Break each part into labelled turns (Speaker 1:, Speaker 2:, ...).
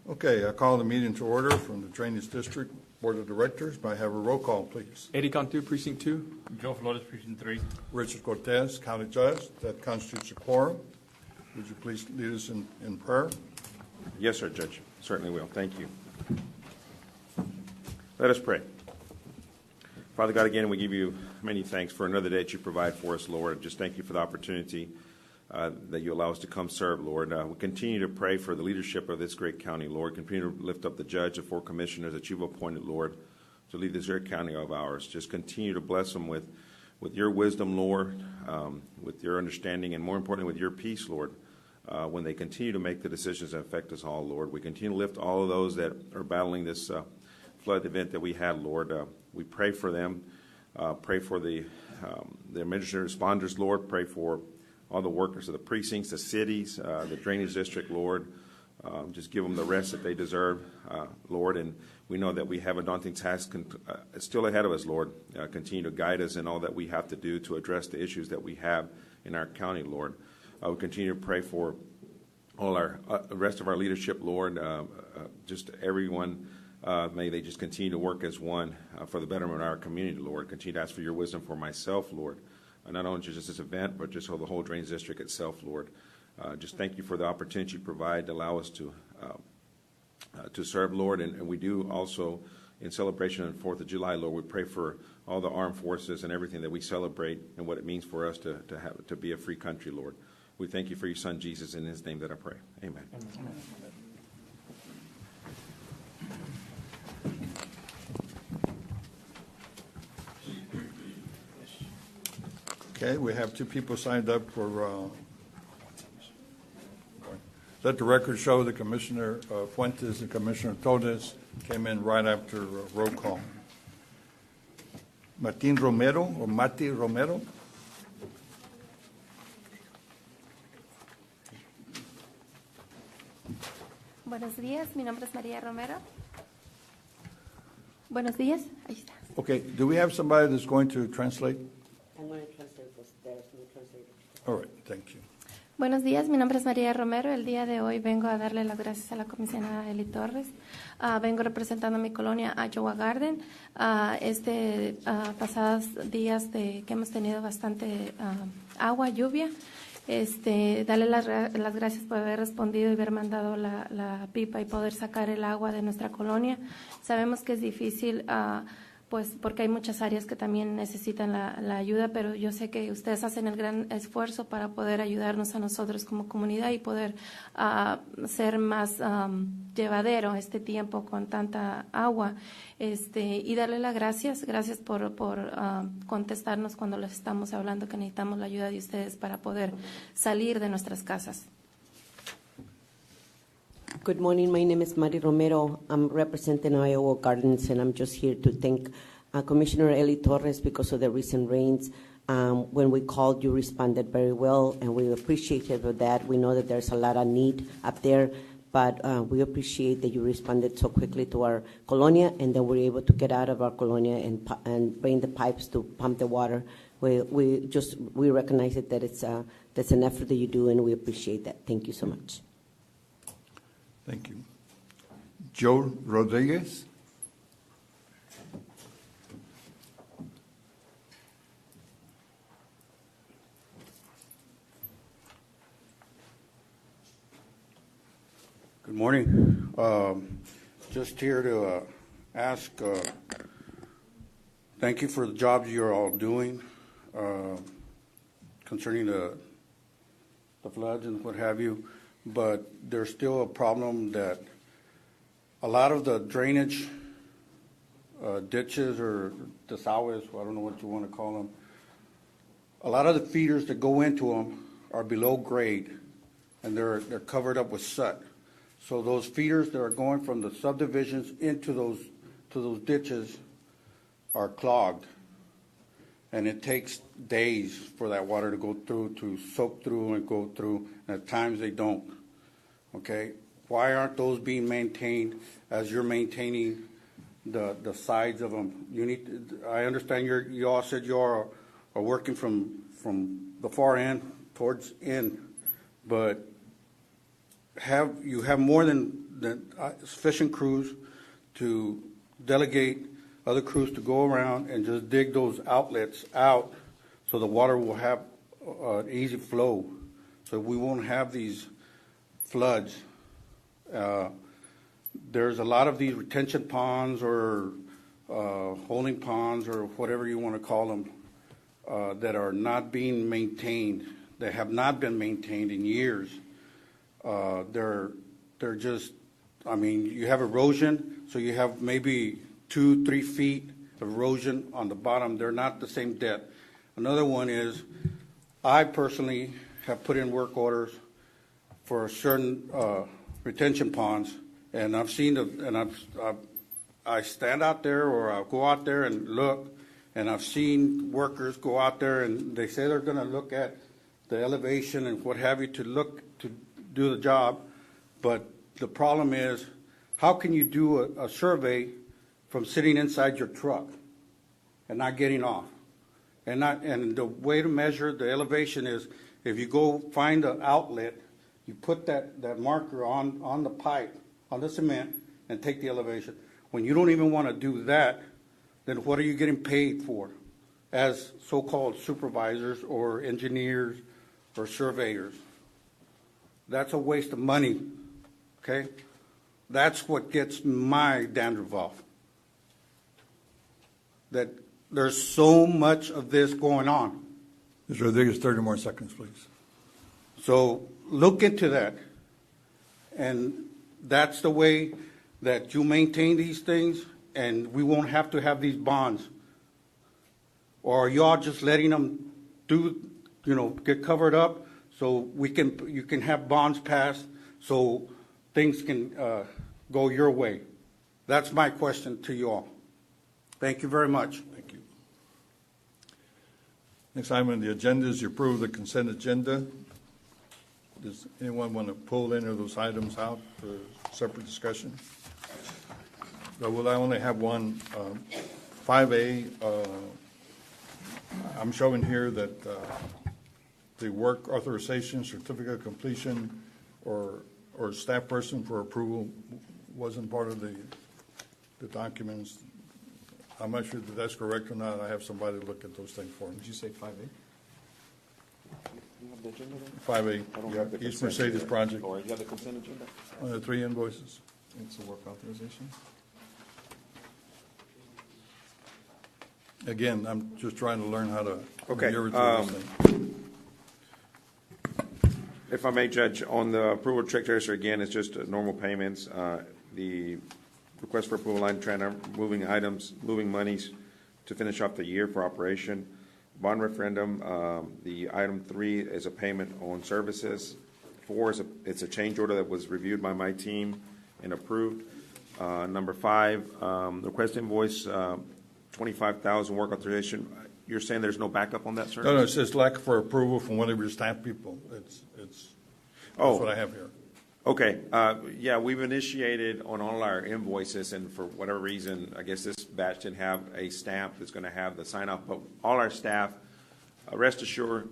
Speaker 1: Okay, I call the meeting to order from the Drainage District Board of Directors. May I have a roll call, please?
Speaker 2: Eddie Cantu, Precinct 2.
Speaker 3: Joe Flores, Precinct 3.
Speaker 1: Richard Cortez, County Judge. That constitutes a quorum. Would you please lead us in prayer?
Speaker 4: Yes, sir, Judge. Certainly will. Thank you. Let us pray. Father God, again, we give you many thanks for another day that you provide for us, Lord. Just thank you for the opportunity that you allow us to come serve, Lord. We continue to pray for the leadership of this great county, Lord. Continue to lift up the judge, the 4 commissioners that you've appointed, Lord, to lead this great county of ours. Just continue to bless them with your wisdom, Lord, with your understanding, and more importantly, with your peace, Lord, when they continue to make the decisions that affect us all, Lord. We continue to lift all of those that are battling this flood event that we had, Lord. We pray for them. Pray for the emergency responders, Lord. Pray for all the workers of the precincts, the cities, the drainage district, Lord. Just give them the rest that they deserve, Lord. And we know that we have a daunting task still ahead of us, Lord. Continue to guide us in all that we have to do to address the issues that we have in our county, Lord. We continue to pray for all our the rest of our leadership, Lord. Just everyone, may they just continue to work as one for the betterment of our community, Lord. Continue to ask for your wisdom for myself, Lord. Not only just this event, but just for the whole drainage district itself, Lord. Just thank you for the opportunity you provide to allow us to serve, Lord. And we do also, in celebration of the 4th of July, Lord, we pray for all the armed forces and everything that we celebrate and what it means for us to be a free country, Lord. We thank you for your Son, Jesus, in his name that I pray. Amen. Amen.
Speaker 1: Okay, we have 2 people signed up for, let the record show that Commissioner Fuentes and Commissioner Todes came in right after roll call. Martin Romero, or Mati Romero.
Speaker 5: Buenos días, mi nombre es María Romero. Buenos días, ahí está.
Speaker 1: Okay, do we have somebody that's going to translate?
Speaker 6: I'm going to translate this. There's no translator.
Speaker 1: All right, thank you.
Speaker 5: Buenos días, mi nombre es María Romero. El día de hoy vengo a darle las gracias a la comisionada Eli Torres. Vengo representando a mi colonia Iowa Garden. Pasados días que hemos tenido bastante agua, lluvia. Darle las gracias por haber respondido y haber mandado la pipa y poder sacar el agua de nuestra colonia. Sabemos que es difícil, pues porque hay muchas áreas que también necesitan la ayuda, pero yo sé que ustedes hacen el gran esfuerzo para poder ayudarnos a nosotros como comunidad y poder ser más llevadero este tiempo con tanta agua. Y darle las gracias por contestarnos cuando les estamos hablando que necesitamos la ayuda de ustedes para poder salir de nuestras casas.
Speaker 6: Good morning. My name is Mari Romero. I'm representing Iowa Gardens, and I'm just here to thank Commissioner Eli Torres because of the recent rains. When we called, you responded very well, and we appreciated that. We know that there's a lot of need up there, but we appreciate that you responded so quickly to our colonia, and then we're able to get out of our colonia and bring the pipes to pump the water. We recognize it that that's an effort that you do, and we appreciate that. Thank you so much.
Speaker 1: Thank you. Joe Rodriguez.
Speaker 7: Good morning. Just here to ask, thank you for the jobs you're all doing concerning the floods and what have you. But there's still a problem that a lot of the drainage ditches or desagües, I don't know what you want to call them, a lot of the feeders that go into them are below grade, and they're covered up with soot. So those feeders that are going from the subdivisions into those ditches are clogged, and it takes days for that water to go through, to soak through and go through, and at times they don't. Okay? Why aren't those being maintained as you're maintaining the sides of them? You need. I understand you all said you are working from the far end towards in, but you have more than sufficient crews to delegate other crews to go around and just dig those outlets out so the water will have an easy flow, so we won't have these floods. There's a lot of these retention ponds or holding ponds or whatever you want to call them that are not being maintained, that have not been maintained in years. They're just, I mean, you have erosion, so you have maybe 2-3 feet of erosion on the bottom. They're not the same depth. Another one is, I personally have put in work orders for certain retention ponds, and I've seen I stand out there or I'll go out there and look, and I've seen workers go out there and they say they're going to look at the elevation and what have you to do the job, but the problem is, how can you do a survey from sitting inside your truck and not getting off? And the way to measure the elevation is if you go find an outlet, you put that marker on the pipe, on the cement, and take the elevation. When you don't even want to do that, then what are you getting paid for as so-called supervisors or engineers or surveyors? That's a waste of money, okay? That's what gets my dandruff off. That there's so much of this going on.
Speaker 1: Mr. Rodriguez, 30 more seconds, please.
Speaker 7: So look into that. And that's the way that you maintain these things, and we won't have to have these bonds. Or are y'all just letting them get covered up so you can have bonds passed so things can go your way? That's my question to you all. Thank you very much.
Speaker 1: Thank you. Next item on the agenda is the approval of the consent agenda. Does anyone want to pull any of those items out for separate discussion? Well, I only have one. 5A, I'm showing here that the work authorization, certificate of completion, or staff person for approval wasn't part of the documents. I'm not sure that that's correct or not. I have somebody look at those things for me.
Speaker 2: Did you say 5A? You have the agenda there?
Speaker 1: 5A,
Speaker 2: I don't have the
Speaker 1: East
Speaker 2: consent
Speaker 1: Mercedes
Speaker 2: agenda.
Speaker 1: project,
Speaker 2: Or you have the consent agenda?
Speaker 1: on the 3 invoices.
Speaker 2: It's a work authorization.
Speaker 1: Again, I'm just trying to learn how to
Speaker 4: Okay,
Speaker 1: maneuver through this thing.
Speaker 4: If I may, Judge, on the approval of check register, again, it's just normal payments. The request for approval line, moving items, moving monies to finish off the year for operation. Bond referendum, the item 3 is a payment on services. 4 is it's a change order that was reviewed by my team and approved. Number 5, request invoice, 25,000 work authorization. You're saying there's no backup on that, sir?
Speaker 1: No, it says lack for approval from one of your staff people. That's what I have here.
Speaker 4: Okay, yeah, we've initiated on all our invoices, and for whatever reason, I guess this batch didn't have a stamp that's going to have the sign-off, but all our staff, rest assured,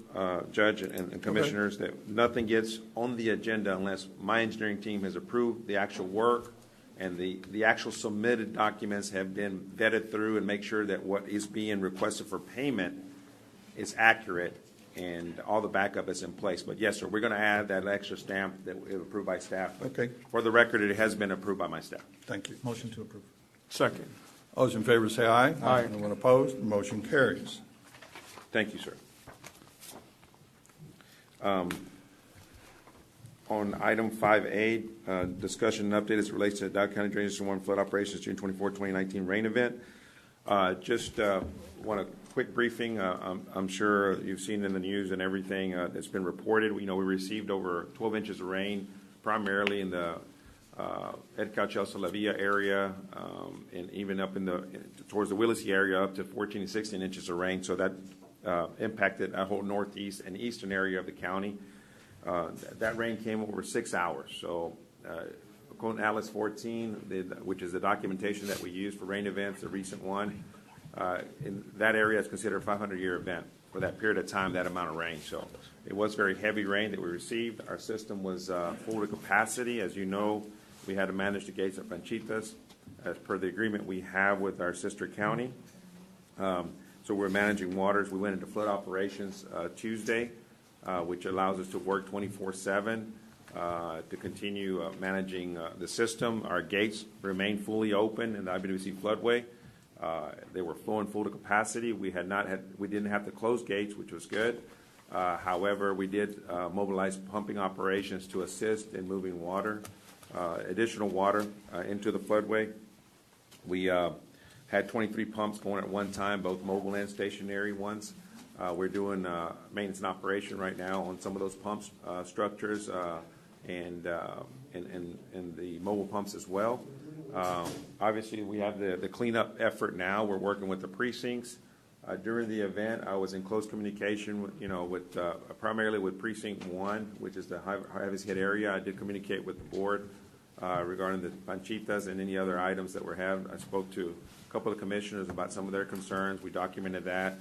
Speaker 4: Judge and Commissioners, that nothing gets on the agenda unless my engineering team has approved the actual work and the actual submitted documents have been vetted through and make sure that what is being requested for payment is accurate and all the backup is in place. But yes, sir, we're going to add that extra stamp that was approved by staff. But
Speaker 1: Okay.
Speaker 4: for the record, it has been approved by my staff.
Speaker 1: Thank you.
Speaker 2: Motion to approve.
Speaker 1: Second. All those in favor say aye.
Speaker 2: Aye.
Speaker 1: Anyone opposed? The motion carries.
Speaker 4: Thank you, sir. On item 5A, discussion and update as it relates to the Dow County Drainage District 1 flood operations June 24, 2019 rain event. Just want a quick briefing. I'm sure you've seen in the news and everything that's been reported. We received over 12 inches of rain, primarily in the Edcal Chelsea La Villa area, and even up towards the Willacy area, up to 14 to 16 inches of rain. So that impacted a whole northeast and eastern area of the county. That rain came over 6 hours. So according to Atlas 14, which is the documentation that we use for rain events, the recent one, in that area is considered a 500-year event for that period of time, that amount of rain. So it was very heavy rain that we received. Our system was full to capacity. As you know, We had to manage the gates at Panchitas as per the agreement we have with our sister county. So we're managing waters. We went into flood operations Tuesday, which allows us to work 24/7 to continue managing the system. Our gates remain fully open in the IBWC floodway. They were flowing full to capacity. We didn't have to close gates, which was good. However, we did mobilize pumping operations to assist in moving water, additional water into the floodway. We had 23 pumps going at one time, both mobile and stationary ones. We're doing maintenance and operation right now on some of those pumps structures and the mobile pumps as well. Obviously, we have the cleanup effort now. We're working with the precincts. During the event, I was in close communication, with primarily with Precinct 1, which is the heaviest hit area. I did communicate with the board regarding the Panchitas and any other items that we're having. I spoke to a couple of commissioners about some of their concerns. We documented that.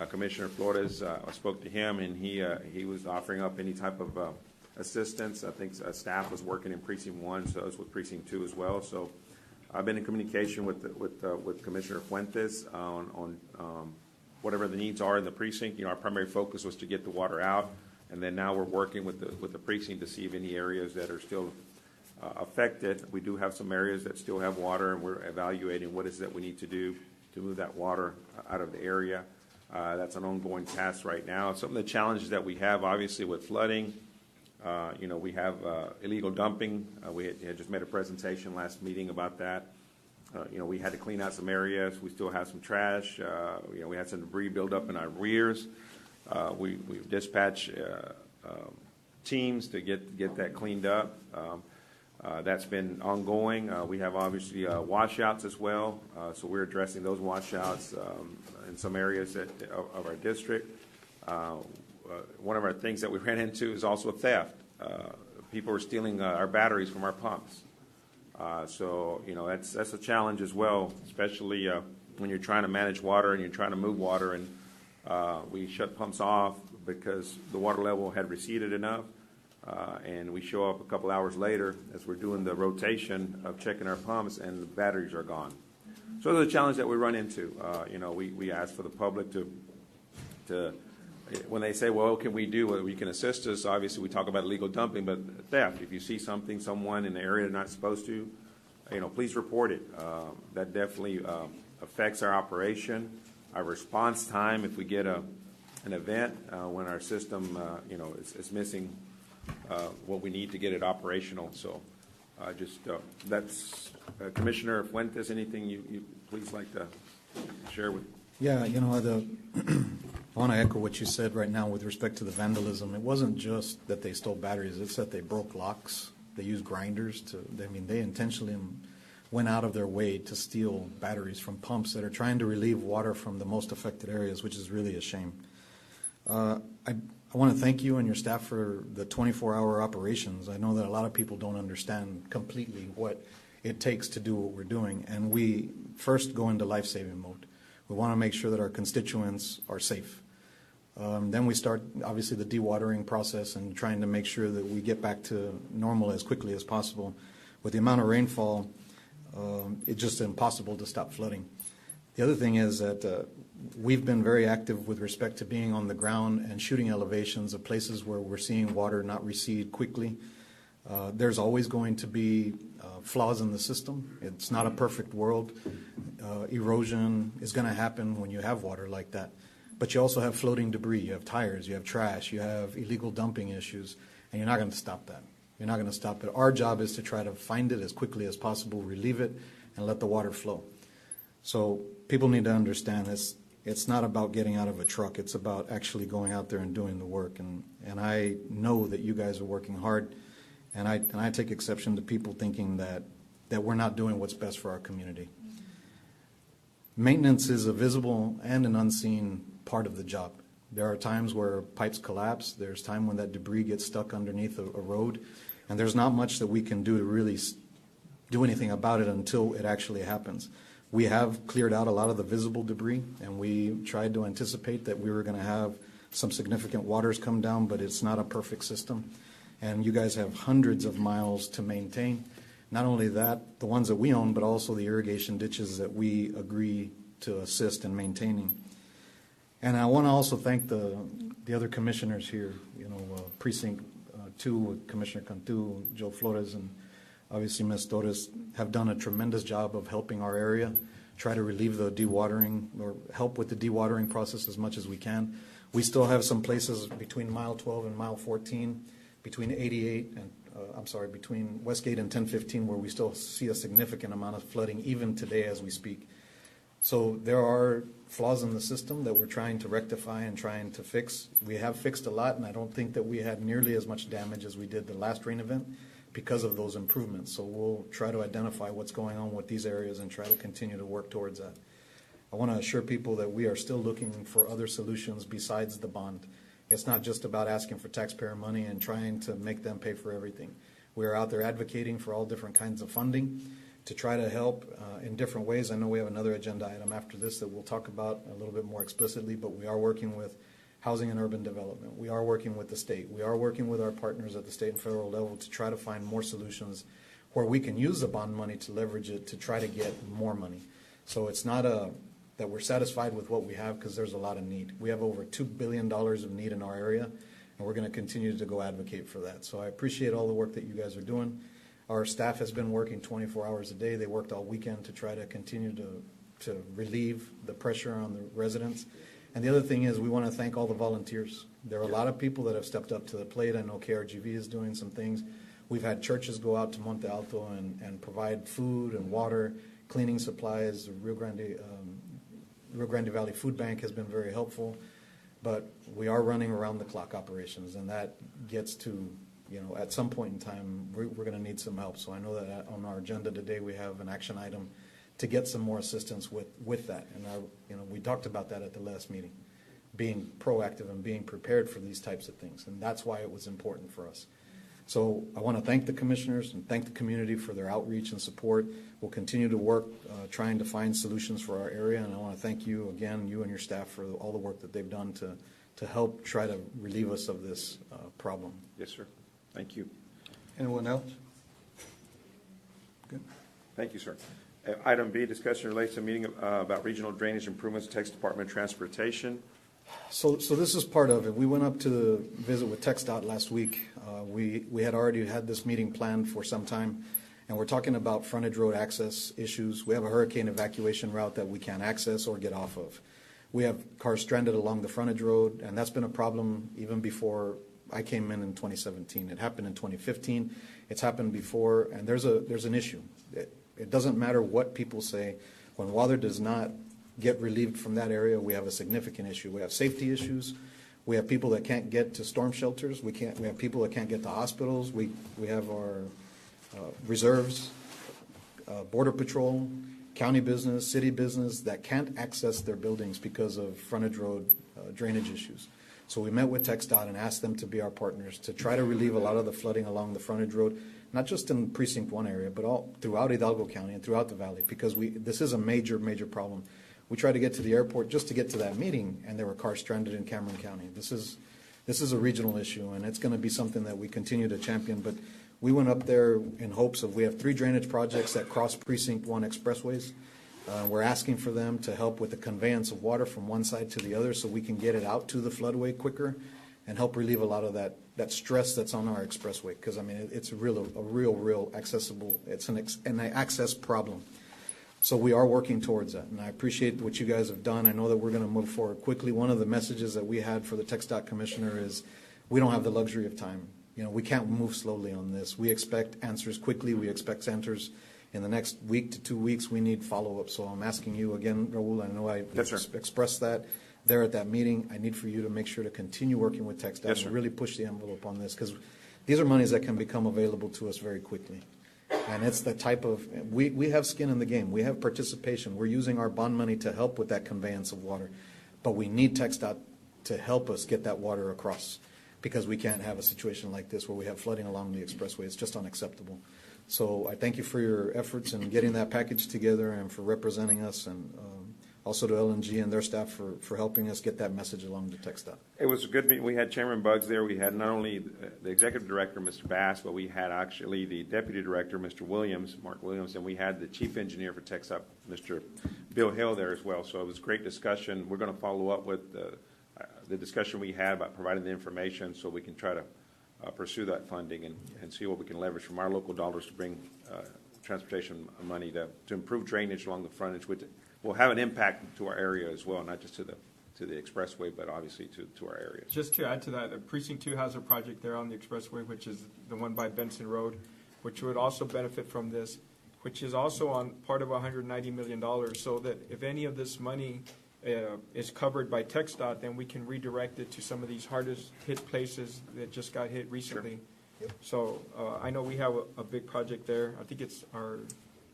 Speaker 4: Commissioner Flores, I spoke to him, and he was offering up any type of assistance. I think staff was working in Precinct 1, so I was with Precinct 2 as well. So I've been in communication with Commissioner Fuentes on whatever the needs are in the precinct. Our primary focus was to get the water out, and then now we're working with the precinct to see if any areas that are still affected. We do have some areas that still have water, and we're evaluating what is that we need to do to move that water out of the area. That's an ongoing task right now. Some of the challenges that we have, obviously, with flooding, we have illegal dumping. We had just made a presentation last meeting about that. We had to clean out some areas. We still have some trash. We had some debris build up in our weirs. We've dispatched teams to get that cleaned up. That's been ongoing. We have obviously washouts as well. So we're addressing those washouts in some areas of our district. One of our things that we ran into is also theft. People are stealing our batteries from our pumps. So that's a challenge as well, especially when you're trying to manage water and you're trying to move water, and we shut pumps off because the water level had receded enough, and we show up a couple hours later as we're doing the rotation of checking our pumps, and the batteries are gone. So there's a challenge that we run into. We ask for the public to when they say, well, what can we do? Well, you can assist us. Obviously, we talk about illegal dumping, but theft. If you see someone in the area they're not supposed to, please report it. That definitely affects our operation, our response time. If we get an event when our system, is missing what we need to get it operational. So, that's Commissioner Fuentes. Anything you please like to share with?
Speaker 3: Yeah, I want to echo what you said right now with respect to the vandalism. It wasn't just that they stole batteries, it's that they broke locks. They used grinders they intentionally went out of their way to steal batteries from pumps that are trying to relieve water from the most affected areas, which is really a shame. I want to thank you and your staff for the 24-hour operations. I know that a lot of people don't understand completely what it takes to do what we're doing, and we first go into life-saving mode. We want to make sure that our constituents are safe. Then we start, obviously, the dewatering process and trying to make sure that we get back to normal as quickly as possible. With the amount of rainfall, it's just impossible to stop flooding. The other thing is that we've been very active with respect to being on the ground and shooting elevations of places where we're seeing water not recede quickly. There's always going to be flaws in the system. It's not a perfect world. Erosion is going to happen when you have water like that. But you also have floating debris. You have tires. You have trash. You have illegal dumping issues. And you're not going to stop that. You're not going to stop it. Our job is to try to find it as quickly as possible, relieve it, and let the water flow. So people need to understand this. It's not about getting out of a truck. It's about actually going out there and doing the work. And I know that you guys are working hard. And I take exception to people thinking that we're not doing what's best for our community. Maintenance is a visible and an unseen part of the job. There are times where pipes collapse. There's time when that debris gets stuck underneath a road. And there's not much that we can do to really do anything about it until it actually happens. We have cleared out a lot of the visible debris, and we tried to anticipate that we were going to have some significant waters come down, but it's not a perfect system. And you guys have hundreds of miles to maintain. Not only that, the ones that we own, but also the irrigation ditches that we agree to assist in maintaining. And I want to also thank the other commissioners here, Precinct 2 with Commissioner Cantu, Joe Flores, and obviously Ms. Torres have done a tremendous job of helping our area, try to relieve the dewatering or help with the dewatering process as much as we can. We still have some places between mile 12 and mile 14, between 88 and between Westgate and 1015 where we still see a significant amount of flooding even today as we speak. So there are flaws in the system that we're trying to rectify and trying to fix. We have fixed a lot, and I don't think that we had nearly as much damage as we did the last rain event because of those improvements. So we'll try to identify what's going on with these areas and try to continue to work towards that. I want to assure people that we are still looking for other solutions besides the bond. It's not just about asking for taxpayer money and trying to make them pay for everything. We are out there advocating for all different kinds of funding to try to help in different ways. I know we have another agenda item after this that we'll talk about a little bit more explicitly, but we are working with housing and urban development. We are working with the state. We are working with our partners at the state and federal level to try to find more solutions where we can use the bond money to leverage it to try to get more money. So it's not that we're satisfied with what we have because there's a lot of need. We have over $2 billion of need in our area, and we're going to continue to go advocate for that. So I appreciate all the work that you guys are doing. Our staff has been working 24 hours a day. They worked all weekend to try to continue to relieve the pressure on the residents. And the other thing is we want to thank all the volunteers. There are a lot of people that have stepped up to the plate. I know KRGV is doing some things. We've had churches go out to Monte Alto and provide food and water, cleaning supplies. The Rio Grande Valley Food Bank has been very helpful. But we are running around the clock operations, and that gets to, at some point in time, we're going to need some help. So I know that on our agenda today we have an action item to get some more assistance with that. And we talked about that at the last meeting, being proactive and being prepared for these types of things. And that's why it was important for us. So I want to thank the commissioners and thank the community for their outreach and support. We'll continue to work trying to find solutions for our area. And I want to thank you again, you and your staff, for all the work that they've done to help try to relieve us of this problem.
Speaker 4: Yes, sir. Thank you.
Speaker 1: Anyone else? Good.
Speaker 4: Thank you, sir. Item B, discussion relates to a meeting about regional drainage improvements, Texas Department of Transportation.
Speaker 3: So this is part of it. We went up to visit with TxDOT last week. We had already had this meeting planned for some time, and we're talking about frontage road access issues. We have a hurricane evacuation route that we can't access or get off of. We have cars stranded along the frontage road, and that's been a problem even before I came in 2017. It happened in 2015. It's happened before, and there's an issue. It doesn't matter what people say. When water does not get relieved from that area, we have a significant issue. We have safety issues. We have people that can't get to storm shelters. We have people that can't get to hospitals. We have our reserves, border patrol, county business, city business that can't access their buildings because of frontage road drainage issues. So we met with TxDOT and asked them to be our partners to try to relieve a lot of the flooding along the frontage road, not just in Precinct 1 area, but all throughout Hidalgo County and throughout the valley, because this is a major, major problem. We tried to get to the airport just to get to that meeting, and there were cars stranded in Cameron County. This is a regional issue, and it's going to be something that we continue to champion. But we went up there in hopes of, we have 3 drainage projects that cross Precinct 1 expressways. We're asking for them to help with the conveyance of water from one side to the other so we can get it out to the floodway quicker and help relieve a lot of that stress that's on our expressway. Because, I mean, it's a real accessible, it's an access problem. So we are working towards that, and I appreciate what you guys have done. I know that we're going to move forward quickly. One of the messages that we had for the TxDOT commissioner is we don't have the luxury of time. We can't move slowly on this. We expect answers quickly. We expect answers in the next week to 2 weeks. We need follow-up. So I'm asking you again, Raul, I know I expressed that there at that meeting. I need for you to make sure to continue working with TxDOT and really push the envelope on this, because these are monies that can become available to us very quickly. And it's the type of, we have skin in the game. We have participation. We're using our bond money to help with that conveyance of water. But we need TxDOT to help us get that water across, because we can't have a situation like this where we have flooding along the expressway. It's just unacceptable. So I thank you for your efforts in getting that package together and for representing us. And also to LNG and their staff for helping us get that message along to TxDOT.
Speaker 4: It was a good meeting. We had Chairman Buggs there. We had not only the executive director, Mr. Bass, but we had actually the deputy director, Mr. Williams, Mark Williams, and we had the chief engineer for TxDOT, Mr. Bill Hill, there as well. So it was a great discussion. We're going to follow up with the discussion we had about providing the information so we can try to pursue that funding and see what we can leverage from our local dollars to bring transportation money to improve drainage along the frontage, which will have an impact to our area as well, not just to the expressway, but obviously to our area.
Speaker 8: Just to add to that, Precinct 2 has a project there on the expressway, which is the one by Benson Road, which would also benefit from this, which is also on part of $190 million, so that if any of this money is covered by TxDOT, then we can redirect it to some of these hardest hit places that just got hit recently.
Speaker 3: Yep.
Speaker 8: So I know we have a big project there. I think it's our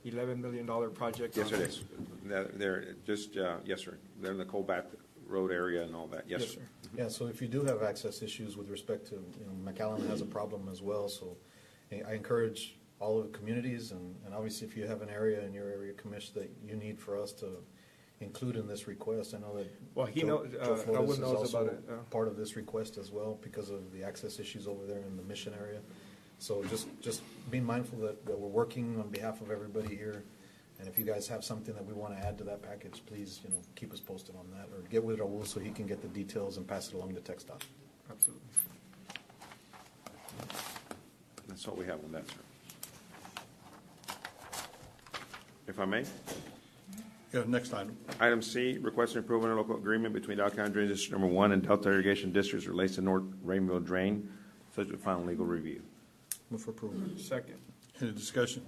Speaker 8: $11 million project.
Speaker 4: Yes, it is. They're just, yes, sir. They're in the Colbat Road area and all that. Yes, sir.
Speaker 3: Yeah, so if you do have access issues with respect to, McAllen has a problem as well, so I encourage all of the communities, and obviously if you have an area in your area, Commissioner, that you need for us to include in this request, I know that.
Speaker 8: Well, he
Speaker 3: Joe
Speaker 8: knows,
Speaker 3: Flores
Speaker 8: Elwood
Speaker 3: is
Speaker 8: knows
Speaker 3: also
Speaker 8: about it.
Speaker 3: part of this request as well because of the access issues over there in the Mission area. So just being mindful that we're working on behalf of everybody here. And if you guys have something that we want to add to that package, please, keep us posted on that, or get with Raul so he can get the details and pass it along to TxDOT.
Speaker 8: Absolutely.
Speaker 4: That's all we have on that, sir. If I may.
Speaker 1: Yeah, next item.
Speaker 4: Item C, requesting approval of local agreement between Dow County Drainage District Number 1 and Delta Irrigation Districts relates to North Rainbow Drain, subject to final legal review.
Speaker 3: Move for approval.
Speaker 8: Second.
Speaker 1: Any discussion?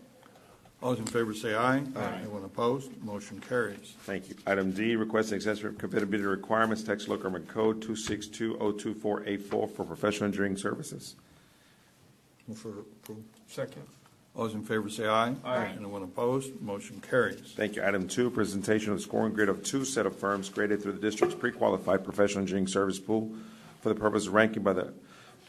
Speaker 1: All those in favor say aye.
Speaker 8: Aye.
Speaker 1: Anyone opposed? Motion carries.
Speaker 4: Thank you. Item D, requesting accessory compatibility requirements, text local government code 262-02484 for professional engineering services.
Speaker 3: Move for approval.
Speaker 8: Second.
Speaker 1: All those in favor say aye.
Speaker 8: Aye.
Speaker 1: Anyone opposed? Motion carries.
Speaker 4: Thank you. Item 2, presentation of the scoring grid of 2 set of firms graded through the district's pre-qualified professional engineering service pool for the purpose of ranking by the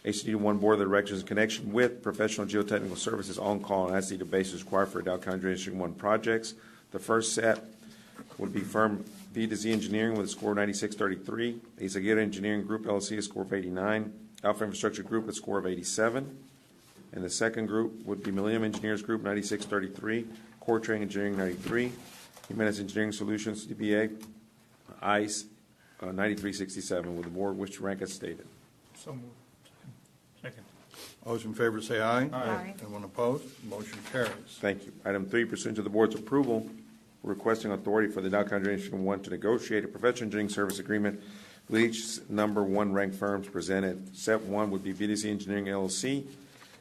Speaker 4: ACD1 Board of Directors in connection with professional geotechnical services on call and as-needed basis required for Dow County Drainage District 1 projects. The first set would be firm B to Z Engineering with a score of 9633, Izaguirre Engineering Group LLC a score of 89, Alpha Infrastructure Group a score of 87, and the second group would be Millennium Engineers Group 9633, Core Train Engineering 93, Jimenez Engineering Solutions DBA ICE 9367, with the board wish to rank as stated.
Speaker 8: So moved. Second.
Speaker 1: All those in favor say aye.
Speaker 8: Aye.
Speaker 1: Anyone opposed? Motion carries.
Speaker 4: Thank you. Item 3, pursuant to the board's approval, we're requesting authority for the Dow County Drainage District 1 to negotiate a professional engineering service agreement with each number 1 ranked firms presented. Set 1 would be VDC Engineering LLC,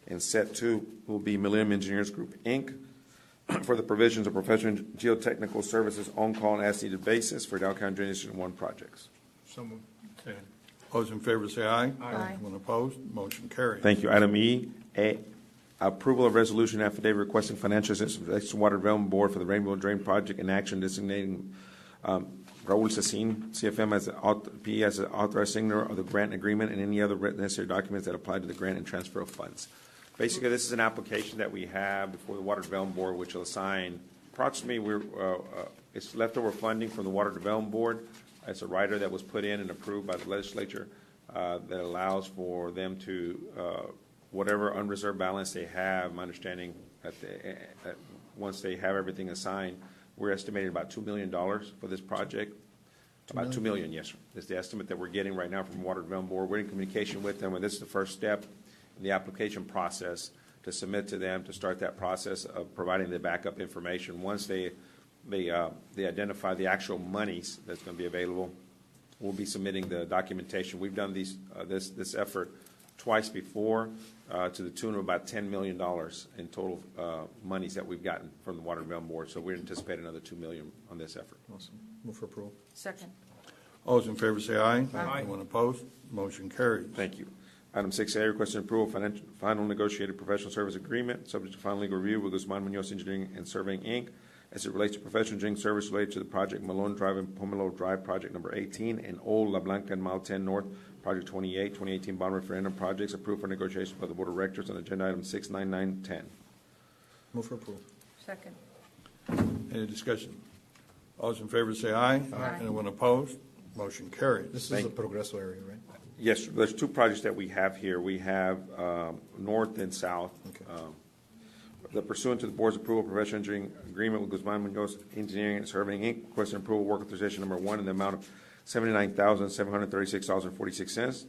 Speaker 4: and set 2 will be Millennium Engineers Group, Inc., for the provisions of professional geotechnical services on call and as needed basis for Dow County Drainage District 1 projects.
Speaker 8: So moved.
Speaker 1: Okay. All those in favor say aye.
Speaker 8: Aye.
Speaker 1: Anyone opposed? Motion carries.
Speaker 4: Thank you. Item E, approval of resolution affidavit requesting financial assistance from the Water Development Board for the Rainbow Drain Project and action designating Raul Cecin, CFM, as P as the authorized signer of the grant agreement and any other necessary documents that apply to the grant and transfer of funds. Basically, this is an application that we have before the Water Development Board, which will assign approximately, it's leftover funding from the Water Development Board. It's a rider that was put in and approved by the legislature that allows for them to, whatever unreserved balance they have, my understanding that once they have everything assigned, we're estimating about $2 million for this project. About $2 million, yes, sir. That's the estimate that we're getting right now from the Water Development Board. We're in communication with them, and this is the first step in the application process to submit to them to start that process of providing the backup information. Once they identify the actual monies that's going to be available, we'll be submitting the documentation. We've done this effort twice before to the tune of about $10 million in total monies that we've gotten from the Water Development Board. So we're anticipating another $2 million on this effort.
Speaker 3: Awesome. Move for approval.
Speaker 9: Second.
Speaker 1: All those in favor say aye.
Speaker 8: Aye.
Speaker 1: Anyone opposed? Motion carries.
Speaker 4: Thank you. Item 6A, requesting approval of final negotiated professional service agreement, subject to final legal review with Guzman Munoz Engineering and Surveying, Inc., as it relates to professional engineering service related to the project Malone Drive and Pomelo Drive, project number 18, and Old La Blanca and Mile 10 North, project 28, 2018 bond referendum projects approved for negotiation by the Board of Directors on agenda item 69910.
Speaker 3: Move for approval.
Speaker 9: Second.
Speaker 1: Any discussion? All those in favor say aye.
Speaker 2: Aye.
Speaker 1: Anyone opposed? Motion carries.
Speaker 3: This is
Speaker 4: Thank
Speaker 3: the
Speaker 4: you.
Speaker 3: Progreso area, right?
Speaker 4: Yes, sir. There's two projects that we have here. We have north and south.
Speaker 3: Okay.
Speaker 4: The pursuant to the board's approval, professional engineering agreement with Guzman Munoz Engineering and Surveying, Inc., requesting approval, work authorization number 1 in the amount of $79,736.46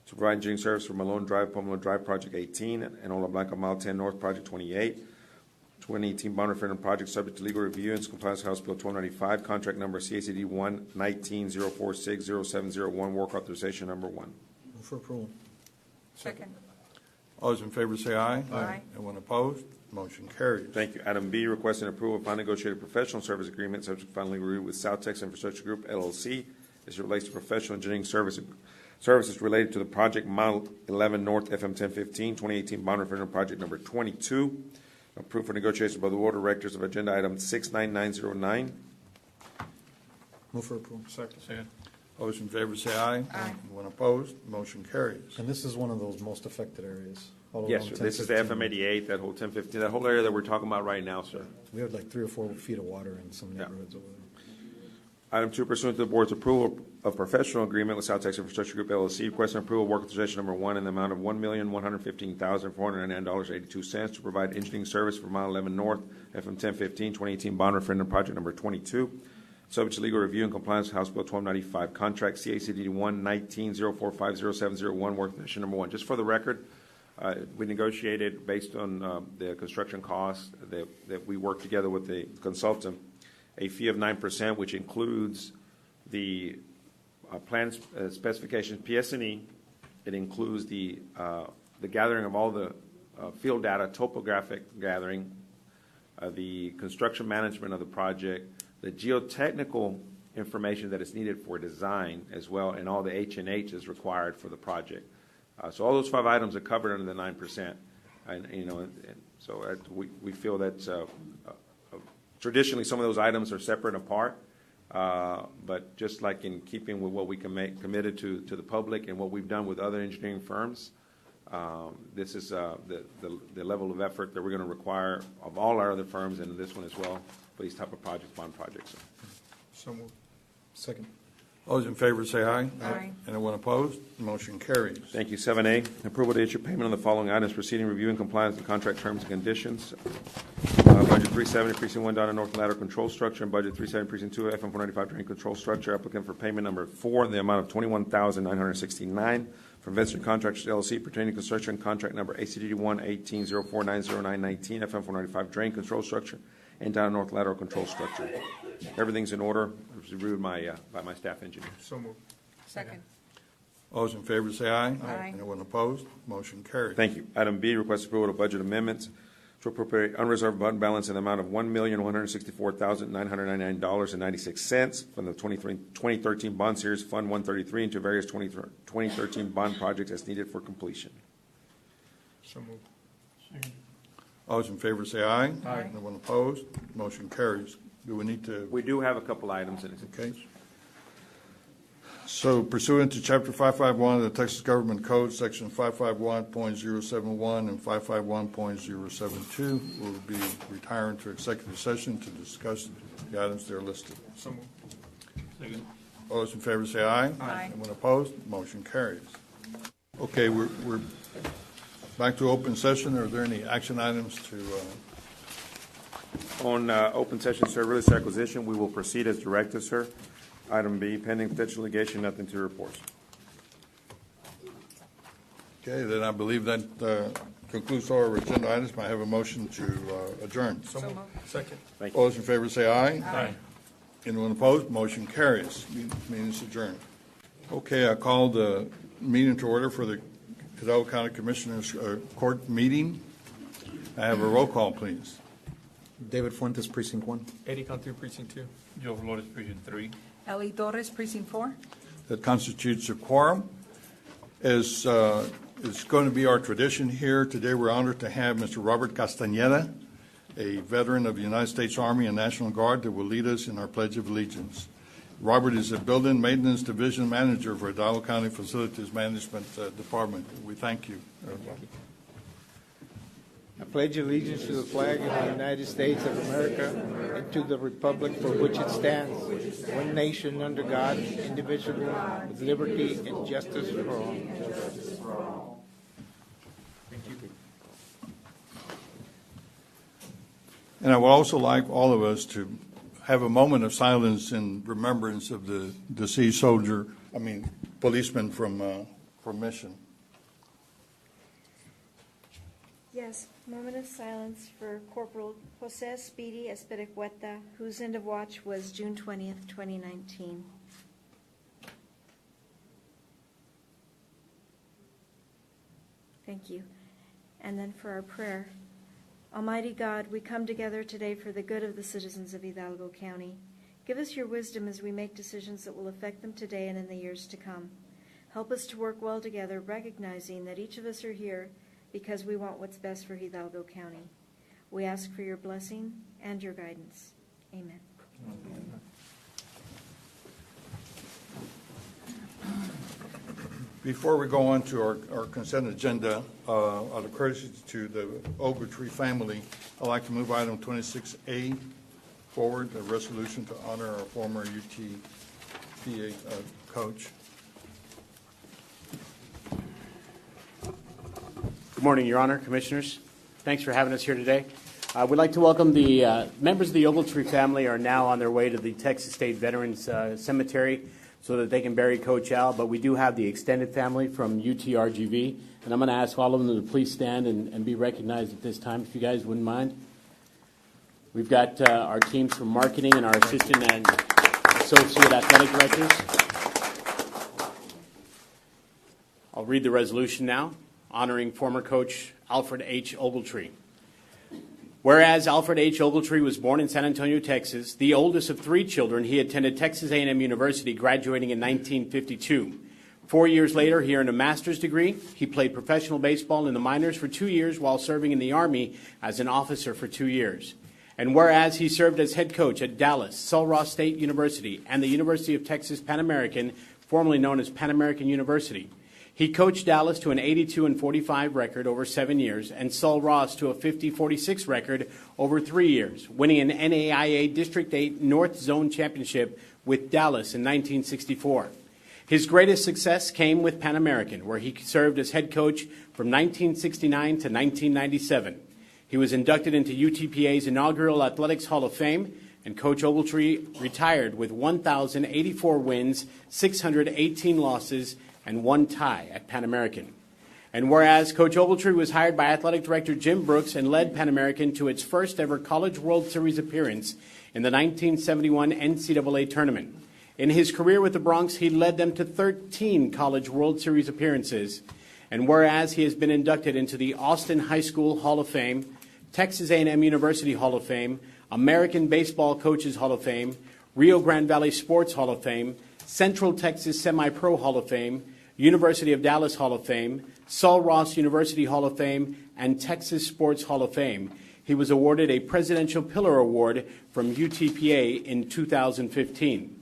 Speaker 4: to provide engineering service for Malone Drive, Pomelo Drive, Project 18, and Ola Blanca Mile 10 North, Project 28. 2018 bond referendum project subject to legal review and compliance with House Bill 1295, contract number CACD 1-19-046-0701, work authorization number 1.
Speaker 3: Move for approval.
Speaker 9: Second.
Speaker 1: All those in favor say aye.
Speaker 9: Aye.
Speaker 1: Anyone opposed? Motion carries.
Speaker 4: Thank you. Item B, requesting approval of final negotiated professional service agreement subject to final review with South Texas Infrastructure Group, LLC, as it relates to professional engineering services related to the project Mile 11 North FM 1015, 2018 bond referendum project number 22. Approved for negotiation by the board of directors of agenda item 69909.
Speaker 3: Move for approval.
Speaker 8: Second.
Speaker 1: All those in favor say aye.
Speaker 9: Aye.
Speaker 1: Anyone opposed? Motion carries.
Speaker 3: And this is one of those most affected areas. all
Speaker 4: Yes,
Speaker 3: around
Speaker 4: sir. This is the
Speaker 3: 1015.
Speaker 4: FM 88, that whole 1015, that whole area that we're talking about right now, sir.
Speaker 3: We have like 3 or 4 feet of water in some
Speaker 4: Yeah.
Speaker 3: neighborhoods over there.
Speaker 4: Item 2, pursuant to the board's approval of professional agreement with South Texas Infrastructure Group, LLC, requesting approval of work authorization number 1 in the amount of $1,115,409.82 to provide engineering service for Mile 11 North, FM 1015, 2018 bond referendum project number 22, subject to legal review and compliance with House Bill 1295, contract CACD 1-19-045-0701, work authorization number 1. Just for the record, we negotiated based on the construction costs that we worked together with the consultant, a fee of 9%, which includes the plan specifications, PS&E. It includes the gathering of all the field data, topographic gathering, the construction management of the project, the geotechnical information that is needed for design as well, and all the H&H is required for the project. So all those 5 items are covered under the 9%. And so we feel that traditionally, some of those items are separate and apart, but just like in keeping with what we committed to the public and what we've done with other engineering firms, this is the level of effort that we're going to require of all our other firms and this one as well for these type of projects, bond projects.
Speaker 8: So moved.
Speaker 3: Second.
Speaker 1: All those in favor say aye.
Speaker 9: Aye.
Speaker 1: Anyone opposed? Motion carries.
Speaker 4: Thank you. 7A, approval to issue payment on the following items, proceeding review and compliance with contract terms and conditions. Budget 370, Precinct 1, Donna North Lateral Control Structure, and Budget 370, Precinct 2, FM 495 Drain Control Structure. Applicant for payment number 4 in the amount of $21,969 from Venture Contractors LLC pertaining to construction contract number ACD 1-18-0490919, FM 495 Drain Control Structure, and Donna North Lateral Control Structure. Everything's in order. It was reviewed by my staff engineer.
Speaker 8: So moved.
Speaker 9: Second.
Speaker 1: All those in favor say aye.
Speaker 9: Aye.
Speaker 1: Anyone opposed? Motion carries.
Speaker 4: Thank you. Item B, request approval of budget amendments to appropriate unreserved fund balance in the amount of $1,164,999.96 from the 2013 Bond Series Fund 133 into various 2013 bond projects as needed for completion.
Speaker 8: So moved.
Speaker 1: All those in favor say aye.
Speaker 9: Aye.
Speaker 1: Anyone opposed? Motion carries. Do we need to?
Speaker 4: We do have a couple items in it.
Speaker 1: Okay. So pursuant to Chapter 551 of the Texas Government Code, Section 551.071 and 551.072, we'll be retiring to executive session to discuss the items that are listed.
Speaker 8: So moved. Second.
Speaker 1: All those in favor say aye.
Speaker 9: Aye.
Speaker 1: Anyone opposed? Motion carries. Okay, we're back to open session. Are there any action items to,
Speaker 4: On open session, sir, real estate acquisition, we will proceed as directed, sir. Item B, pending potential litigation, nothing to report.
Speaker 1: okay, then I believe that concludes our agenda items. May I have a motion to adjourn?
Speaker 8: So moved. Second.
Speaker 4: Thank
Speaker 1: All
Speaker 4: you.
Speaker 1: those in favor say aye.
Speaker 8: Aye.
Speaker 1: Anyone opposed? Motion carries. Meeting is adjourned. Okay, I call the meeting to order for the Hidalgo County Commissioners Court meeting. I have a roll call, please.
Speaker 3: David Fuentes, Precinct 1.
Speaker 8: Eddie Cantu, Precinct 2.
Speaker 2: Joe Flores, Precinct 3.
Speaker 9: Ellie Torres, Precinct 4.
Speaker 1: That constitutes a quorum. As it's going to be our tradition here, today we're honored to have Mr. Robert Castañeda, a veteran of the United States Army and National Guard, that will lead us in our Pledge of Allegiance. Robert is a Building Maintenance Division Manager for Hidalgo County Facilities Management Department. We thank you.
Speaker 10: I pledge allegiance to the flag of the United States of America and to the republic for which it stands, one nation under God, indivisible, with liberty and justice for all.
Speaker 1: And I would also like all of us to have a moment of silence in remembrance of the deceased policeman from Mission.
Speaker 11: Yes, moment of silence for Corporal Jose Speedy Espericueta, whose end of watch was June 20th, 2019. Thank you. And then for our prayer. Almighty God, we come together today for the good of the citizens of Hidalgo County. Give us your wisdom as we make decisions that will affect them today and in the years to come. Help us to work well together, recognizing that each of us are here because we want what's best for Hidalgo County. We ask for your blessing and your guidance. Amen.
Speaker 1: Before we go on to our consent agenda, out of courtesy to the Ogletree family, I'd like to move item 26A forward, a resolution to honor our former UTPA coach.
Speaker 12: Good morning, Your Honor, Commissioners. Thanks for having us here today. We'd like to welcome the members of the Ogletree family are now on their way to the Texas State Veterans Cemetery so that they can bury Coach Al, but we do have the extended family from UTRGV, and I'm going to ask all of them to please stand and be recognized at this time, if you guys wouldn't mind. We've got our teams from marketing and our assistant and associate athletic directors. I'll read the resolution now, honoring former coach Alfred H. Ogletree. Whereas Alfred H. Ogletree was born in San Antonio, Texas, the oldest of 3 children, he attended Texas A&M University, graduating in 1952. 4 years later, he earned a master's degree. He played professional baseball in the minors for 2 years while serving in the Army as an officer for 2 years. And whereas he served as head coach at Dallas, Sul Ross State University, and the University of Texas Pan American, formerly known as Pan American University. He coached Dallas to an 82-45 record over 7 years and Sul Ross to a 50-46 record over 3 years, winning an NAIA District 8 North Zone Championship with Dallas in 1964. His greatest success came with Pan American, where he served as head coach from 1969 to 1997. He was inducted into UTPA's inaugural Athletics Hall of Fame, and Coach Ogletree retired with 1,084 wins, 618 losses, and 1 tie at Pan American. And whereas Coach Ogletree was hired by Athletic Director Jim Brooks and led Pan American to its first ever College World Series appearance in the 1971 NCAA tournament. In his career with the Bronx, he led them to 13 College World Series appearances. And whereas he has been inducted into the Austin High School Hall of Fame, Texas A&M University Hall of Fame, American Baseball Coaches Hall of Fame, Rio Grande Valley Sports Hall of Fame, Central Texas Semi-Pro Hall of Fame, University of Dallas Hall of Fame, Sul Ross University Hall of Fame, and Texas Sports Hall of Fame. He was awarded a Presidential Pillar Award from UTPA in 2015.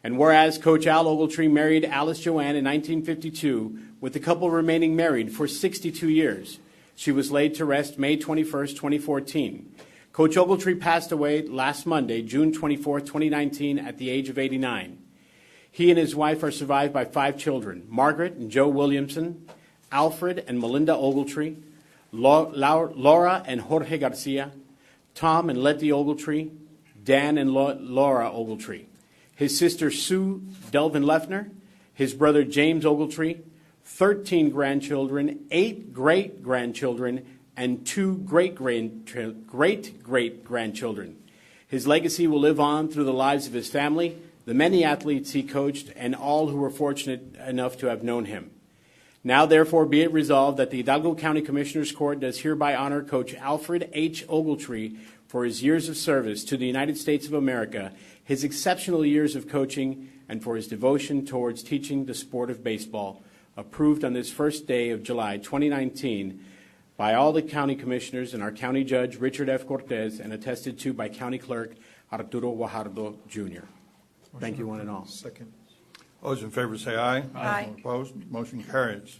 Speaker 12: And whereas Coach Al Ogletree married Alice Joanne in 1952, with the couple remaining married for 62 years, she was laid to rest May 21st, 2014. Coach Ogletree passed away last Monday, June 24th, 2019, at the age of 89. He and his wife are survived by 5 children, Margaret and Joe Williamson, Alfred and Melinda Ogletree, Laura and Jorge Garcia, Tom and Letty Ogletree, Dan and Laura Ogletree, his sister Sue Delvin Leffner, his brother James Ogletree, 13 grandchildren, 8 great-grandchildren, and 2 great-great-grandchildren. His legacy will live on through the lives of his family, the many athletes he coached, and all who were fortunate enough to have known him. Now, therefore, be it resolved that the Hidalgo County Commissioners Court does hereby honor Coach Alfred H. Ogletree for his years of service to the United States of America, his exceptional years of coaching, and for his devotion towards teaching the sport of baseball, approved on this first day of July 2019 by all the county commissioners and our county judge, Richard F. Cortez, and attested to by County Clerk Arturo Guajardo, Jr. Thank you, one and all.
Speaker 1: Second. All those in favor say aye.
Speaker 9: Aye.
Speaker 1: Opposed? Motion carries.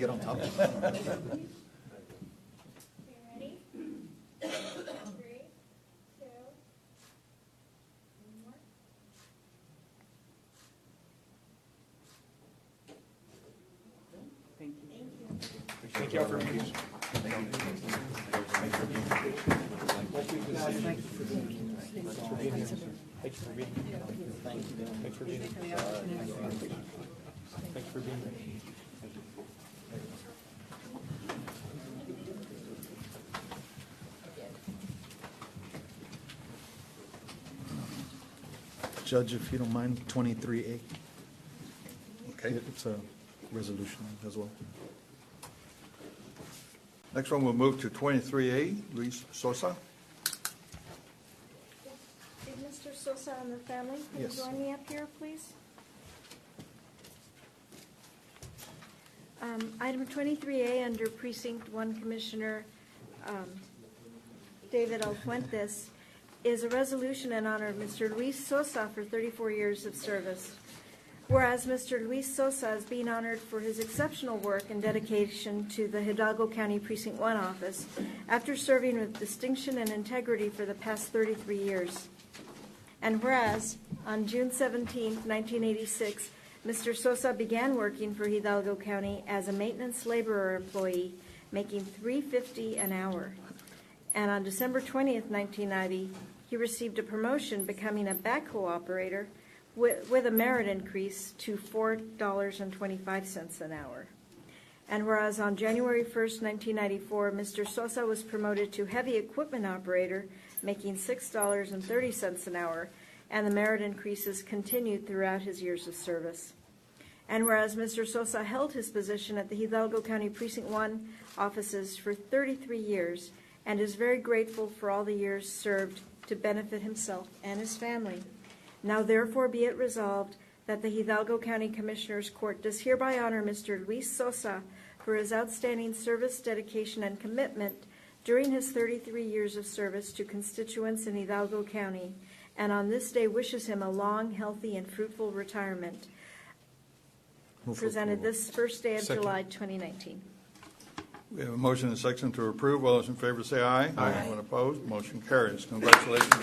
Speaker 3: get on top.
Speaker 8: Thank you all for being
Speaker 3: Judge, if you don't mind, 23A.
Speaker 1: Okay.
Speaker 3: It's a resolution as well.
Speaker 1: Next one, we'll move to 23A, Luis Sosa.
Speaker 11: Is Mr. Sosa and the family, can you
Speaker 3: Yes.
Speaker 11: join me up here, please? Item 23A, under Precinct 1 Commissioner David Alfuentes, is a resolution in honor of Mr. Luis Sosa for 34 years of service. Whereas Mr. Luis Sosa is being honored for his exceptional work and dedication to the Hidalgo County Precinct 1 office after serving with distinction and integrity for the past 33 years. And whereas on June 17, 1986, Mr. Sosa began working for Hidalgo County as a maintenance laborer employee, making $3.50 an hour. And on December 20th, 1990, he received a promotion, becoming a backhoe operator with a merit increase to $4.25 an hour. And whereas on January 1st, 1994, Mr. Sosa was promoted to heavy equipment operator, making $6.30 an hour, and the merit increases continued throughout his years of service. And whereas Mr. Sosa held his position at the Hidalgo County Precinct 1 offices for 33 years and is very grateful for all the years served to benefit himself and his family. Now therefore be it resolved that the Hidalgo County Commissioners Court does hereby honor Mr. Luis Sosa for his outstanding service, dedication, and commitment during his 33 years of service to constituents in Hidalgo County, and on this day wishes him a long, healthy, and fruitful retirement.
Speaker 3: Move for
Speaker 11: Presented
Speaker 3: approval.
Speaker 11: this first day of
Speaker 3: Second.
Speaker 11: July 2019.
Speaker 1: We have a motion and a second to approve. All those in favor say aye. Aye. Anyone opposed? Motion carries. Congratulations.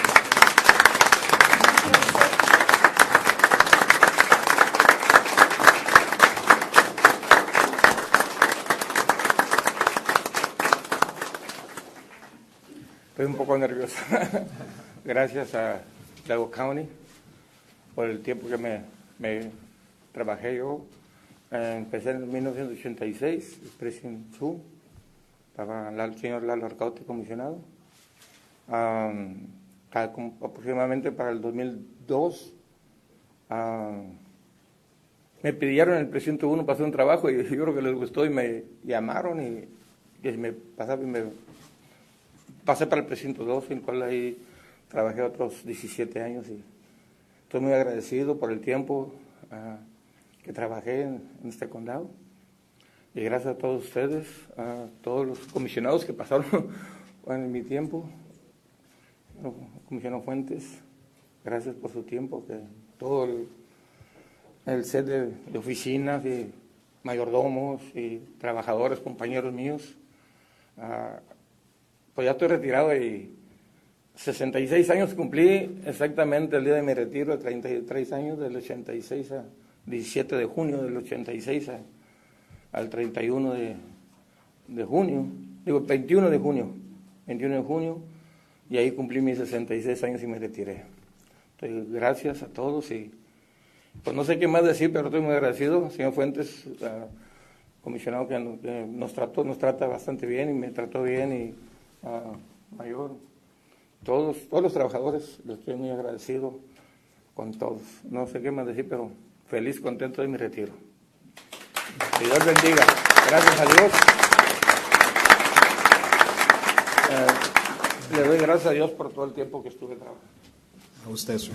Speaker 13: Estoy un poco nervioso. Gracias a Hidalgo County por el tiempo que me trabajé yo. Empecé en 1986, el Precinct 2, estaba el señor Lalo Arcaute comisionado. Aproximadamente para el 2002 me pidieron en el Precinto 1 para hacer un trabajo y yo creo que les gustó y me llamaron y me pasaba y me pasé para el Precinto 2, en el cual ahí trabajé otros 17 años y estoy muy agradecido por el tiempo que trabajé en este condado. Y gracias a todos ustedes, a todos los comisionados que pasaron en mi tiempo. Comisionado Fuentes, gracias por su tiempo, que todo el set de oficinas y mayordomos y trabajadores, compañeros míos, pues ya estoy retirado y 66 años cumplí exactamente el día de mi retiro, de 33 años, del 86 a 17 de junio del 86 al 31 de junio, digo 21 de junio, y ahí cumplí mis 66 años y me retiré. Entonces, gracias a todos y pues no sé qué más decir, pero estoy muy agradecido, señor Fuentes, comisionado que nos trata bastante bien y me trató bien y mayor, todos los trabajadores, les estoy muy agradecido con todos. No sé qué más decir, pero feliz, contento de mi retiro. Que Dios bendiga. Gracias a Dios. Le doy gracias a Dios por todo el tiempo que estuve trabajando.
Speaker 3: A usted, sir.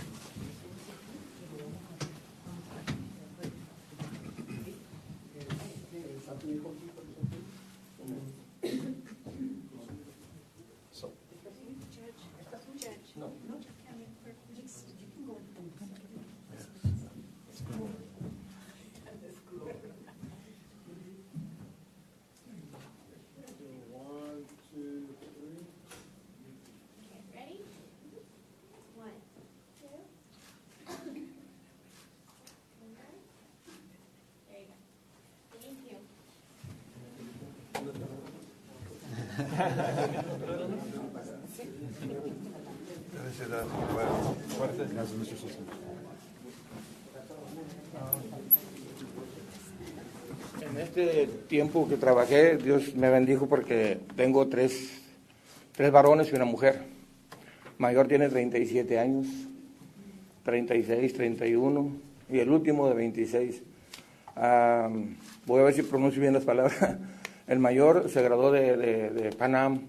Speaker 13: En este tiempo que trabajé, Dios me bendijo porque tengo tres varones y una mujer. Mayor tiene 37 años, 36, 31 y el último de 26. Voy a ver si pronuncio bien las palabras. El mayor se graduó de Pan Am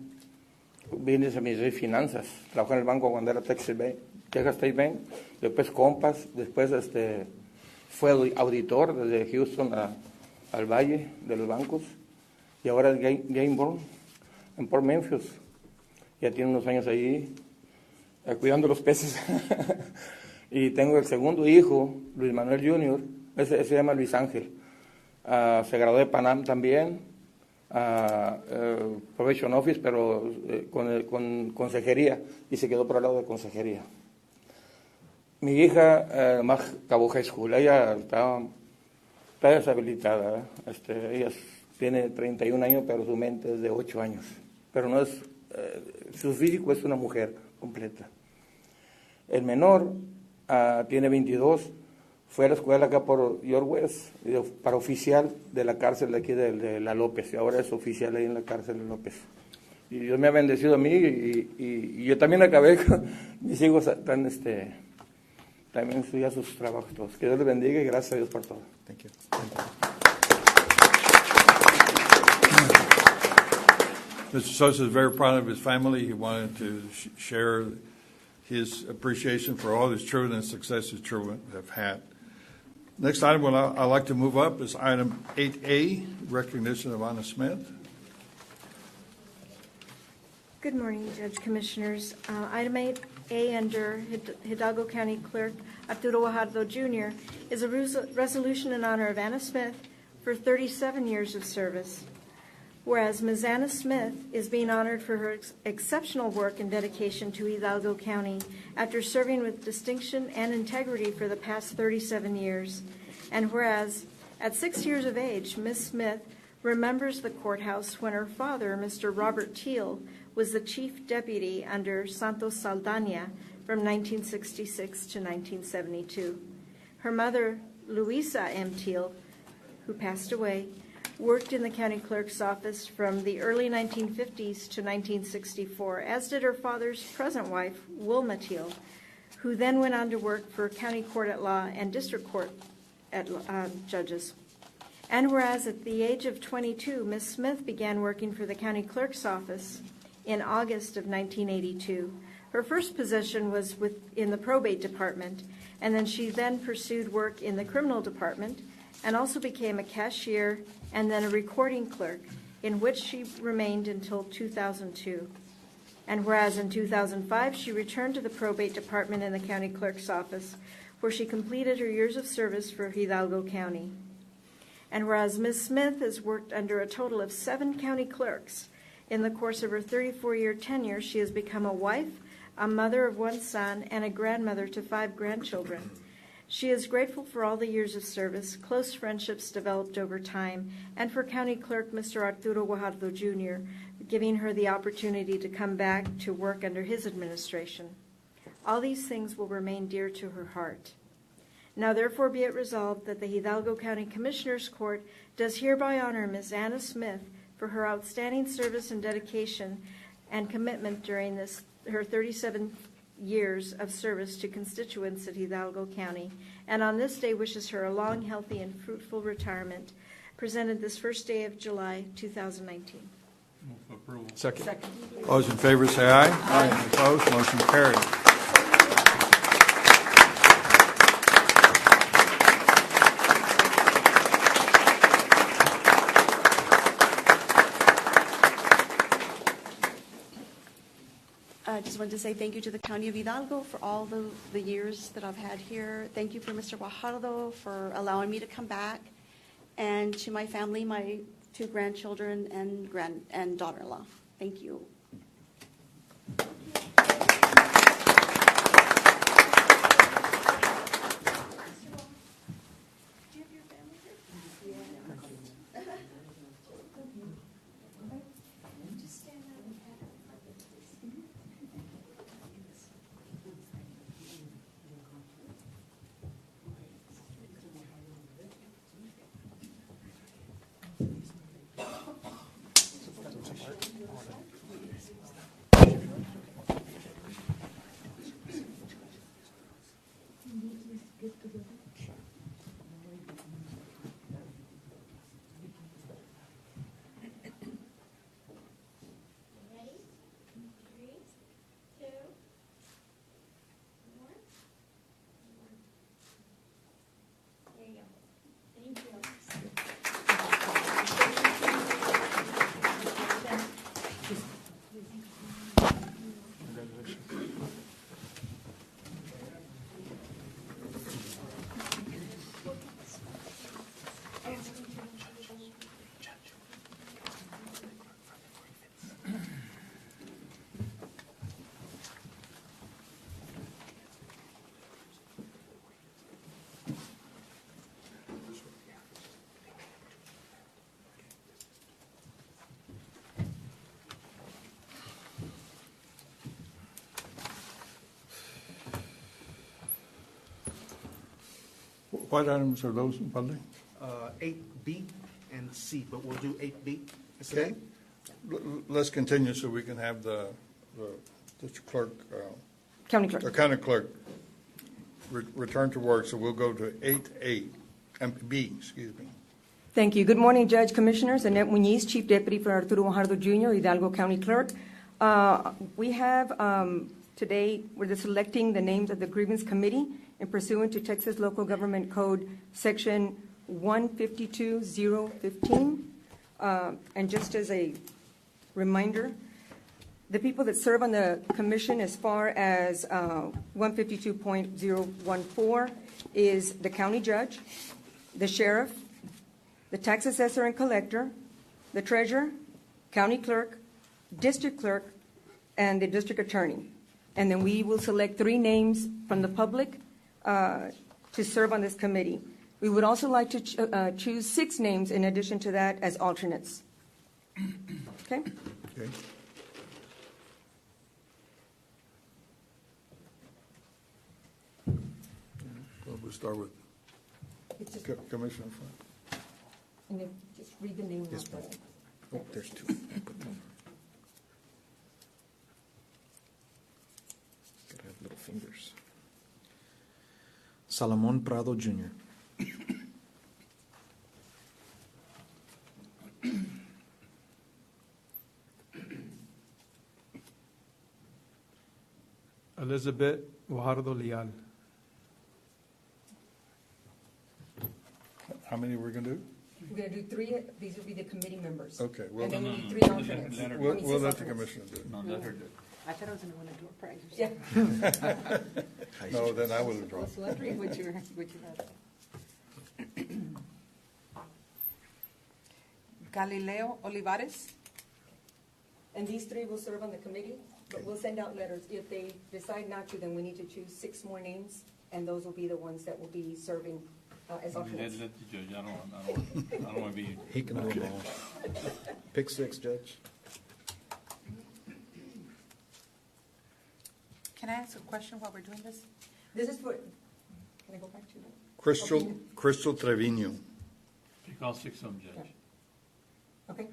Speaker 13: Business Administration Finanzas. Trabajó en el banco cuando era Texas State Bank, después Compass, después fue auditor desde Houston al Valle de los bancos y ahora es Gainborn en Port Memphis. Ya tiene unos años ahí cuidando los peces. Y tengo el segundo hijo, Luis Manuel Jr., ese se llama Luis Ángel. Se graduó de Pan Am también, Probation Office, pero con consejería, y se quedó por el lado de consejería. Mi hija más acabó high school, ella está deshabilitada, ella tiene 31 años, pero su mente es de 8 años, pero no es, su físico es una mujer completa. El menor tiene 22, fue a la escuela acá por York West para oficial de la cárcel de aquí de la López, y ahora es oficial ahí en la cárcel de López. Y Dios me ha bendecido a mí y yo también acabé con mis hijos también estudié sus trabajos todos. Que Dios les bendiga y gracias a Dios por todo.
Speaker 3: Thank you.
Speaker 1: Mr. Sosa is very proud of his family. He wanted to share his appreciation for all his children and success his children have had. Next item I'd like to move up is item 8A, recognition of Anna Smith.
Speaker 11: Good morning, Judge Commissioners. Item 8A under Hidalgo County Clerk Arturo Guajardo Jr. is a resolution in honor of Anna Smith for 37 years of service. Whereas Ms. Anna Smith is being honored for her exceptional work and dedication to Hidalgo County after serving with distinction and integrity for the past 37 years. And whereas at 6 years of age, Ms. Smith remembers the courthouse when her father, Mr. Robert Teal, was the chief deputy under Santos Saldana from 1966 to 1972. Her mother, Luisa M. Teal, who passed away, worked in the county clerk's office from the early 1950s to 1964, as did her father's present wife, Wilma Teal, who then went on to work for county court at law and district court at judges. And whereas at the age of 22, Ms. Smith began working for the county clerk's office in August of 1982. Her first position was in the probate department, and then she pursued work in the criminal department and also became a cashier and then a recording clerk, in which she remained until 2002. And whereas in 2005, she returned to the probate department in the county clerk's office, where she completed her years of service for Hidalgo County. And whereas Ms. Smith has worked under a total of 7 county clerks, in the course of her 34-year tenure, she has become a wife, a mother of 1 son, and a grandmother to 5 grandchildren. She is grateful for all the years of service, close friendships developed over time, and for County Clerk Mr. Arturo Guajardo Jr., giving her the opportunity to come back to work under his administration. All these things will remain dear to her heart. Now therefore be it resolved that the Hidalgo County Commissioners Court does hereby honor Ms. Anna Smith for her outstanding service and dedication and commitment during her 37 years of service to constituents at Hidalgo County, and on this day wishes her a long, healthy, and fruitful retirement, presented this first day of July 2019.
Speaker 1: Move for approval.
Speaker 8: Second.
Speaker 1: All those in favor say aye. Aye. Opposed, motion carried.
Speaker 14: I just wanted to say thank you to the County of Hidalgo for all the years that I've had here. Thank you for Mr. Guajardo for allowing me to come back, and to my family, my 2 grandchildren and daughter-in-law. Thank you.
Speaker 11: Just stand up.
Speaker 1: What items are those, Padre?
Speaker 10: 8B and C, but we'll do 8B.
Speaker 1: Okay. Let's continue so we can have the district clerk,
Speaker 15: County clerk.
Speaker 1: or county clerk return to work, so we'll go to 8A, B, excuse me.
Speaker 15: Thank you. Good morning, Judge, Commissioners. Annette Muñiz, Chief Deputy for Arturo Guajardo Jr., Hidalgo County Clerk. We have today, we're just selecting the names of the grievance committee and pursuant to Texas Local Government Code Section 152.015. And just as a reminder, the people that serve on the commission as far as 152.014 is the county judge, the sheriff, the tax assessor and collector, the treasurer, county clerk, district clerk, and the district attorney. And then we will select 3 names from the public to serve on this committee. We would also like to choose 6 names in addition to that as alternates. Okay?
Speaker 1: Okay. Well, we'll start with Commissioner Frank.
Speaker 15: And then just read the name.
Speaker 3: Yes, ma'am. Oh, there's 2. Gotta have little fingers. Salomon Prado Jr.
Speaker 8: Elizabeth Guajardo Leal.
Speaker 1: How many we're going to do?
Speaker 15: We're going to do 3. These will be the committee members.
Speaker 1: Okay. Well,
Speaker 15: And then we need 3 alternates.
Speaker 1: We'll let the commissioner do it.
Speaker 9: No, let her do it. I thought I was going to want to do it practice.
Speaker 15: Yeah.
Speaker 1: No, then I will withdraw.
Speaker 9: So let's read what you have. Galileo Olivares.
Speaker 15: And these 3 will serve on the committee, but we'll send out letters. If they decide not to, then we need to choose 6 more names, and those will be the ones that will be serving as alternates.
Speaker 16: Let the judge, I don't want to be.
Speaker 3: He can do them all. Pick 6, Judge.
Speaker 9: Can I ask a question while we're doing this?
Speaker 15: This is for, can I go back to that?
Speaker 1: Crystal Trevino.
Speaker 16: Pick all 6 of them, Judge.
Speaker 15: Okay.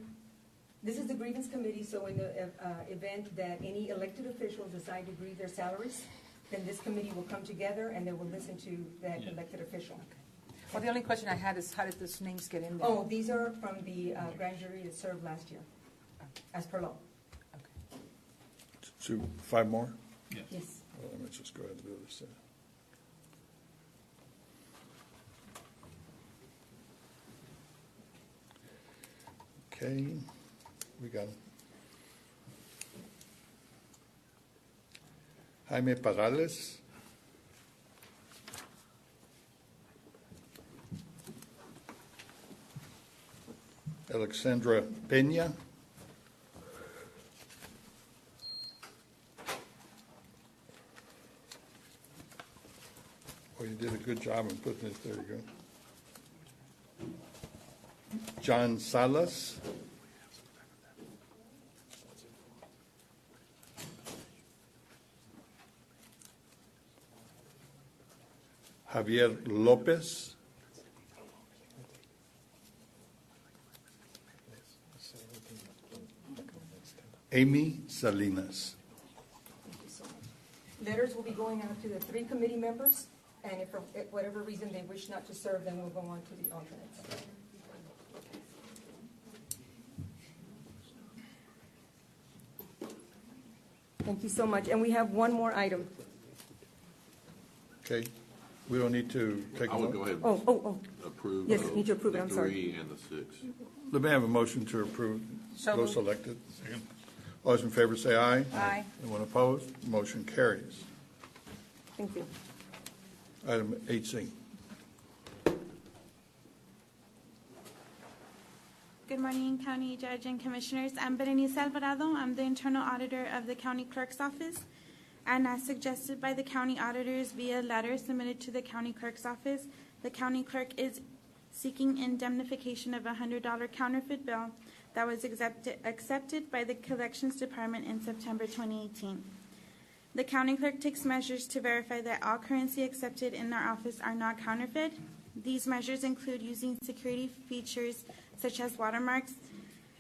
Speaker 15: This is the grievance committee, so in the event that any elected officials decide to grieve their salaries, then this committee will come together and they will listen to that elected official.
Speaker 9: Well, the only question I had is how did those names get in there?
Speaker 15: Oh, these are from the grand jury that served last year, as per law.
Speaker 1: So 5 more?
Speaker 15: Yes.
Speaker 1: Well, let me just go ahead and do this. Okay, we got Jaime Parales. Alexandra Peña. Well, you did a good job in putting this, there you go. John Salas. Javier Lopez. Amy Salinas.
Speaker 15: Letters will be going out to the 3 committee members, and if for whatever reason they wish not to serve, then we'll go on to the alternates. Thank you so much. And we have one more item.
Speaker 1: Okay, we don't need to take a
Speaker 17: I would
Speaker 1: vote?
Speaker 17: go ahead
Speaker 15: Oh, oh, oh.
Speaker 17: and approve.
Speaker 15: Yes, need to approve it,
Speaker 17: the
Speaker 15: I'm sorry.
Speaker 17: 3 and the 6.
Speaker 1: Let me have a motion to approve
Speaker 9: So
Speaker 1: those
Speaker 9: moved.
Speaker 1: selected. All those in favor say aye.
Speaker 9: Aye.
Speaker 1: Anyone opposed? Motion carries.
Speaker 15: Thank you.
Speaker 1: Item 8C.
Speaker 18: Good morning, County Judge and Commissioners. I'm Berenice Alvarado. I'm the Internal Auditor of the County Clerk's Office. And as suggested by the County Auditors via letter submitted to the County Clerk's Office, the County Clerk is seeking indemnification of a $100 counterfeit bill that was accepted by the Collections Department in September 2018. The County Clerk takes measures to verify that all currency accepted in our office are not counterfeit These measures include using security features such as watermarks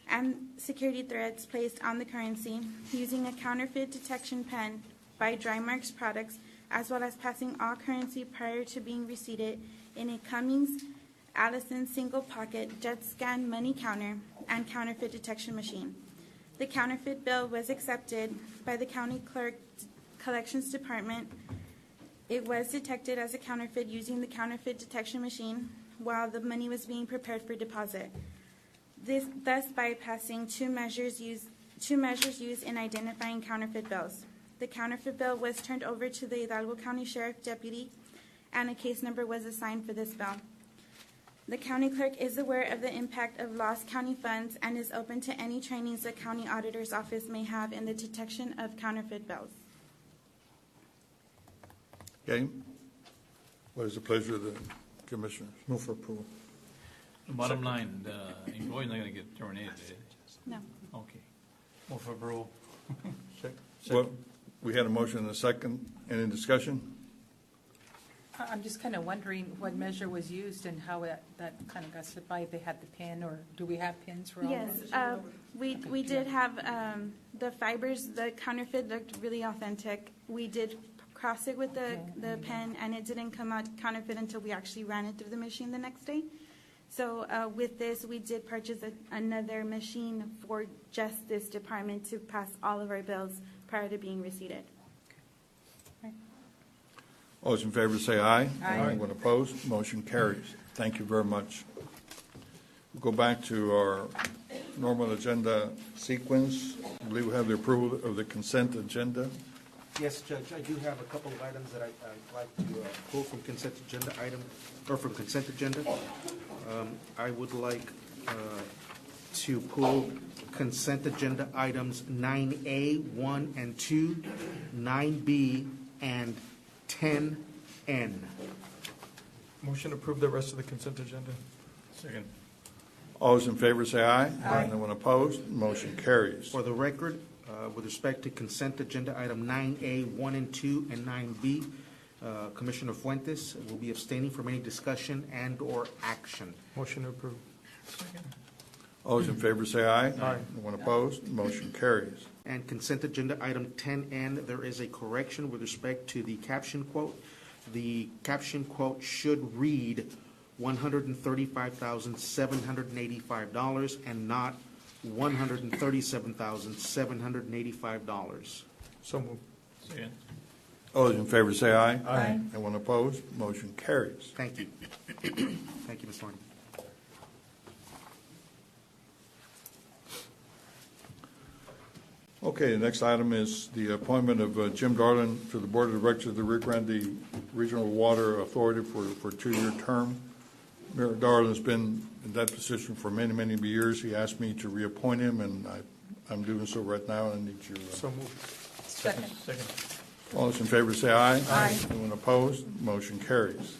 Speaker 18: and security threads placed on the currency, using a counterfeit detection pen by Drymarks products, as well as passing all currency prior to being receipted in a Cummings Allison single pocket jet scan money counter and counterfeit detection machine. The counterfeit bill was accepted by the county clerk collections department. It was detected as a counterfeit using the counterfeit detection machine while the money was being prepared for deposit. This thus bypassing two measures used in identifying counterfeit bills. The counterfeit bill was turned over to the Hidalgo County Sheriff Deputy, and a case number was assigned for this bill. The county clerk is aware of the impact of lost county funds and is open to any trainings the county auditor's office may have in the detection of counterfeit bills.
Speaker 1: Okay. What is the pleasure of the commissioners?
Speaker 3: Move for approval.
Speaker 16: The bottom line, the employee's not gonna get terminated, is it?
Speaker 18: No.
Speaker 16: Okay. Move for approval.
Speaker 1: Well, we had a motion and a second. Any discussion?
Speaker 9: I'm just kind of wondering what measure was used and how that kind of got slipped by, if they had the pin, or do we have pins for all
Speaker 18: Yes,
Speaker 9: of it?
Speaker 18: we did have the fibers, the counterfeit looked really authentic. We did cross it with the pen, and it didn't come out counterfeit until we actually ran it through the machine the next day. So with this, we did purchase another machine for just this department to pass all of our bills prior to being receipted.
Speaker 1: All those in favor say aye.
Speaker 9: Aye.
Speaker 1: Anyone opposed? Motion carries. Thank you very much. We'll go back to our normal agenda sequence. I believe we have the approval of the consent agenda.
Speaker 17: Yes, Judge, I do have a couple of items that I'd like to pull from consent agenda from consent agenda. I would like to pull consent agenda items 9A, 1 and 2, 9B, and 10N.
Speaker 8: Motion to approve the rest of the consent agenda.
Speaker 16: Second.
Speaker 1: All those in favor say aye. Aye. Anyone opposed? Motion carries.
Speaker 17: For the record, with respect to consent agenda item 9A, 1 and 2, and 9B, Commissioner Fuentes will be abstaining from any discussion and/or action.
Speaker 8: Motion to approve.
Speaker 1: All those in favor say aye.
Speaker 8: Aye.
Speaker 1: Anyone opposed? Motion carries.
Speaker 17: And consent agenda item 10N, there is a correction with respect to the caption quote. The caption quote should read $135,785 and not $137,785.
Speaker 8: So moved.
Speaker 16: Second.
Speaker 1: All those in favor say aye.
Speaker 8: Aye.
Speaker 1: Anyone opposed? Motion carries.
Speaker 17: Thank you. Thank you, Ms. Martin.
Speaker 1: Okay, the next item is the appointment of Jim Darlin to the Board of Directors of the Rio Grande Regional Water Authority for a 2-year term. Mayor Darlin's been in that position for many, many years. He asked me to reappoint him, and I'm doing so right now, and I need you.
Speaker 8: So moved.
Speaker 9: Second.
Speaker 16: Second.
Speaker 1: All those in favor say aye.
Speaker 9: Aye.
Speaker 1: Anyone opposed? Motion carries.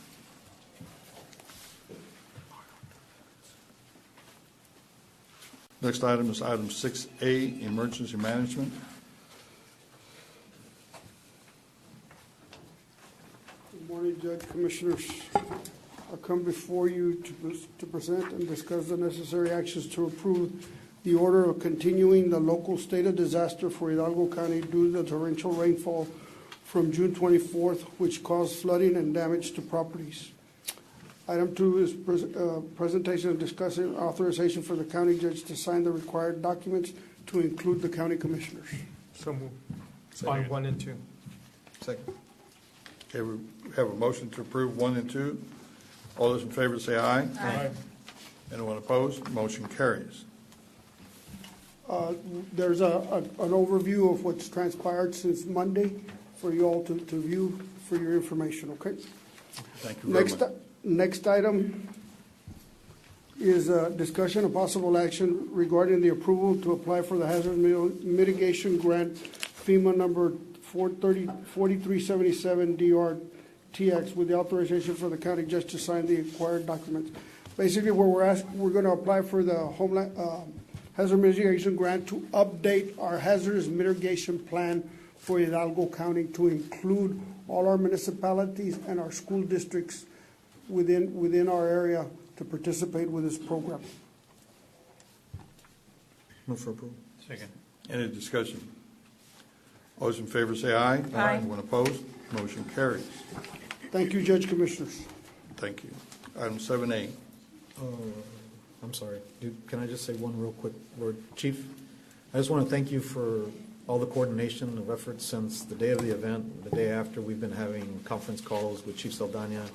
Speaker 1: Next item is item 6A, emergency management.
Speaker 19: Good morning, Judge, Commissioners. I come before you to present and discuss the necessary actions to approve the order of continuing the local state of disaster for Hidalgo County due to the torrential rainfall from June 24th, which caused flooding and damage to properties. Item 2 is presentation and discussing authorization for the county judge to sign the required documents to include the county commissioners.
Speaker 8: So moved. On 1 and 2.
Speaker 1: Second. Okay, we have a motion to approve 1 and 2. All those in favor say aye.
Speaker 8: Aye.
Speaker 1: Anyone opposed? Motion carries.
Speaker 19: There's an overview of what's transpired since Monday for you all to view for your information, okay?
Speaker 1: Thank you very much.
Speaker 19: Next item is discussion of possible action regarding the approval to apply for the hazard mitigation grant FEMA number 4377 DRTX with the authorization for the county judge to sign the required documents. Basically, what we're going to apply for the Homeland hazard mitigation grant to update our hazardous mitigation plan for Hidalgo County to include all our municipalities and our school districts within our area to participate with this program.
Speaker 3: Move for approval.
Speaker 16: Second.
Speaker 1: Any discussion? All those in favor say aye.
Speaker 9: Aye.
Speaker 1: Anyone opposed? Motion carries.
Speaker 19: Thank you, Judge Commissioners.
Speaker 1: Thank you. Item 7A.
Speaker 3: I'm sorry. Can I just say one real quick word? Chief, I just want to thank you for all the coordination of efforts since the day of the event, the day after. We've been having conference calls with Chief Saldana,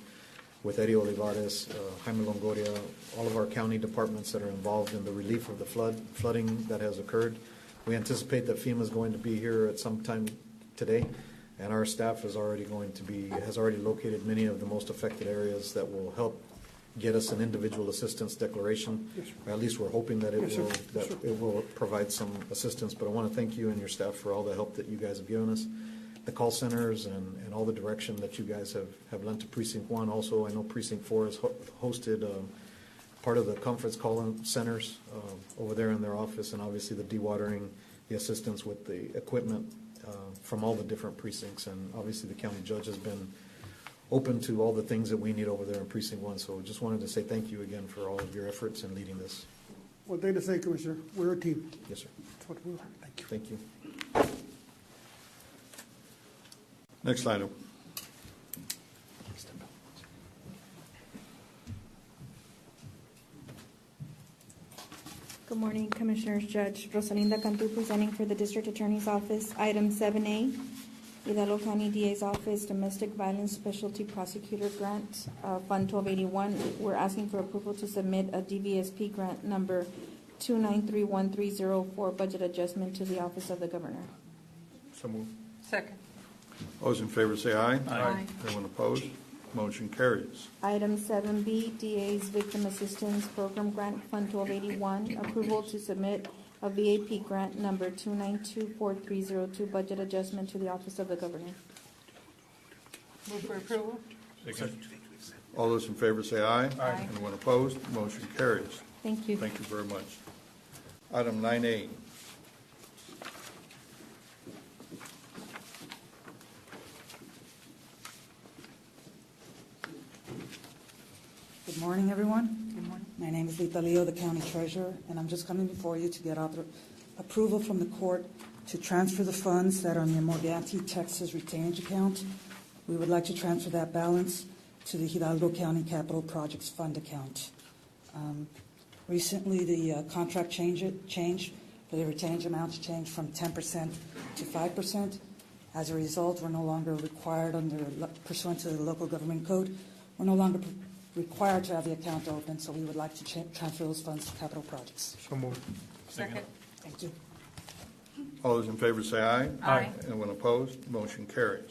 Speaker 3: with Eddie Olivares, Jaime Longoria, all of our county departments that are involved in the relief of the flooding that has occurred. We anticipate that FEMA is going to be here at some time today, and our staff has already located many of the most affected areas that will help get us an individual assistance declaration.
Speaker 19: Yes, sir.
Speaker 3: Or at least we're hoping that
Speaker 19: Yes, sir.
Speaker 3: it will provide some assistance. But I want to thank you and your staff for all the help that you guys have given us, the call centers and all the direction that you guys have lent to Precinct 1. Also, I know Precinct 4 has hosted part of the conference call centers over there in their office, and obviously the dewatering, the assistance with the equipment from all the different precincts. And obviously the county judge has been open to all the things that we need over there in Precinct 1. So just wanted to say thank you again for all of your efforts in leading this.
Speaker 19: One thing to say, Commissioner, we're a team.
Speaker 3: Yes, sir.
Speaker 19: That's what we are. Thank you.
Speaker 3: Thank you.
Speaker 1: Next item.
Speaker 18: Good morning, Commissioners. Judge Rosalinda Cantu presenting for the District Attorney's Office. Item 7A, Hidalgo County DA's Office Domestic Violence Specialty Prosecutor Grant, Fund 1281. We're asking for approval to submit a DVSP grant number 2931304 budget adjustment to the Office of the Governor.
Speaker 8: So moved.
Speaker 9: Second.
Speaker 1: All those in favor say aye.
Speaker 9: Aye.
Speaker 1: Anyone opposed? Motion carries.
Speaker 18: Item 7B, DA's Victim Assistance Program Grant, Fund 1281. Approval to submit a VAP grant number 2924302 budget adjustment to the Office of the Governor.
Speaker 9: Move for approval?
Speaker 16: Second.
Speaker 1: All those in favor say aye.
Speaker 9: Aye.
Speaker 1: Anyone opposed? Motion carries.
Speaker 18: Thank you.
Speaker 1: Thank you very much. Item 9A.
Speaker 20: Good morning, everyone. Good morning. My name is Lita Leo, the County Treasurer, and I'm just coming before you to get approval from the court to transfer the funds that are in the Morganti, Texas retainage account. We would like to transfer that balance to the Hidalgo County Capital Projects Fund account. Recently, the contract changed for the retainage amounts changed from 10% to 5%. As a result, we're no longer required pursuant to the local government code, we're no longer required to have the account open, so we would like to transfer those funds to capital projects.
Speaker 8: So moved.
Speaker 9: Second.
Speaker 20: Thank you.
Speaker 1: All those in favor say aye.
Speaker 9: Aye.
Speaker 1: Anyone opposed? Motion carries.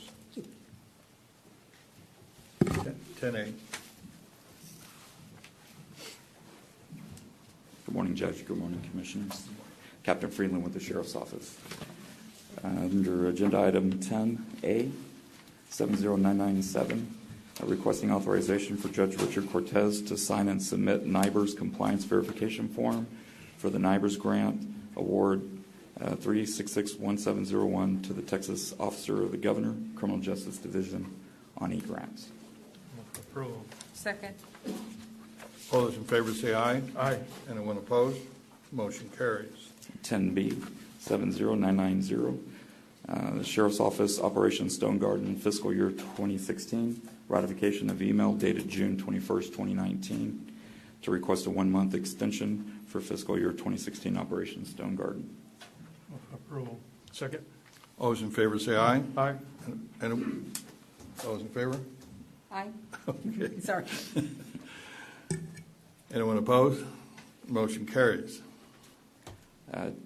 Speaker 1: 10A.
Speaker 21: Good morning, Judge. Good morning, Commissioners. Captain Friedland with the Sheriff's Office. Under Agenda Item 10A, 70997, requesting authorization for Judge Richard Cortez to sign and submit NIBR's compliance verification form for the NIBR's grant award 3661701 to the Texas Officer of the Governor, Criminal Justice Division on e-grants.
Speaker 8: Approval.
Speaker 9: Second.
Speaker 1: All those in favor say aye.
Speaker 8: Aye.
Speaker 1: Anyone opposed? Motion carries.
Speaker 21: 10B, 70990, the Sheriff's Office, Operation Stone Garden, fiscal year 2016, ratification of email dated June 21st, 2019, to request a 1-month extension for fiscal year 2016 Operation Stone Garden.
Speaker 8: Approval. Second.
Speaker 1: All those in favor say aye.
Speaker 8: Aye.
Speaker 1: And all those in favor?
Speaker 9: Aye.
Speaker 1: Okay.
Speaker 9: Sorry.
Speaker 1: Anyone opposed? Motion carries.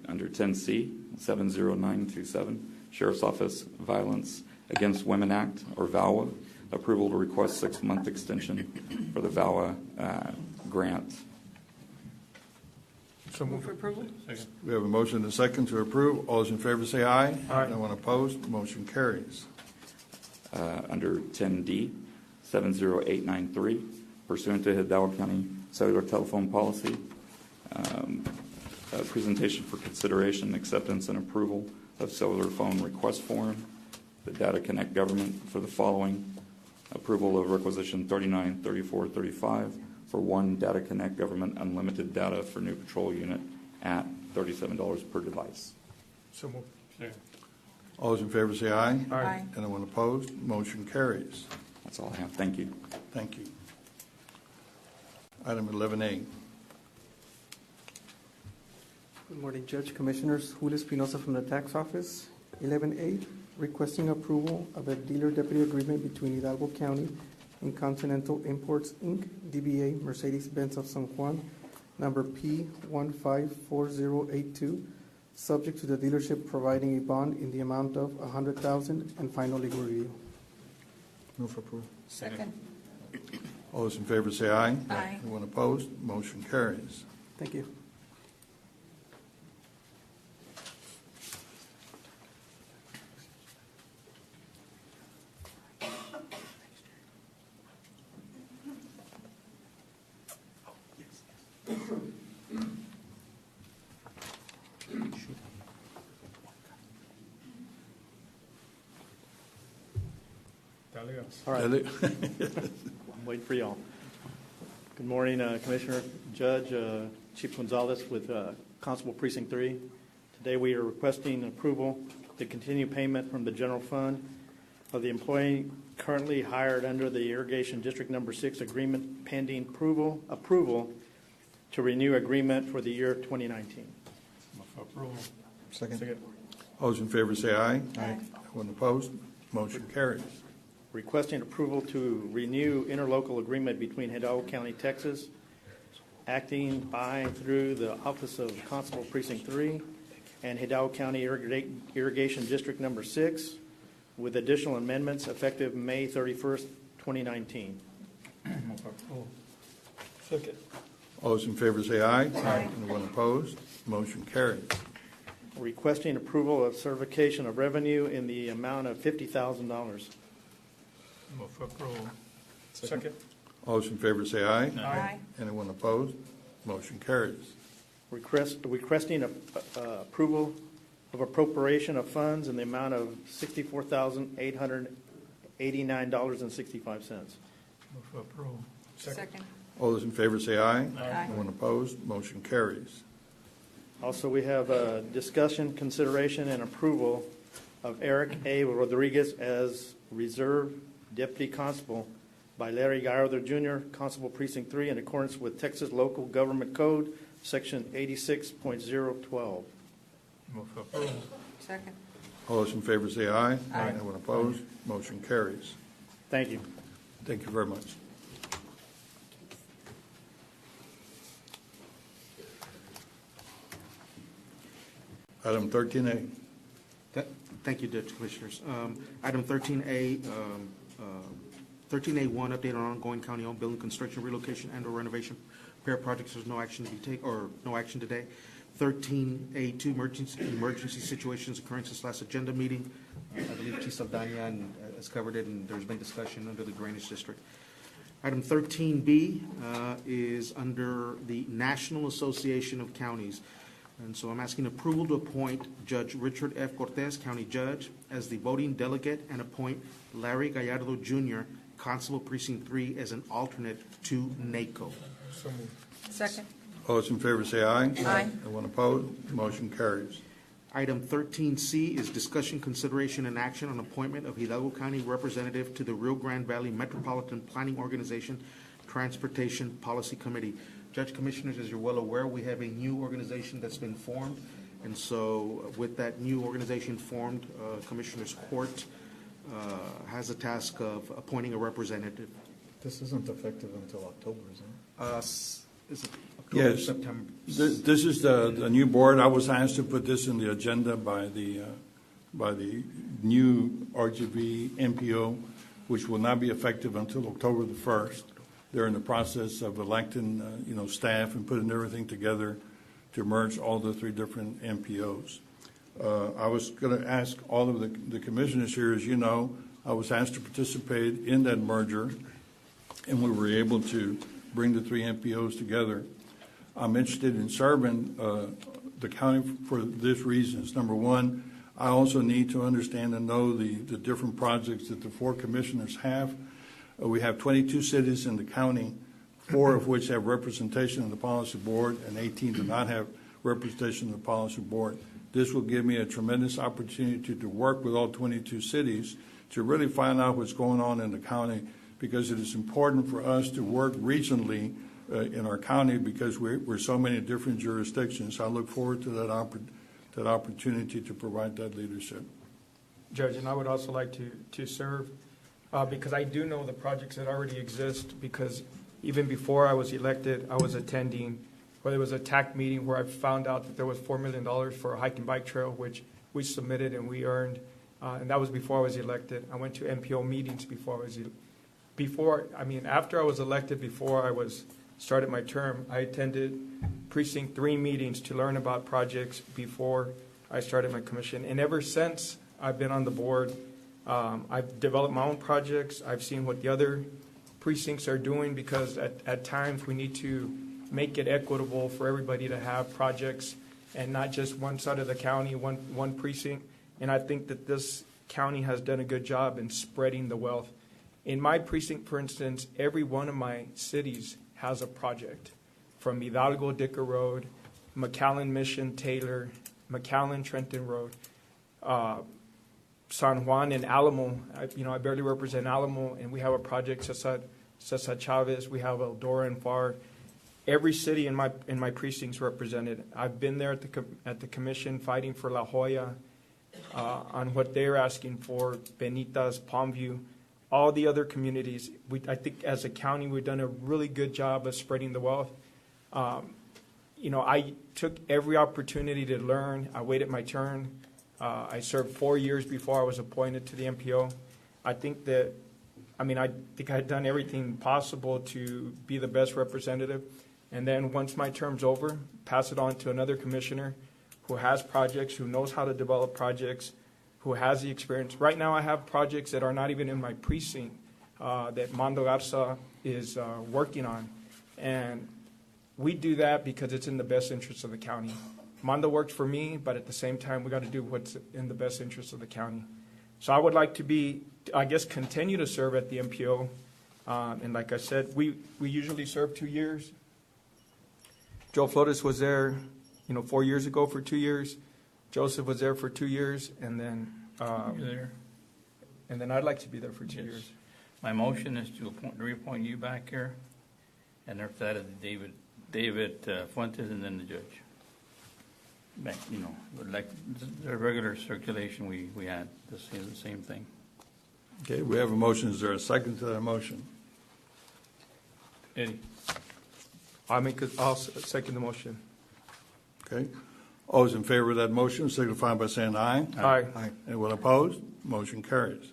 Speaker 21: Under 10C, 70927, Sheriff's Office, Violence Against Women Act, or VAWA, approval to request 6-month extension for the VAWA grant.
Speaker 8: So
Speaker 9: Move for approval?
Speaker 8: Second.
Speaker 1: We have a motion and a second to approve. All those in favor say aye.
Speaker 8: Aye.
Speaker 1: Anyone opposed? Motion carries.
Speaker 21: Under 10D, 70893, pursuant to Hidalgo County Cellular Telephone Policy, a presentation for consideration, acceptance, and approval of cellular phone request form, the Data Connect Government for the following Approval of requisition 393435 for one Data Connect Government Unlimited Data for new patrol unit at $37 per device.
Speaker 8: So moved.
Speaker 1: All those in favor say aye.
Speaker 9: Aye.
Speaker 1: Anyone opposed? Motion carries.
Speaker 21: That's all I have. Thank you.
Speaker 1: Thank you. Item 11A.
Speaker 2: Good morning, Judge, Commissioners. Julio Espinosa from the Tax Office. 11A, requesting approval of a dealer deputy agreement between Hidalgo County and Continental Imports, Inc., DBA Mercedes-Benz of San Juan, number P154082, subject to the dealership providing a bond in the amount of $100,000 and final legal review.
Speaker 1: Move for approval.
Speaker 9: Second.
Speaker 1: All those in favor say aye.
Speaker 9: Aye.
Speaker 1: Anyone opposed? Motion carries.
Speaker 2: Thank you.
Speaker 5: All right. I'm waiting for y'all. Good morning, Commissioner, Judge, Chief Gonzalez with Constable Precinct 3. Today we are requesting approval to continue payment from the general fund of the employee currently hired under the Irrigation District Number 6 agreement pending approval to renew agreement for the year 2019.
Speaker 8: Approval.
Speaker 1: Second. All those in favor say aye. Aye. Anyone opposed? Motion carries.
Speaker 5: Requesting approval to renew interlocal agreement between Hidalgo County, Texas, acting by and through the Office of Constable Precinct 3 and Hidalgo County Irrigation District Number 6 with additional amendments effective May 31st, 2019.
Speaker 8: Second.
Speaker 1: All those in favor say aye. Aye. Anyone opposed? Motion carries.
Speaker 5: Requesting approval of certification of revenue in the amount of $50,000.
Speaker 8: Move for approval. Second.
Speaker 1: All those in favor say aye.
Speaker 9: Aye.
Speaker 1: Anyone opposed? Motion carries.
Speaker 5: Requesting approval of appropriation of funds in the amount of $64,889.65.
Speaker 8: Move for approval.
Speaker 9: Second.
Speaker 1: All those in favor say aye.
Speaker 9: Aye.
Speaker 1: Anyone opposed? Motion carries.
Speaker 5: Also, we have a discussion, consideration, and approval of Eric A. Rodriguez as Reserve Deputy Constable by Larry Gallardo Jr., Constable Precinct 3, in accordance with Texas Local Government Code, Section 86.012.
Speaker 8: Move for approval.
Speaker 9: Second.
Speaker 1: All those in favor say aye.
Speaker 9: Aye.
Speaker 1: Anyone opposed? Motion carries.
Speaker 5: Thank you.
Speaker 1: Thank you very much. Item 13A.
Speaker 17: Thank you, Judge Commissioners. Item 13A, 13A1, update on ongoing county-owned building construction, relocation, and/or renovation repair projects. There's no action to be taken, or no action today. 13A2, emergency situations occurring since last agenda meeting. I believe Chief Saldana has covered it, and there's been discussion under the Drainage District. Item 13B is under the National Association of Counties. And so I'm asking approval to appoint Judge Richard F. Cortez, County Judge, as the voting delegate, and appoint Larry Gallardo Jr., Constable Precinct 3, as an alternate to NACO.
Speaker 8: So moved.
Speaker 9: Second.
Speaker 1: All those in favor say aye.
Speaker 9: Aye.
Speaker 1: Anyone opposed? Motion carries.
Speaker 17: Item 13C is discussion, consideration, and action on appointment of Hidalgo County representative to the Rio Grande Valley Metropolitan Planning Organization Transportation Policy Committee. Judge, Commissioners, as you're well aware, we have a new organization that's been formed. And so with that new organization formed, Commissioners Court has a task of appointing a representative.
Speaker 3: This isn't effective until October, isn't it?
Speaker 17: Is it October,
Speaker 1: Yes.
Speaker 17: September?
Speaker 1: This is the new board. I was asked to put this in the agenda by the new RGV MPO, which will not be effective until October the 1st. They're in the process of electing, staff and putting everything together to merge all the three different MPOs. I was going to ask all of the commissioners here, as you know, I was asked to participate in that merger, and we were able to bring the three MPOs together. I'm interested in serving the county for this reasons. Number one, I also need to understand and know the different projects that the four commissioners have. We have 22 cities in the county, 4 of which have representation in the policy board, and 18 do not have representation in the policy board. This will give me a tremendous opportunity to work with all 22 cities to really find out what's going on in the county, because it is important for us to work regionally in our county, because we're so many different jurisdictions. I look forward to that opportunity to provide that leadership.
Speaker 8: Judge, and I would also like to serve, because I do know the projects that already exist, because even before I was elected, I was attending, whether it was a TAC meeting where I found out that there was $4 million for a hike and bike trail, which we submitted and we earned, and that was before I was elected. I went to MPO meetings after I was elected, before I started my term, I attended Precinct 3 meetings to learn about projects before I started my commission. And ever since I've been on the board, I've developed my own projects. I've seen what the other precincts are doing, because at times we need to make it equitable for everybody to have projects and not just one side of the county, one precinct. And I think that this county has done a good job in spreading the wealth. In my precinct, for instance, every one of my cities has a project, from Hidalgo, Dicker Road, McAllen, Mission, Taylor, McAllen, Trenton Road, San Juan and Alamo. I barely represent Alamo, and we have a project, Cesar Chavez. We have Eldora and Far. Every city in my precincts represented. I've been there at the commission fighting for La Jolla on what they're asking for, Benitas, Palmview, all the other communities. I think as a county we've done a really good job of spreading the wealth. I took every opportunity to learn. I waited my turn. I served 4 years before I was appointed to the MPO. I think I had done everything possible to be the best representative. And then once my term's over, pass it on to another commissioner who has projects, who knows how to develop projects, who has the experience. Right now I have projects that are not even in my precinct that Mando Garza is working on. And we do that because it's in the best interest of the county. Mando worked for me, but at the same time, we got to do what's in the best interest of the county. So I would like to continue to serve at the MPO. And like I said, we usually serve 2 years. Joe Flores was there, 4 years ago for 2 years. Joseph was there for 2 years, and then and then I'd like to be there for 2 years.
Speaker 16: My motion is to reappoint you back here, and after that is David Fuentes, and then the judge. Back, like the regular circulation we had, the same thing.
Speaker 1: Okay, we have a motion. Is there a second to that motion?
Speaker 16: Eddie.
Speaker 8: I'll second the motion.
Speaker 1: Okay. All those in favor of that motion signify by saying aye.
Speaker 8: Aye.
Speaker 1: Aye. Anyone opposed? Motion carries.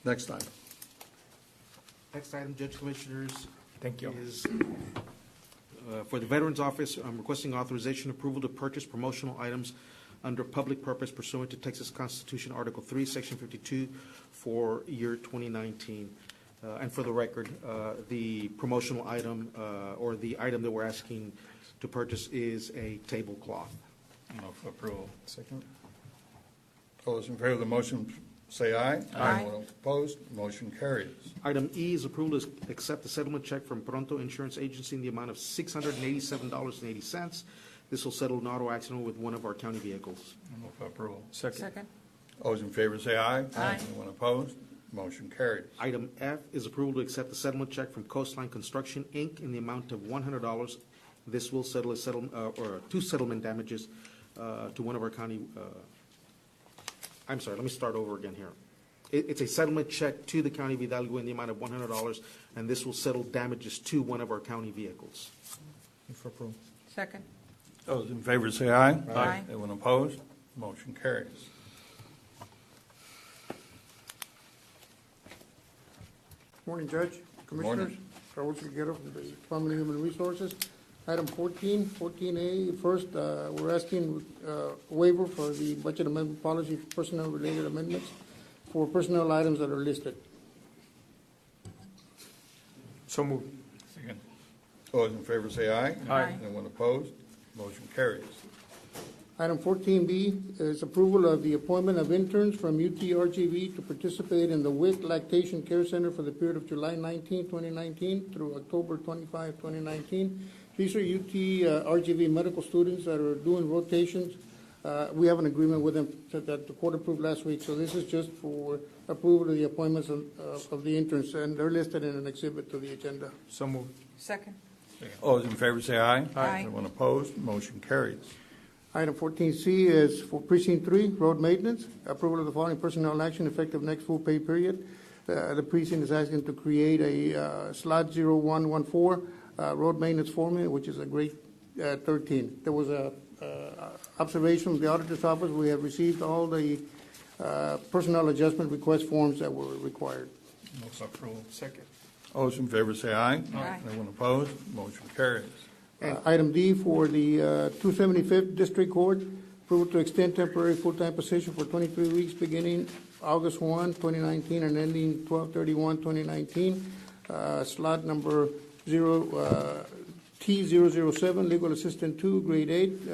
Speaker 1: Next item.
Speaker 17: Next item, Judge Commissioners.
Speaker 8: Thank you.
Speaker 17: Is for the Veterans Office, I'm requesting authorization approval to purchase promotional items under public purpose pursuant to Texas Constitution Article 3, Section 52 for year 2019. And for the record, the promotional item or the item that we're asking to purchase is a tablecloth.
Speaker 16: Move for approval.
Speaker 1: Second. All those in favor of the motion say aye.
Speaker 8: Aye.
Speaker 1: Anyone opposed? Motion carries.
Speaker 17: Item E is approval to accept the settlement check from Pronto Insurance Agency in the amount of $687.80. This will settle an auto accident with one of our county vehicles.
Speaker 16: Move for approval.
Speaker 8: Second.
Speaker 1: All those in favor say aye.
Speaker 9: Aye.
Speaker 1: Anyone opposed? Motion carries.
Speaker 17: Item F is approval to accept the settlement check from Coastline Construction, Inc. in the amount of $100. This will settle two settlement damages to one of our county. I'm sorry, let me start over again here. It's a settlement check to the County of Hidalgo in the amount of $100, and this will settle damages to one of our county vehicles.
Speaker 8: Move for approval.
Speaker 9: Second.
Speaker 1: Those in favor say aye.
Speaker 9: Aye.
Speaker 1: Anyone opposed? Motion carries.
Speaker 19: Morning, Judge, Commissioners. Raul Silguero from the Department of Human Resources. Item 14A, first, we're asking waiver for the budget amendment policy for personnel-related amendments for personnel items that are listed.
Speaker 8: So moved.
Speaker 16: Second.
Speaker 1: All those in favor say aye.
Speaker 8: Aye.
Speaker 1: Anyone opposed? Motion carries.
Speaker 19: Item 14B is approval of the appointment of interns from UT-RGV to participate in the WIC Lactation Care Center for the period of July 19, 2019 through October 25, 2019. These are UT-RGV medical students that are doing rotations. We have an agreement with them that the court approved last week, so this is just for approval of the appointments of the interns, and they're listed in an exhibit to the agenda.
Speaker 8: So moved.
Speaker 9: Second.
Speaker 1: All those in favor say aye.
Speaker 9: Aye.
Speaker 1: Anyone opposed? Motion carries.
Speaker 19: Item 14C is for Precinct 3, road maintenance. Approval of the following personnel action effective next full pay period. The precinct is asking to create a slot 0114 road maintenance foreman, which is a grade 13. There was a observation from the auditor's office. We have received all the personnel adjustment request forms that were required.
Speaker 8: Move approval. Second.
Speaker 1: All those in favor say aye.
Speaker 9: Aye.
Speaker 1: Anyone opposed? Motion carries.
Speaker 19: And item D for the 275th District Court, approval to extend temporary full-time position for 23 weeks beginning August 1, 2019 and ending 12/31/2019. Slot number T007, Legal Assistant 2, Grade 8.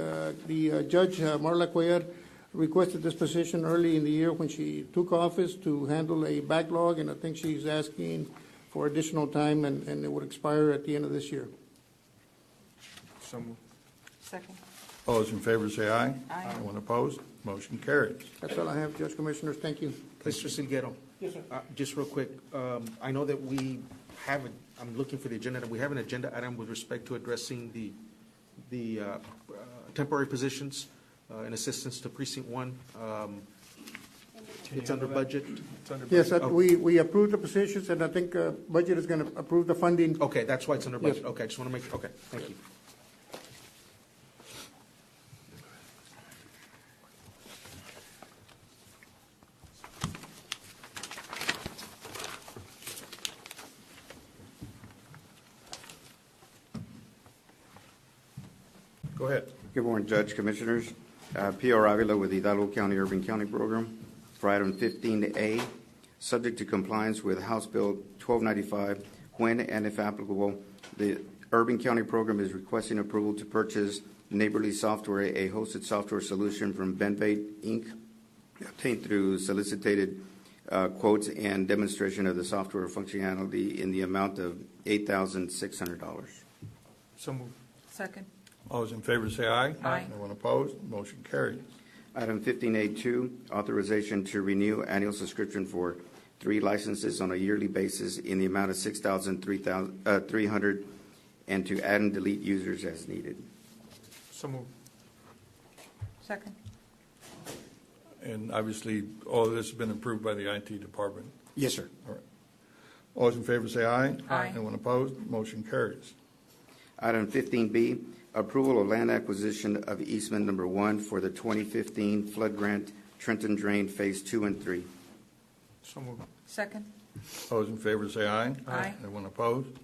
Speaker 19: The Judge, Marla Cuellar, requested this position early in the year when she took office to handle a backlog, and I think she's asking for additional time, and it would expire at the end of this year.
Speaker 8: So moved.
Speaker 9: Second.
Speaker 1: All those in favor say aye.
Speaker 9: Aye.
Speaker 1: Anyone opposed? Motion carries.
Speaker 19: That's all I have, Judge Commissioners. Thank you.
Speaker 17: Mr. Silguero. Yes, sir. Just real quick, I know that we have, I'm looking for the agenda, and we have an agenda item with respect to addressing the temporary positions in assistance to Precinct 1. It's under budget.
Speaker 19: Yes, we approved the positions, and I think budget is going to approve the funding.
Speaker 17: Okay, that's why it's under budget.
Speaker 19: Yes.
Speaker 17: Okay, I just want to make, okay, thank you.
Speaker 1: Go ahead.
Speaker 6: Good morning, Judge, Commissioners. P.R. Avila with Hidalgo County Urban County Program. For item 15A, subject to compliance with House Bill 1295, when and if applicable, the Urban County Program is requesting approval to purchase Neighborly Software, a hosted software solution from Benbait, Inc., obtained through solicited quotes and demonstration of the software functionality in the amount of $8,600.
Speaker 8: So moved.
Speaker 9: Second.
Speaker 1: All those in favor say aye.
Speaker 9: Aye.
Speaker 1: Anyone opposed? Motion carries.
Speaker 6: Item 15A2, authorization to renew annual subscription for 3 licenses on a yearly basis in the amount of $6,300 and to add and delete users as needed.
Speaker 8: So moved.
Speaker 9: Second.
Speaker 1: And obviously, all of this has been approved by the IT department.
Speaker 6: Yes, sir.
Speaker 1: All right. All those in favor say aye.
Speaker 9: Aye.
Speaker 1: Anyone opposed? Motion carries.
Speaker 6: Item 15B, approval of land acquisition of easement number 1 for the 2015 flood grant Trenton Drain Phase 2 and 3.
Speaker 8: So moved.
Speaker 9: Second.
Speaker 1: All those in favor say aye.
Speaker 9: Aye.
Speaker 1: Anyone opposed?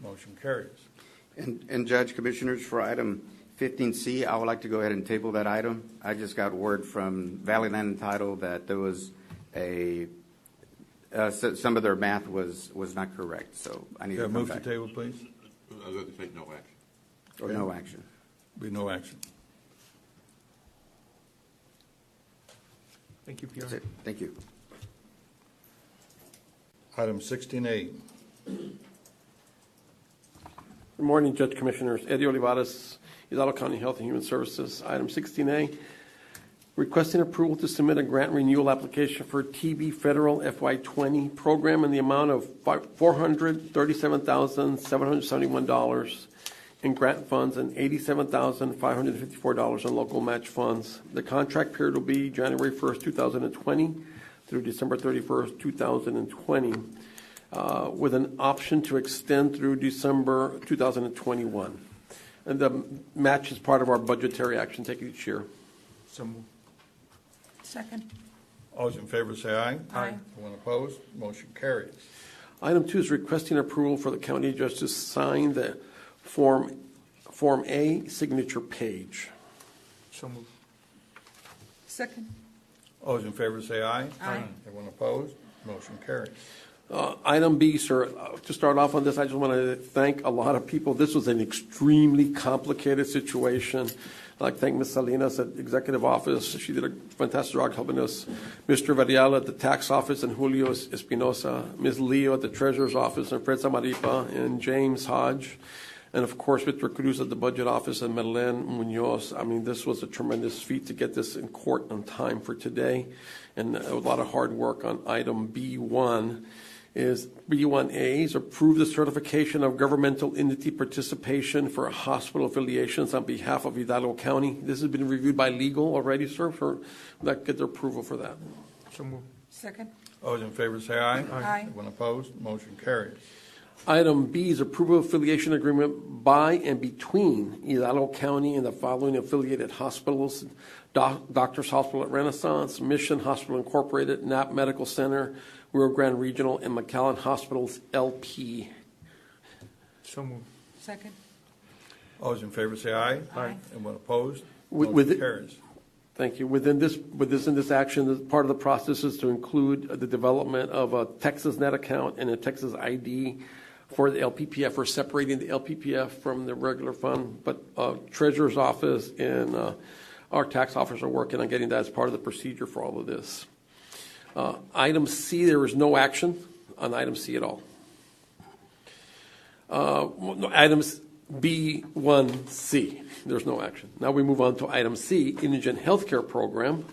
Speaker 1: Motion carries.
Speaker 6: And Judge, Commissioners, for item 15C, I would like to go ahead and table that item. I just got word from Valley Land and Title that there was some of their math was not correct, so I need to come
Speaker 1: Move
Speaker 6: back.
Speaker 1: to table, please.
Speaker 22: I was going to say no action.
Speaker 6: Or no action.
Speaker 1: Be no action.
Speaker 8: Thank you, PR.
Speaker 6: That's it. Thank you.
Speaker 1: Item 16A.
Speaker 23: Good morning, Judge Commissioners. Eddie Olivares, Hidalgo County Health and Human Services. Item 16A, requesting approval to submit a grant renewal application for TB Federal FY20 program in the amount of $437,771 in grant funds and $87,554 in local match funds. The contract period will be January 1st, 2020 through December 31st, 2020, with an option to extend through December 2021. And the match is part of our budgetary action taken each year.
Speaker 8: So moved.
Speaker 9: Second.
Speaker 1: All those in favor say aye.
Speaker 9: Aye.
Speaker 1: Anyone opposed? Motion carries.
Speaker 23: Item 2 is requesting approval for the county judge to sign the Form A signature page.
Speaker 8: So moved.
Speaker 9: Second.
Speaker 1: All those in favor say aye.
Speaker 9: Aye.
Speaker 1: Anyone opposed? Motion carries.
Speaker 23: Item B, sir, to start off on this, I just want to thank a lot of people. This was an extremely complicated situation. I'd like to thank Ms. Salinas at Executive Office. She did a fantastic job helping us. Mr. Variala at the Tax Office and Julio Espinosa. Ms. Leo at the Treasurer's Office and Fred Samaripa and James Hodge. And of course, Mr. Cruz at the Budget Office and Madeleine Munoz. I mean, this was a tremendous feat to get this in court on time for today. And a lot of hard work on item B1. Is B1A is approve the certification of governmental entity participation for hospital affiliations on behalf of Hidalgo County. This has been reviewed by legal already, sir. That get the approval for that.
Speaker 8: So moved.
Speaker 9: Second.
Speaker 1: All those in favor say aye.
Speaker 9: Aye.
Speaker 1: Anyone opposed? Motion carries.
Speaker 23: Item B is approval of affiliation agreement by and between Hidalgo County and the following affiliated hospitals: Doctors Hospital at Renaissance, Mission Hospital Incorporated, Knapp Medical Center, Rio Grande Regional, and McAllen Hospitals, LP.
Speaker 8: So moved.
Speaker 9: Second.
Speaker 1: All those in favor say aye.
Speaker 9: Aye.
Speaker 1: Anyone opposed?
Speaker 23: With
Speaker 1: Motion
Speaker 23: it-
Speaker 1: carries.
Speaker 23: Thank you. In this action, part of the process is to include the development of a Texas Net account and a Texas ID for the LPPF. We're separating the LPPF from the regular fund, but Treasurer's Office and our tax office are working on getting that as part of the procedure for all of this. Item C, there is no action on item C at all. Items B1C, there's no action. Now we move on to item C, Indigent Healthcare Program.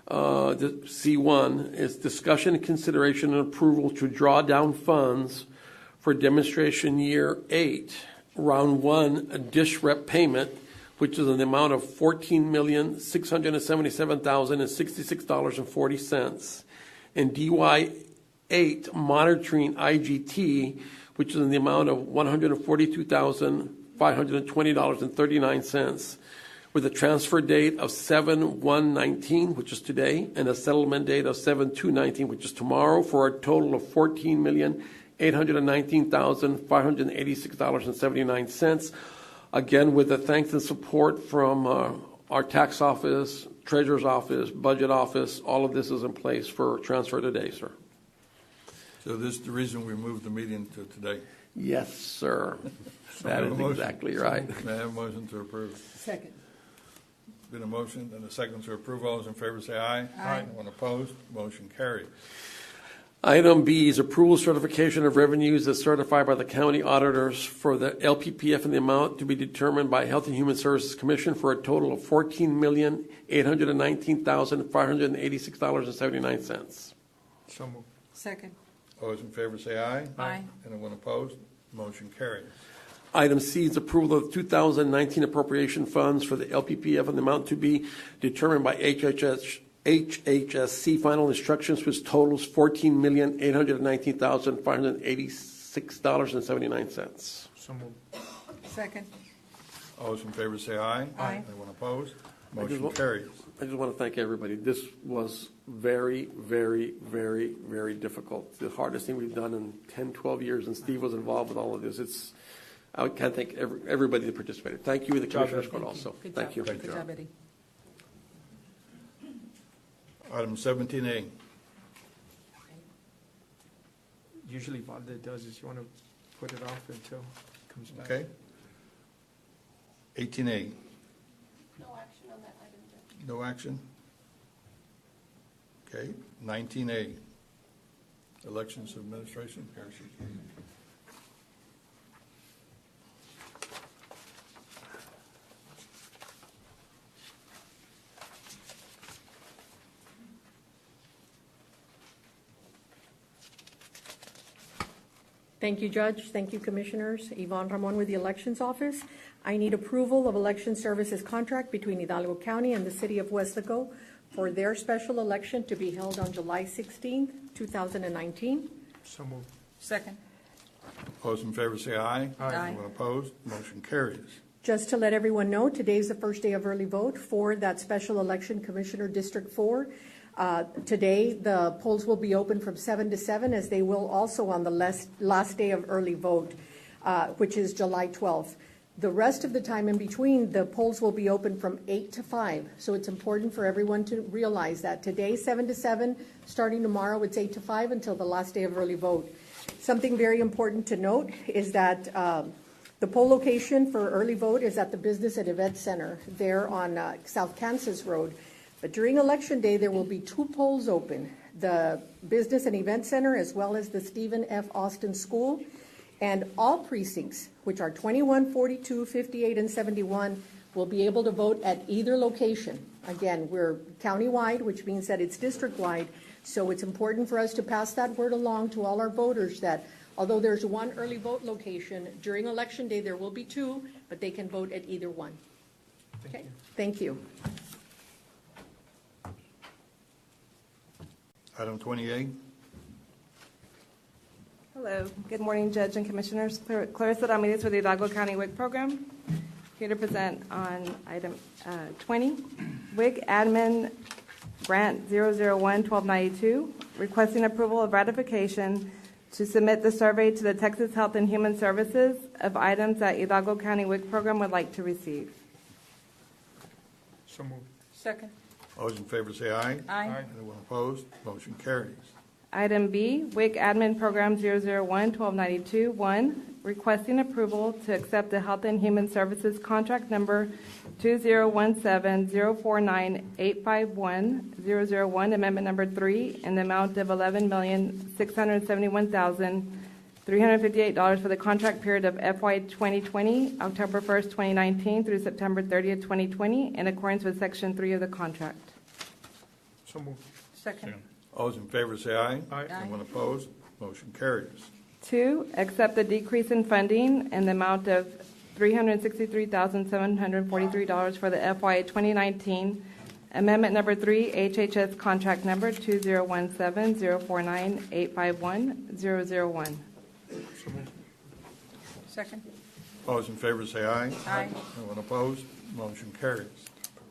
Speaker 23: The C1 is discussion, consideration, and approval to draw down funds for demonstration year 8, round 1 dish rep payment, which is an amount of $14,677,066.40, and DY8 monitoring IGT, which is in the amount of $142,520.39, with a transfer date of 7/1/19, which is today, and a settlement date of 7/2/19, which is tomorrow, for a total of $14,819,586.79. Again, with the thanks and support from our tax office, treasurer's office, budget office, all of this is in place for transfer today, sir.
Speaker 1: So this is the reason we moved the meeting to today.
Speaker 23: Yes, sir. That is exactly right.
Speaker 1: May I have a motion to approve?
Speaker 9: Second.
Speaker 1: Been a motion and a second to approve. All those in favor say aye.
Speaker 9: Aye.
Speaker 1: Anyone opposed? Motion carries.
Speaker 23: Item B is approval certification of revenues as certified by the county auditors for the LPPF in the amount to be determined by Health and Human Services Commission for a total of $14,819,586.79.
Speaker 8: So moved.
Speaker 9: Second.
Speaker 1: All those in favor say aye.
Speaker 9: Aye.
Speaker 1: Anyone opposed? Motion carries.
Speaker 23: Item C is approval of 2019 appropriation funds for the LPPF in the amount to be determined by HHSC final instructions, which totals $14,819,586.79.
Speaker 8: So moved.
Speaker 9: Second.
Speaker 1: All those in favor say aye.
Speaker 9: Aye.
Speaker 1: Anyone opposed? Motion carries.
Speaker 23: I just want to thank everybody. This was very, very, very, very difficult. The hardest thing we've done in 10, 12 years, and Steve was involved with all of this. I can't thank everybody that participated. Thank you, the Commissioners Court also.
Speaker 9: Good
Speaker 23: Thank you.
Speaker 9: job. Good job, Eddie.
Speaker 1: Item 17A.
Speaker 8: Usually what that does is you want to put it off until it comes back.
Speaker 1: Okay. 18A.
Speaker 14: No action on that item, Judge.
Speaker 1: No action. Okay. 19A. Elections Administration. Here she is.
Speaker 4: Thank you, Judge. Thank you, Commissioners. Yvonne Ramon with the Elections Office. I need approval of election services contract between Hidalgo County and the City of Weslaco for their special election to be held on July 16th, 2019.
Speaker 8: So moved.
Speaker 9: Second.
Speaker 1: All those in favor say aye.
Speaker 9: Aye.
Speaker 1: Anyone opposed? Motion carries.
Speaker 4: Just to let everyone know, today is the first day of early vote for that special election, Commissioner District 4. Today, the polls will be open from 7 to 7, as they will also on the last day of early vote, which is July 12th. The rest of the time in between, the polls will be open from 8 to 5. So it's important for everyone to realize that today, 7 to 7, starting tomorrow, it's 8 to 5 until the last day of early vote. Something very important to note is that the poll location for early vote is at the Business and Event Center there on South Kansas Road. But during Election Day, there will be 2 polls open, the Business and Event Center as well as the Stephen F. Austin School. And all precincts, which are 21, 42, 58, and 71, will be able to vote at either location. Again, we're countywide, which means that it's district-wide, so it's important for us to pass that word along to all our voters that although there's one early vote location, during Election Day there will be 2, but they can vote at either one. Okay? Thank you.
Speaker 1: Item 28.
Speaker 7: Hello. Good morning, Judge and Commissioners. Clarissa Ramirez with the Hidalgo County WIC program. Here to present on item 20, WIC Admin Grant 001-1292, requesting approval of ratification to submit the survey to the Texas Health and Human Services of items that Hidalgo County WIC program would like to receive.
Speaker 8: So moved.
Speaker 9: Second.
Speaker 1: All those in favor say aye.
Speaker 9: Aye.
Speaker 1: Anyone opposed? Motion carries.
Speaker 7: Item B, WIC Admin Program 001-1292, 1, requesting approval to accept the Health and Human Services Contract Number 2017-049-851-001, Amendment Number 3, in the amount of $11,671,358 for the contract period of FY 2020, October 1st, 2019 through September 30th, 2020, in accordance with Section 3 of the contract.
Speaker 8: So moved.
Speaker 9: Second.
Speaker 1: All those in favor say aye.
Speaker 8: Aye.
Speaker 1: Anyone opposed? Motion carries.
Speaker 7: 2, accept the decrease in funding in the amount of $363,743 for the FY 2019 Amendment Number 3, HHS Contract Number 2017-049-851-001.
Speaker 8: So moved.
Speaker 9: Second.
Speaker 1: All those in favor say aye.
Speaker 9: Aye.
Speaker 1: Anyone opposed? Motion carries.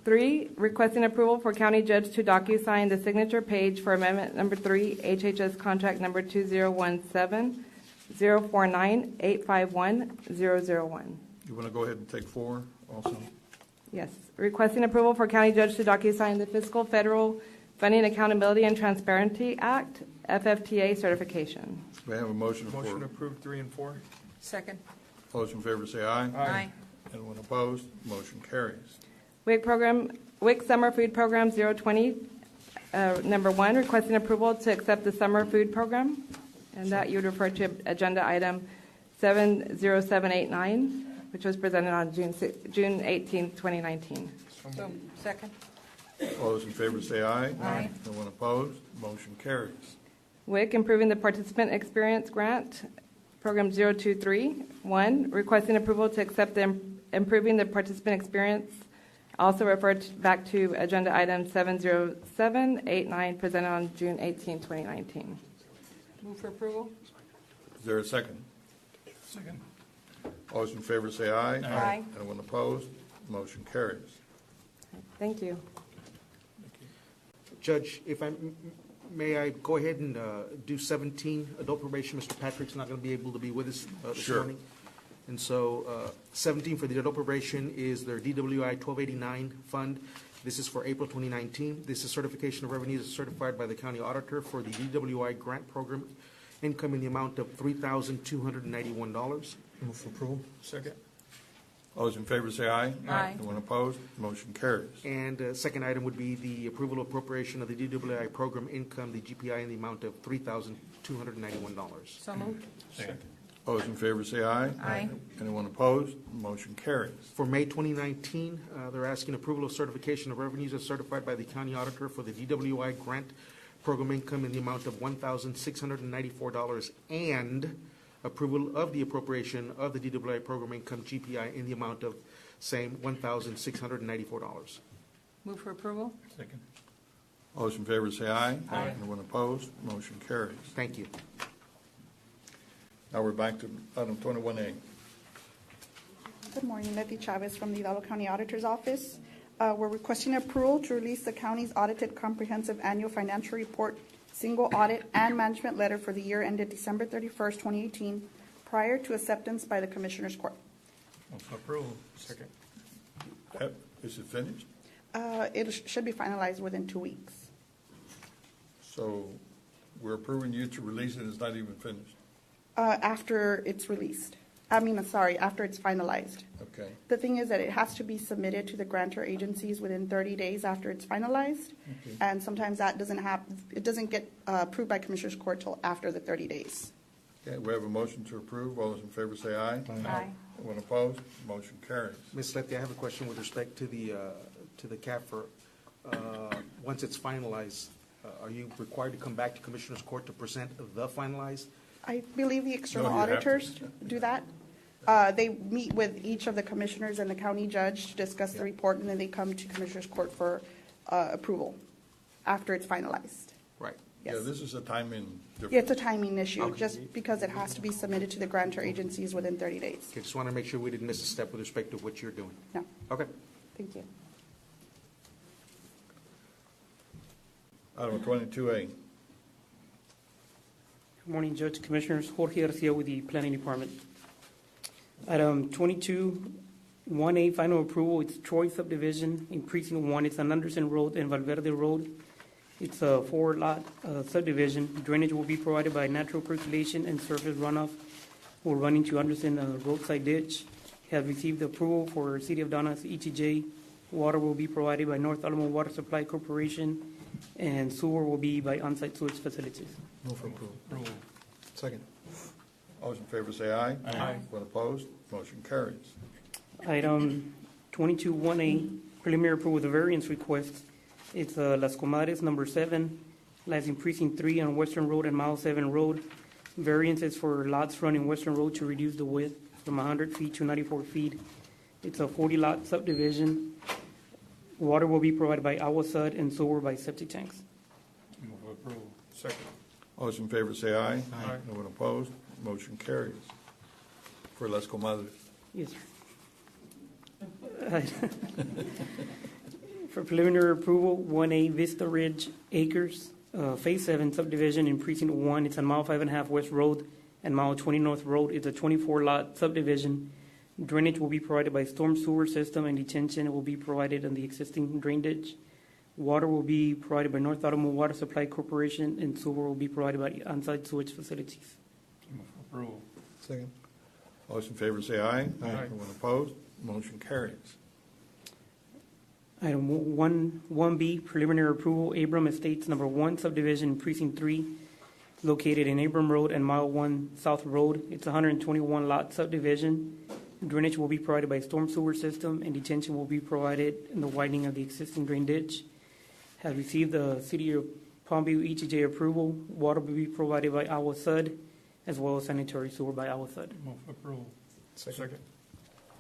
Speaker 7: 3, requesting approval for county judge to docu-sign the signature page for Amendment Number 3, HHS Contract Number 2017-049-851-001.
Speaker 1: You want to go ahead and take 4 also?
Speaker 7: Yes. Requesting approval for county judge to docu-sign the Fiscal Federal Funding Accountability and Transparency Act, FFTA certification.
Speaker 1: We have a motion for.
Speaker 8: Motion to approve 3 and 4.
Speaker 9: Second.
Speaker 1: All those in favor say aye.
Speaker 9: Aye.
Speaker 1: Anyone opposed? Motion carries.
Speaker 7: WIC Summer Food Program 020, number 1, requesting approval to accept the summer food program, and that you would refer to agenda item 70789, which was presented on June 18, 2019.
Speaker 9: So, second.
Speaker 1: All those in favor say aye.
Speaker 9: Aye.
Speaker 1: Anyone opposed? Motion carries.
Speaker 7: WIC Improving the Participant Experience Grant, Program 023, 1, requesting approval to accept the Improving the Participant Experience, also referred back to agenda item 70789, presented on June 18, 2019.
Speaker 9: Move for approval.
Speaker 1: Is there a second?
Speaker 8: Second.
Speaker 1: All those in favor say aye.
Speaker 9: Aye.
Speaker 1: Anyone opposed? Motion carries.
Speaker 7: Thank you.
Speaker 17: Judge, if may I go ahead and do 17, adult probation? Mr. Patrick's not going to be able to be with us this
Speaker 1: Sure.
Speaker 17: morning. And so 17 for the adult probation is their DWI 1289 fund. This is for April 2019. This is certification of revenues certified by the county auditor for the DWI grant program, income in the amount of $3,291.
Speaker 1: Move for approval.
Speaker 8: Second.
Speaker 1: All those in favor say aye.
Speaker 9: Aye.
Speaker 1: Anyone opposed? Motion carries.
Speaker 17: And second item would be the approval of appropriation of the DWI program income, the GPI, in the amount of $3,291.
Speaker 9: So moved.
Speaker 8: Second.
Speaker 1: All those in favor say aye.
Speaker 9: Aye.
Speaker 1: Anyone opposed? Motion carries.
Speaker 17: For May 2019, they're asking approval of certification of revenues as certified by the county auditor for the DWI grant program income in the amount of $1,694 and approval of the appropriation of the DWI program income GPI in the amount of same $1,694.
Speaker 9: Move for approval.
Speaker 8: Second.
Speaker 1: All those in favor say aye.
Speaker 9: Aye.
Speaker 1: Anyone opposed? Motion carries.
Speaker 17: Thank you.
Speaker 1: Now we're back to item 21A.
Speaker 12: Good morning, Letty Chavez from the Hidalgo County Auditor's Office. We're requesting approval to release the county's audited comprehensive annual financial report, single audit, and management letter for the year ended December 31st, 2018, prior to acceptance by the Commissioners Court.
Speaker 16: Move for approval.
Speaker 8: Second.
Speaker 1: Is it finished?
Speaker 12: Should be finalized within 2 weeks.
Speaker 1: So we're approving you to release it, it's not even finished?
Speaker 12: After it's released. After it's finalized.
Speaker 1: Okay.
Speaker 12: The thing is that it has to be submitted to the grantor agencies within 30 days after it's finalized.
Speaker 1: Okay.
Speaker 12: And sometimes that it doesn't get approved by Commissioners Court till after the 30 days.
Speaker 1: Okay, we have a motion to approve. All those in favor say aye.
Speaker 7: Aye.
Speaker 1: Anyone opposed? Motion carries.
Speaker 17: Ms. Letty, I have a question with respect to the CAFR. Once it's finalized, are you required to come back to Commissioners Court to present the finalized?
Speaker 12: I believe the external
Speaker 1: No, you have to.
Speaker 12: auditors do that. They meet with each of the commissioners and the county judge to discuss the report, and then they come to Commissioners Court for approval after it's finalized.
Speaker 17: Right.
Speaker 12: Yes.
Speaker 1: Yeah, this is a timing difference.
Speaker 12: Yeah, it's a timing issue,
Speaker 17: Okay.
Speaker 12: just because it has to be submitted to the grantor agencies within 30 days.
Speaker 17: Okay, just want to make sure we didn't miss a step with respect to what you're doing.
Speaker 12: No,
Speaker 17: Okay.
Speaker 12: thank you.
Speaker 1: Item 22A.
Speaker 10: Good morning, Judge, Commissioners. Jorge Garcia with the Planning Department. Item 22-1A, final approval. It's Troy subdivision in Precinct 1. It's on Anderson Road and Valverde Road. It's a 4-lot subdivision. Drainage will be provided by natural percolation and surface runoff will run into Anderson roadside ditch. Has received approval for City of Donna's ETJ. Water will be provided by North Alamo Water Supply Corporation, and sewer will be by on-site sewage facilities.
Speaker 3: Move for approval. Second.
Speaker 1: All those in favor say aye.
Speaker 8: Aye.
Speaker 1: Anyone opposed? Motion carries.
Speaker 10: Item 22-1A, preliminary approval of the variance request. It's Las Comadres, number 7, lies in Precinct 3 on Western Road and Mile 7 Road. Variance is for lots running Western Road to reduce the width from 100 feet to 94 feet. It's a 40-lot subdivision. Water will be provided by Agua Sud and sewer by septic tanks.
Speaker 8: Move for approval. Second.
Speaker 1: All those in favor say aye.
Speaker 8: Aye.
Speaker 1: Anyone opposed? Motion carries. For Las Comadres.
Speaker 10: Yes, sir. For preliminary approval, 1A Vista Ridge Acres, Phase 7 subdivision in Precinct 1. It's on Mile 5.5 West Road and Mile 20 North Road. It's a 24-lot subdivision. Drainage will be provided by storm sewer system, and detention will be provided on the existing drain ditch. Water will be provided by North Alamo Water Supply Corporation, and sewer will be provided by on-site sewage facilities.
Speaker 8: Move for approval.
Speaker 3: Second.
Speaker 1: All those in favor say aye.
Speaker 8: Aye.
Speaker 1: Anyone opposed? Motion carries.
Speaker 10: Item 1B, preliminary approval, Abram Estates Number 1 subdivision, Precinct 3, located in Abram Road and Mile 1 South Road. It's a 121-lot subdivision. Drainage will be provided by storm sewer system, and detention will be provided in the widening of the existing drain ditch. Has received the City of Palmview ETJ approval. Water will be provided by Agua Sud, as well as sanitary sewer by Agua Sud.
Speaker 8: Move for approval. Second.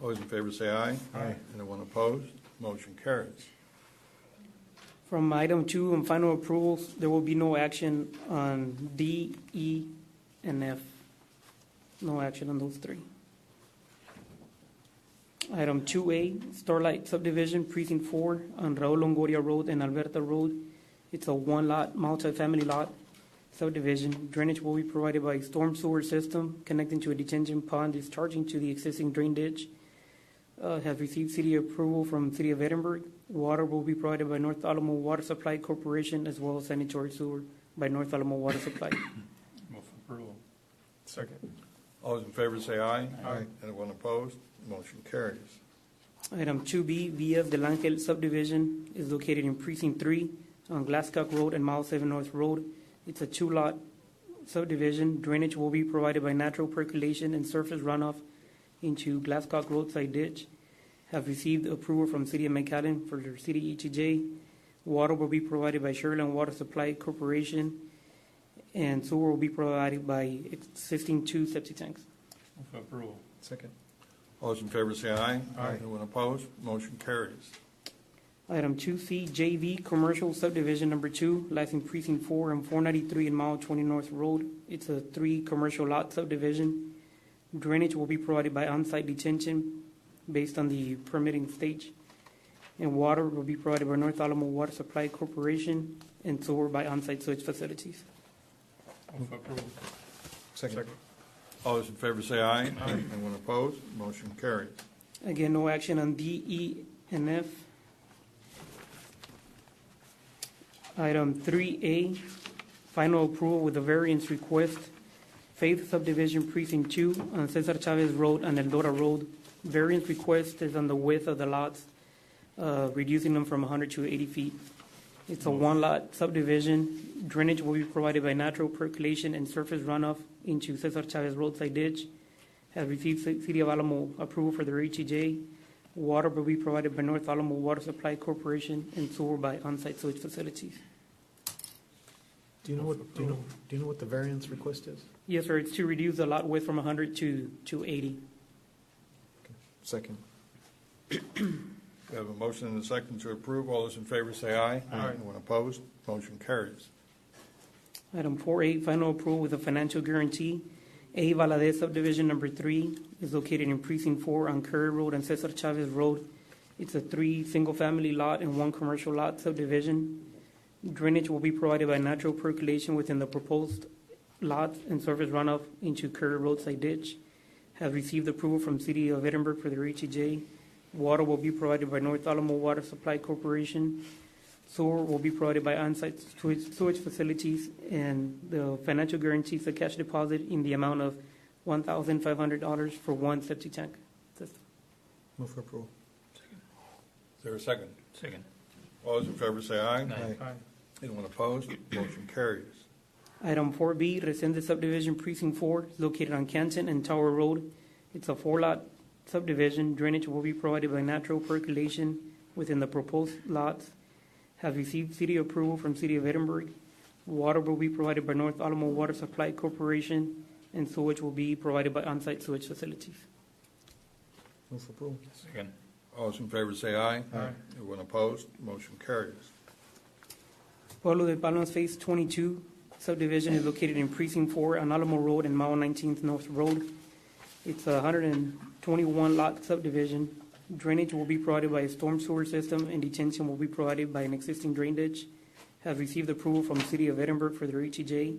Speaker 1: All those in favor say aye.
Speaker 8: Aye.
Speaker 1: Anyone opposed? Motion carries.
Speaker 10: From item 2 and final approvals, there will be no action on D, E, and F. No action on those 3. Item 2A, Starlight Subdivision, Precinct 4, on Raul Longoria Road and Alberta Road. It's a 1-lot, multi-family lot subdivision. Drainage will be provided by storm sewer system connecting to a detention pond discharging to the existing drain ditch. Have received city approval from City of Edinburgh. Water will be provided by North Alamo Water Supply Corporation, as well as sanitary sewer by North Alamo Water Supply.
Speaker 8: Move for approval. Second.
Speaker 1: All those in favor say aye.
Speaker 8: Aye.
Speaker 1: Anyone opposed? Motion carries.
Speaker 10: Item 2B, VF Del Angel subdivision is located in Precinct 3 on Glasscock Road and Mile 7 North Road. It's a 2-lot subdivision. Drainage will be provided by natural percolation and surface runoff into Glasscock roadside ditch. Have received approval from City of McAllen for their city ETJ. Water will be provided by Sherland Water Supply Corporation, and sewer will be provided by existing 2 septic tanks.
Speaker 8: Move for approval.
Speaker 3: Second.
Speaker 1: All those in favor say aye.
Speaker 8: Aye.
Speaker 1: Anyone opposed? Motion carries.
Speaker 10: Item 2C, JV Commercial Subdivision Number 2, licensed Precinct 4 and 493 and Mile 20 North Road. It's a 3 commercial lot subdivision. Drainage will be provided by on-site detention based on the permitting stage. And water will be provided by North Alamo Water Supply Corporation, and sewer by on-site sewage facilities.
Speaker 8: Move for approval.
Speaker 3: Second.
Speaker 1: All those in favor say aye. Anyone opposed? Motion carries.
Speaker 10: Again, no action on D, E, and F. Item 3A, final approval with a variance request. Faith Subdivision Precinct 2 on Cesar Chavez Road and Eldora Road. Variance request is on the width of the lots, reducing them from 100 to 80 feet. It's a one-lot subdivision. Drainage will be provided by natural percolation and surface runoff into Cesar Chavez roadside ditch. Has received City of Alamo approval for their HEJ. Water will be provided by North Alamo Water Supply Corporation and sewer by on-site sewage facilities.
Speaker 3: Do you know what the variance request is?
Speaker 10: Yes, sir. It's to reduce the lot width from 100 to 80.
Speaker 3: Second.
Speaker 1: We have a motion and a second to approve. All those in favor say aye.
Speaker 8: Aye.
Speaker 1: Anyone opposed? Motion carries.
Speaker 10: Item 4A, final approval with a financial guarantee. A Valadez subdivision number 3 is located in precinct 4 on Curry Road and Cesar Chavez Road. It's a 3 single-family lot and 1 commercial lot subdivision. Drainage will be provided by natural percolation within the proposed lots and surface runoff into Curry roadside ditch. Have received approval from City of Edinburgh for their HEJ. Water will be provided by North Alamo Water Supply Corporation. Sewer will be provided by on-site sewage facilities, and the financial guarantees a cash deposit in the amount of $1,500 for 1 septic tank system.
Speaker 3: Move for approval.
Speaker 1: Is there a second?
Speaker 16: Second.
Speaker 1: All those in favor say aye.
Speaker 8: Aye.
Speaker 1: Anyone opposed? Motion carries.
Speaker 10: Item 4B, Resende Subdivision Precinct 4, is located on Canton and Tower Road. It's a 4-lot subdivision. Drainage will be provided by natural percolation within the proposed lots. Has received city approval from City of Edinburgh. Water will be provided by North Alamo Water Supply Corporation, and sewage will be provided by on-site sewage facilities.
Speaker 3: Move for approval.
Speaker 16: Second.
Speaker 1: All those in favor say aye.
Speaker 8: Aye.
Speaker 1: Anyone opposed? Motion carries.
Speaker 10: Pueblo de Palmas Phase 22 subdivision is located in Precinct 4 on Alamo Road and Mao 19th North Road. It's a 121-lot subdivision. Drainage will be provided by a storm sewer system, and detention will be provided by an existing drain ditch. Have received approval from the City of Edinburgh for their HEJ.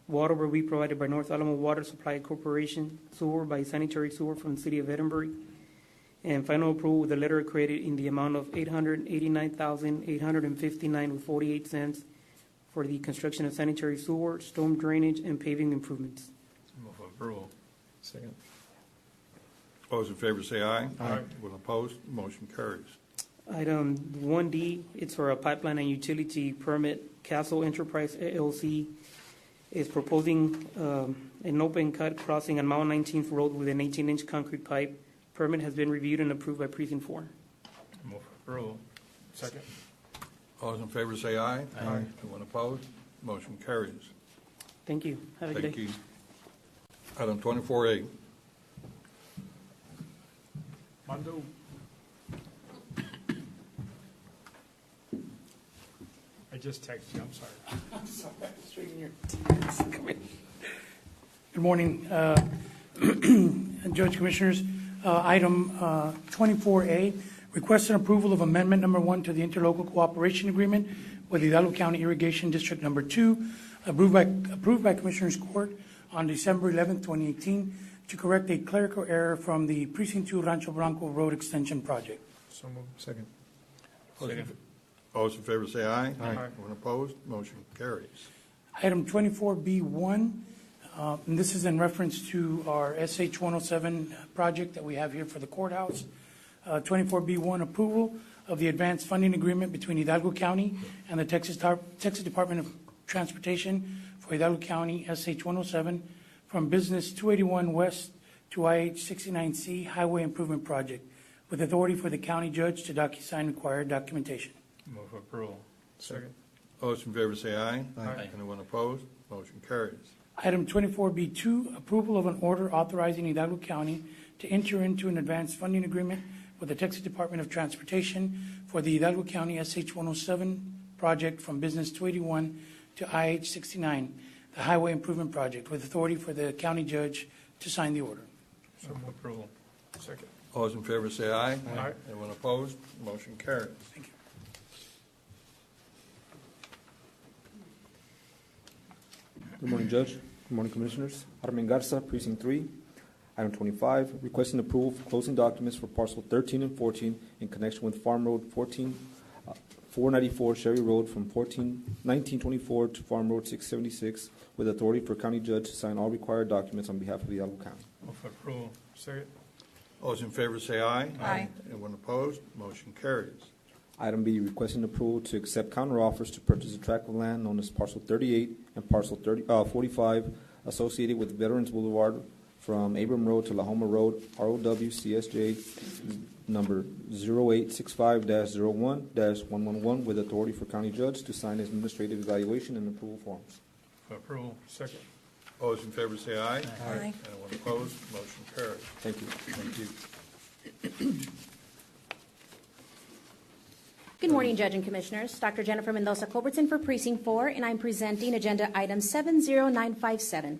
Speaker 10: Water will be provided by North Alamo Water Supply Corporation. Sewer by sanitary sewer from the City of Edinburgh. And final approval with a letter of credit in the amount of $889,859.48 for the construction of sanitary sewer, storm drainage, and paving improvements.
Speaker 16: Move for approval.
Speaker 3: Second.
Speaker 1: All those in favor say aye.
Speaker 8: Aye.
Speaker 1: Anyone opposed? Motion carries.
Speaker 10: Item 1D, it's for a pipeline and utility permit. Castle Enterprise LLC is proposing an open cut crossing on Mount 19th Road with an 18-inch concrete pipe. Permit has been reviewed and approved by Precinct 4.
Speaker 16: Move for approval.
Speaker 8: Second.
Speaker 1: All those in favor say aye.
Speaker 16: Aye.
Speaker 1: Anyone opposed? Motion carries.
Speaker 10: Thank you. Have a good day.
Speaker 1: Thank you. Item 24A.
Speaker 8: Mando. I just texted you, I'm sorry.
Speaker 11: I'm sorry, I was reading your text. Come in. Good morning, Judge Commissioners. Item 24A, request and approval of amendment number 1 to the interlocal cooperation agreement with Hidalgo County Irrigation District number 2, approved by Commissioners Court on December 11, 2018, to correct a clerical error from the Precinct 2 Rancho Blanco Road Extension Project.
Speaker 8: So moved.
Speaker 3: Second.
Speaker 16: Second.
Speaker 1: All those in favor say aye.
Speaker 8: Aye.
Speaker 1: Anyone opposed? Motion carries.
Speaker 11: Item 24B1, and this is in reference to our SH 107 project that we have here for the courthouse. 24B1, approval of the advanced funding agreement between Hidalgo County and the Texas Department of Transportation for Hidalgo County SH 107 from Business 281 West to IH 69C Highway Improvement Project, with authority for the county judge to docu-sign required documentation.
Speaker 16: Move for approval.
Speaker 8: Second.
Speaker 1: All those in favor say aye.
Speaker 16: Aye.
Speaker 1: Anyone opposed? Motion carries.
Speaker 11: Item 24B2, approval of an order authorizing Hidalgo County to enter into an advanced funding agreement with the Texas Department of Transportation for the Hidalgo County SH 107 project from Business 281 to IH 69, the Highway Improvement Project, with authority for the county judge to sign the order.
Speaker 16: So move approval.
Speaker 8: Second.
Speaker 1: All those in favor say aye.
Speaker 8: Aye.
Speaker 1: Anyone opposed? Motion carries.
Speaker 11: Thank you.
Speaker 13: Good morning, Judge. Good morning, Commissioners. Armin Garza, Precinct 3. Item 25, requesting approval for closing documents for parcel 13 and 14 in connection with Farm Road 494 Sherry Road from 1924 to Farm Road 676, with authority for county judge to sign all required documents on behalf of Hidalgo County.
Speaker 16: Move for approval.
Speaker 8: Second.
Speaker 1: All those in favor say aye.
Speaker 9: Aye.
Speaker 1: Anyone opposed? Motion carries.
Speaker 13: Item B, requesting approval to accept counter offers to purchase a tract of land known as parcel 38 and parcel 45 associated with Veterans Boulevard from Abram Road to La Homa Road, ROW CSJ number 0865-01-111, with authority for county judge to sign administrative evaluation and approval forms.
Speaker 16: For approval.
Speaker 8: Second.
Speaker 1: All those in favor say aye.
Speaker 9: Aye.
Speaker 1: Anyone opposed? Motion carries.
Speaker 13: Thank you.
Speaker 1: Thank you.
Speaker 15: Good morning, Judge and Commissioners. Dr. Jennifer Mendoza Culbertson for Precinct 4, and I'm presenting Agenda Item 70957,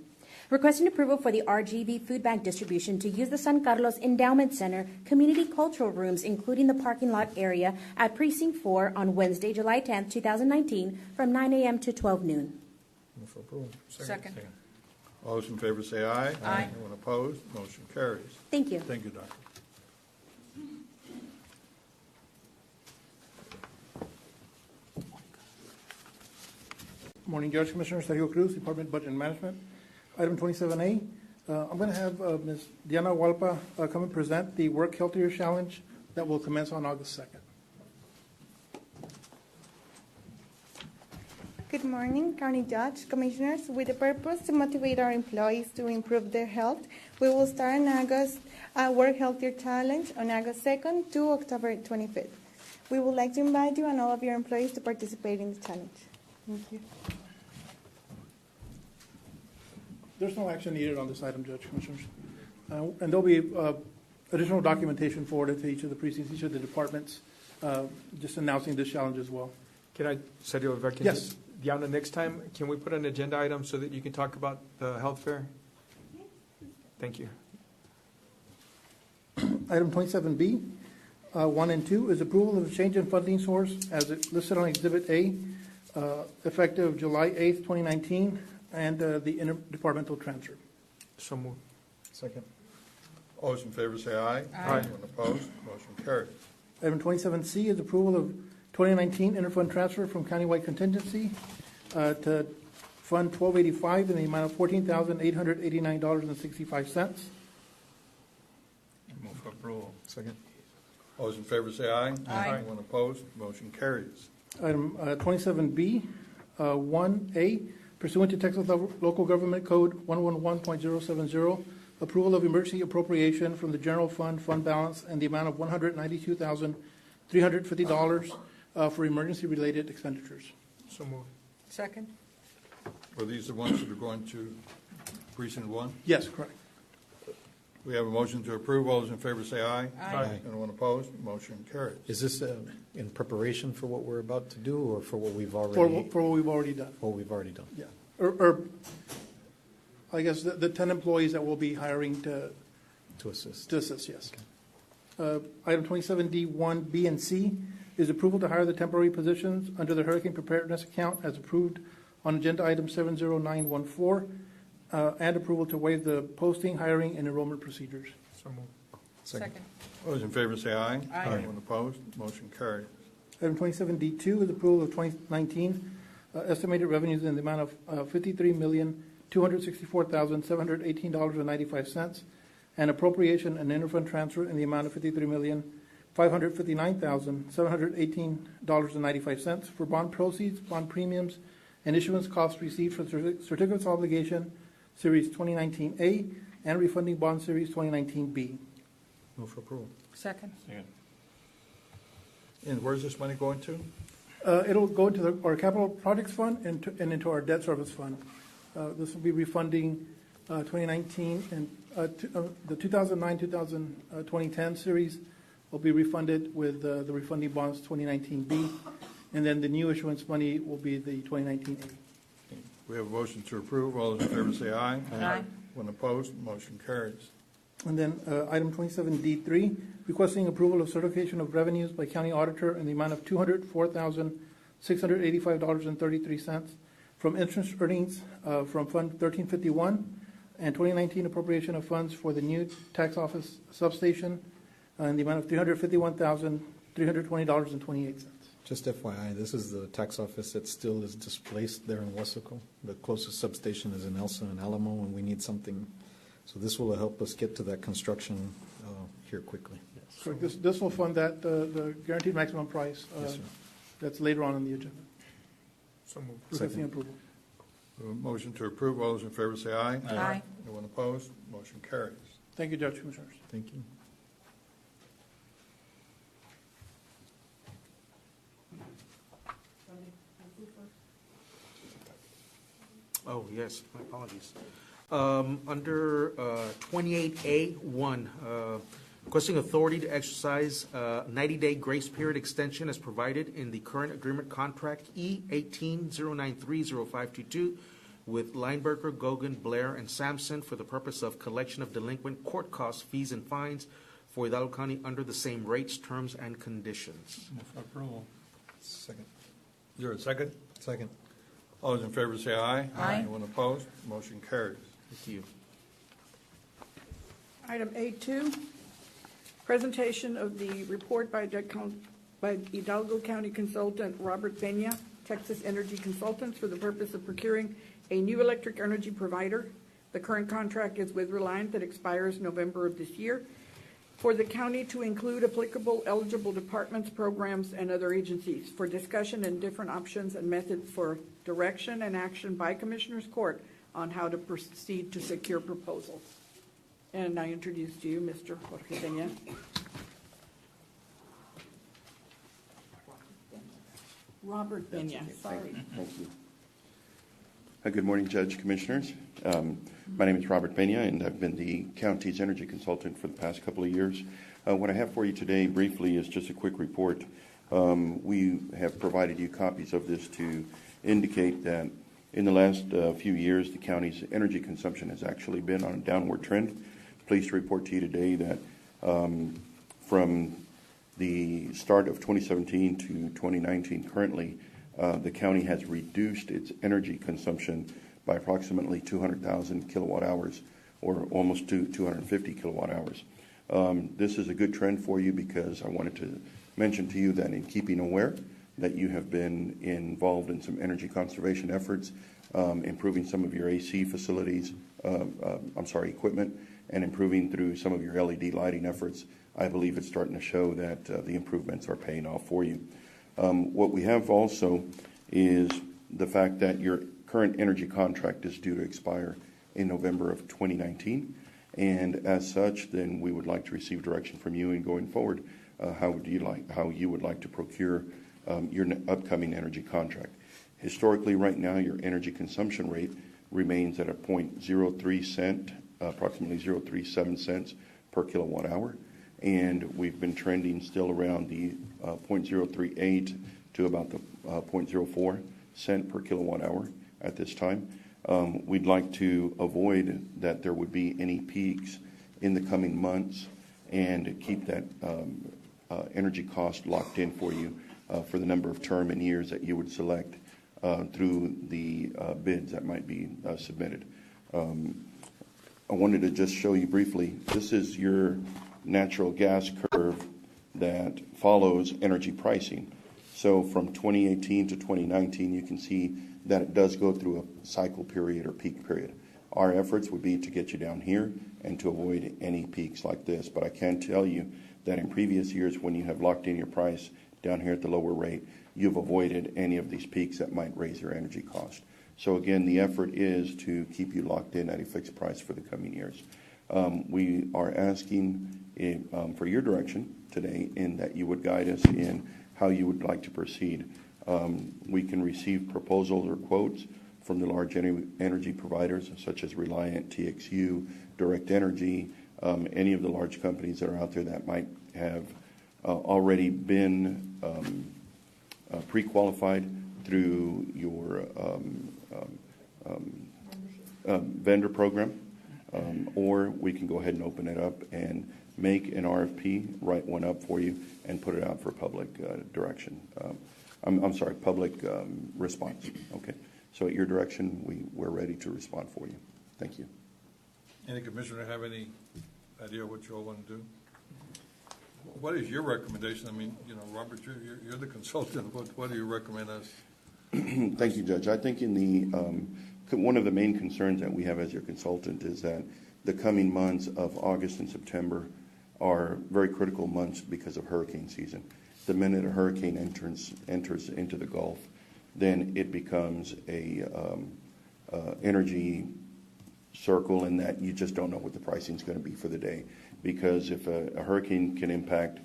Speaker 15: requesting approval for the RGV Food Bank distribution to use the San Carlos Endowment Center Community Cultural Rooms, including the parking lot area at Precinct 4 on Wednesday, July 10th, 2019, from 9 a.m. to 12 noon.
Speaker 1: Move for approval.
Speaker 9: Second.
Speaker 1: All those in favor say aye.
Speaker 9: Aye.
Speaker 1: Anyone opposed? Motion carries.
Speaker 15: Thank you.
Speaker 1: Thank you, Doctor.
Speaker 18: Morning, Judge, Commissioner Sergio Cruz, Department of Budget and Management. Item 27A, I'm going to have Ms. Diana Hualpa come and present the Work Healthier Challenge that will commence on August 2nd.
Speaker 24: Good morning, County Judge, Commissioners. With the purpose to motivate our employees to improve their health, we will start an August Work Healthier Challenge on August 2nd to October 25th. We would like to invite you and all of your employees to participate in the challenge. Thank you.
Speaker 18: There's no action needed on this item, Judge, Commissioners. And there'll be additional documentation forwarded to each of the precincts, each of the departments, just announcing this challenge as well.
Speaker 8: Can I, Sergio, if I can
Speaker 18: Yes.
Speaker 8: just, Diana, next time, can we put an agenda item so that you can talk about the health fair? Thank you.
Speaker 18: Item 27B, 1 and 2, is approval of the change in funding source as it listed on Exhibit A, effective July 8th, 2019, and the interdepartmental transfer.
Speaker 8: So moved.
Speaker 1: Second. All those in favor say aye.
Speaker 8: Aye.
Speaker 1: Anyone opposed? Motion carries.
Speaker 18: Item 27C is approval of 2019 interfund transfer from countywide contingency to Fund 1285 in the amount of $14,889.65.
Speaker 16: Move for approval.
Speaker 8: Second.
Speaker 1: All those in favor say aye.
Speaker 9: Aye.
Speaker 1: Anyone opposed? Motion carries.
Speaker 18: Item 27B, 1A, pursuant to Texas Local Government Code 111.070, approval of emergency appropriation from the general fund balance and the amount of $192,350 for emergency-related expenditures.
Speaker 8: So moved.
Speaker 9: Second.
Speaker 1: Are these the ones that are going to precinct 1?
Speaker 18: Yes, correct.
Speaker 1: We have a motion to approve. All those in favor say aye.
Speaker 9: Aye.
Speaker 1: Anyone opposed? Motion carries.
Speaker 3: Is this in preparation for what we're about to do, or for what we've
Speaker 18: For
Speaker 3: already?
Speaker 18: what we've already done.
Speaker 3: What we've already done.
Speaker 18: Yeah. Or I guess the 10 employees that we'll be hiring to
Speaker 3: assist.
Speaker 18: To assist, yes. Item 27D, 1B and C is approval to hire the temporary positions under the hurricane preparedness account as approved on agenda item 70914, and approval to waive the posting, hiring, and enrollment procedures.
Speaker 8: So moved.
Speaker 9: Second.
Speaker 1: All those in favor say aye.
Speaker 9: Aye.
Speaker 1: Anyone opposed? Motion carries.
Speaker 18: Item 27D2 is approval of 2019 estimated revenues in the amount of $53,264,718.95, and appropriation and interfund transfer in the amount of $53,559,718.95 for bond proceeds, bond premiums, and issuance costs received for certificates of obligation Series 2019A and refunding bond Series 2019B.
Speaker 1: Move for approval.
Speaker 9: Second.
Speaker 1: And where's this money going to?
Speaker 18: It'll go into our capital projects fund and into our debt service fund. This will be refunding 2019 and the 2009-2010 series will be refunded with the refunding bonds 2019B, and then the new issuance money will be the 2019A.
Speaker 1: We have a motion to approve. All those in favor say aye.
Speaker 9: Aye.
Speaker 1: When opposed, motion carries.
Speaker 18: And then item 27D3, requesting approval of certification of revenues by county auditor in the amount of $204,685.33 from interest earnings from Fund 1351 and 2019 appropriation of funds for the new tax office substation in the amount of $351,320.28.
Speaker 3: Just FYI, this is the tax office that still is displaced there in Wesco. The closest substation is in Elsa and Alamo, and we need something. So this will help us get to that construction here quickly.
Speaker 18: Correct. This will fund that, the guaranteed maximum price.
Speaker 3: Yes, sir.
Speaker 18: That's later on in the agenda.
Speaker 8: So moved.
Speaker 18: Requesting approval.
Speaker 1: Motion to approve. All those in favor say aye.
Speaker 9: Aye.
Speaker 1: Anyone opposed? Motion carries.
Speaker 18: Thank you, Judge, Commissioners.
Speaker 3: Thank you.
Speaker 17: Oh, yes, my apologies. Under 28A1, requesting authority to exercise 90-day grace period extension as provided in the current agreement contract E18-093-0522 with Lineberger, Gogan, Blair, and Sampson for the purpose of collection of delinquent court costs, fees, and fines for Hidalgo County under the same rates, terms, and conditions.
Speaker 16: Move for approval.
Speaker 3: Second.
Speaker 1: Is there a second?
Speaker 3: Second.
Speaker 1: All those in favor say aye.
Speaker 9: Aye.
Speaker 1: Anyone opposed? Motion carries.
Speaker 17: Thank you.
Speaker 2: Item A2, presentation of the report by Hidalgo County Consultant Robert Peña, Texas Energy Consultants, for the purpose of procuring a new electric energy provider. The current contract is with Reliant that expires November of this year. For the county to include applicable eligible departments, programs, and other agencies for discussion and different options and methods for direction and action by Commissioners Court on how to proceed to secure proposals. And I introduce to you Mr. Jorge Peña. Robert Peña, sorry.
Speaker 5: Thank you. Good morning, Judge, Commissioners. My name is Robert Peña, and I've been the county's energy consultant for the past couple of years. What I have for you today briefly is just a quick report. We have provided you copies of this to indicate that in the last few years, the county's energy consumption has actually been on a downward trend. Pleased to report to you today that from the start of 2017 to 2019 currently, the county has reduced its energy consumption by approximately 200,000 kilowatt hours, or almost 250 kilowatt hours. This is a good trend for you because I wanted to mention to you that in keeping aware that you have been involved in some energy conservation efforts, improving some of your AC facilities, equipment, and improving through some of your LED lighting efforts. I believe it's starting to show that the improvements are paying off for you. What we have also is the fact that your current energy contract is due to expire in November of 2019, and as such, then we would like to receive direction from you in going forward how you would like to procure your upcoming energy contract. Historically, right now, your energy consumption rate remains at a 0.03 cent, approximately 0.37 cents per kilowatt hour, and we've been trending still around the 0.038 to about the 0.04 cent per kilowatt hour at this time. We'd like to avoid that there would be any peaks in the coming months and keep that energy cost locked in for you for the number of term and years that you would select through the bids that might be submitted. I wanted to just show you briefly, this is your natural gas curve that follows energy pricing. So from 2018 to 2019, you can see that it does go through a cycle period or peak period. Our efforts would be to get you down here and to avoid any peaks like this. But I can tell you that in previous years, when you have locked in your price down here at the lower rate, you've avoided any of these peaks that might raise your energy cost. So again, the effort is to keep you locked in at a fixed price for the coming years. We are asking for your direction today in that you would guide us in how you would like to proceed. We can receive proposals or quotes from the large energy providers such as Reliant, TXU, Direct Energy, any of the large companies that are out there that might have already been pre-qualified through your vendor program, or we can go ahead and open it up and make an RFP, write one up for you, and put it out for public direction. Public response. Okay. So at your direction, we're ready to respond for you. Thank you.
Speaker 1: Any commissioner have any idea what you all want to do? What is your recommendation? I mean, Robert, you're the consultant. What do you recommend us?
Speaker 5: Thank you, Judge. I think in the one of the main concerns that we have as your consultant is that the coming months of August and September are very critical months because of hurricane season. The minute a hurricane enters into the Gulf, then it becomes a energy circle in that you just don't know what the pricing is going to be for the day. Because if a hurricane can impact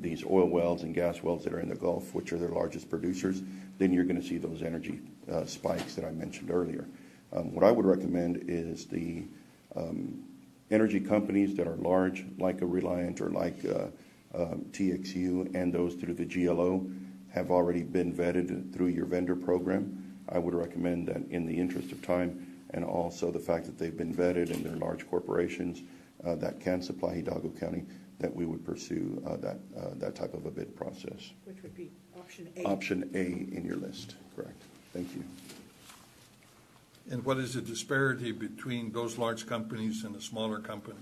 Speaker 5: these oil wells and gas wells that are in the Gulf, which are their largest producers, then you're going to see those energy spikes that I mentioned earlier. What I would recommend is the energy companies that are large, like a Reliant or like TXU, and those through the GLO have already been vetted through your vendor program. I would recommend that in the interest of time, and also the fact that they've been vetted and they're large corporations that can supply Hidalgo County, that we would pursue that type of a bid process.
Speaker 2: Which would be option A.
Speaker 5: Option A in your list, correct. Thank you.
Speaker 1: And what is the disparity between those large companies and the smaller company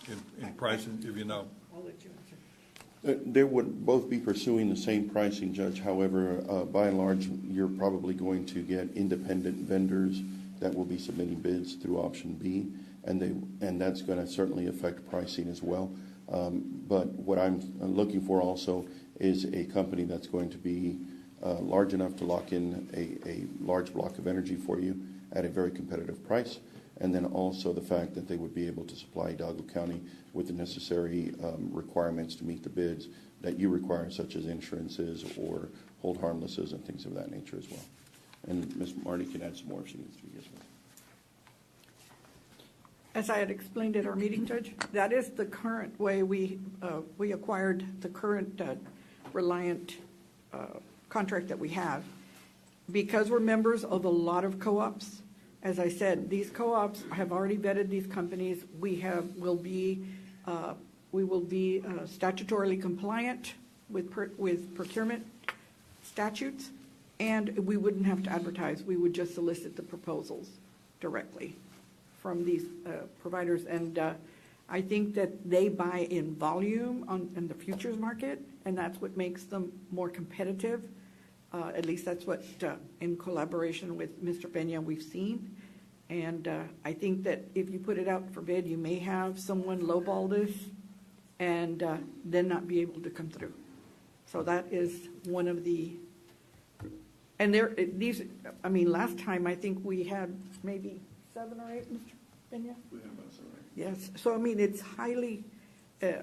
Speaker 1: in pricing, if you know?
Speaker 2: I'll let you answer.
Speaker 5: They would both be pursuing the same pricing, Judge. However, by and large, you're probably going to get independent vendors that will be submitting bids through option B, and that's going to certainly affect pricing as well. But what I'm looking for also is a company that's going to be large enough to lock in a large block of energy for you at a very competitive price, and then also the fact that they would be able to supply Hidalgo County with the necessary requirements to meet the bids that you require, such as insurances or hold harmlesses and things of that nature as well. And Ms. Marty can add some more if she needs to as well.
Speaker 2: As I had explained at our meeting, Judge, that is the current way we acquired the current Reliant contract that we have. Because we're members of a lot of co-ops, as I said, these co-ops have already vetted these companies. We will be statutorily compliant with procurement statutes, and we wouldn't have to advertise. We would just solicit the proposals directly from these providers. And I think that they buy in volume in the futures market, and that's what makes them more competitive. At least that's what, in collaboration with Mr. Peña, we've seen. And I think that if you put it out for bid, you may have someone lowball this and then not be able to come through. So that is one of the, and last time I think we had maybe 7 or 8, Mr. Peña?
Speaker 5: We have about 7 or 8.
Speaker 2: Yes. So, it's highly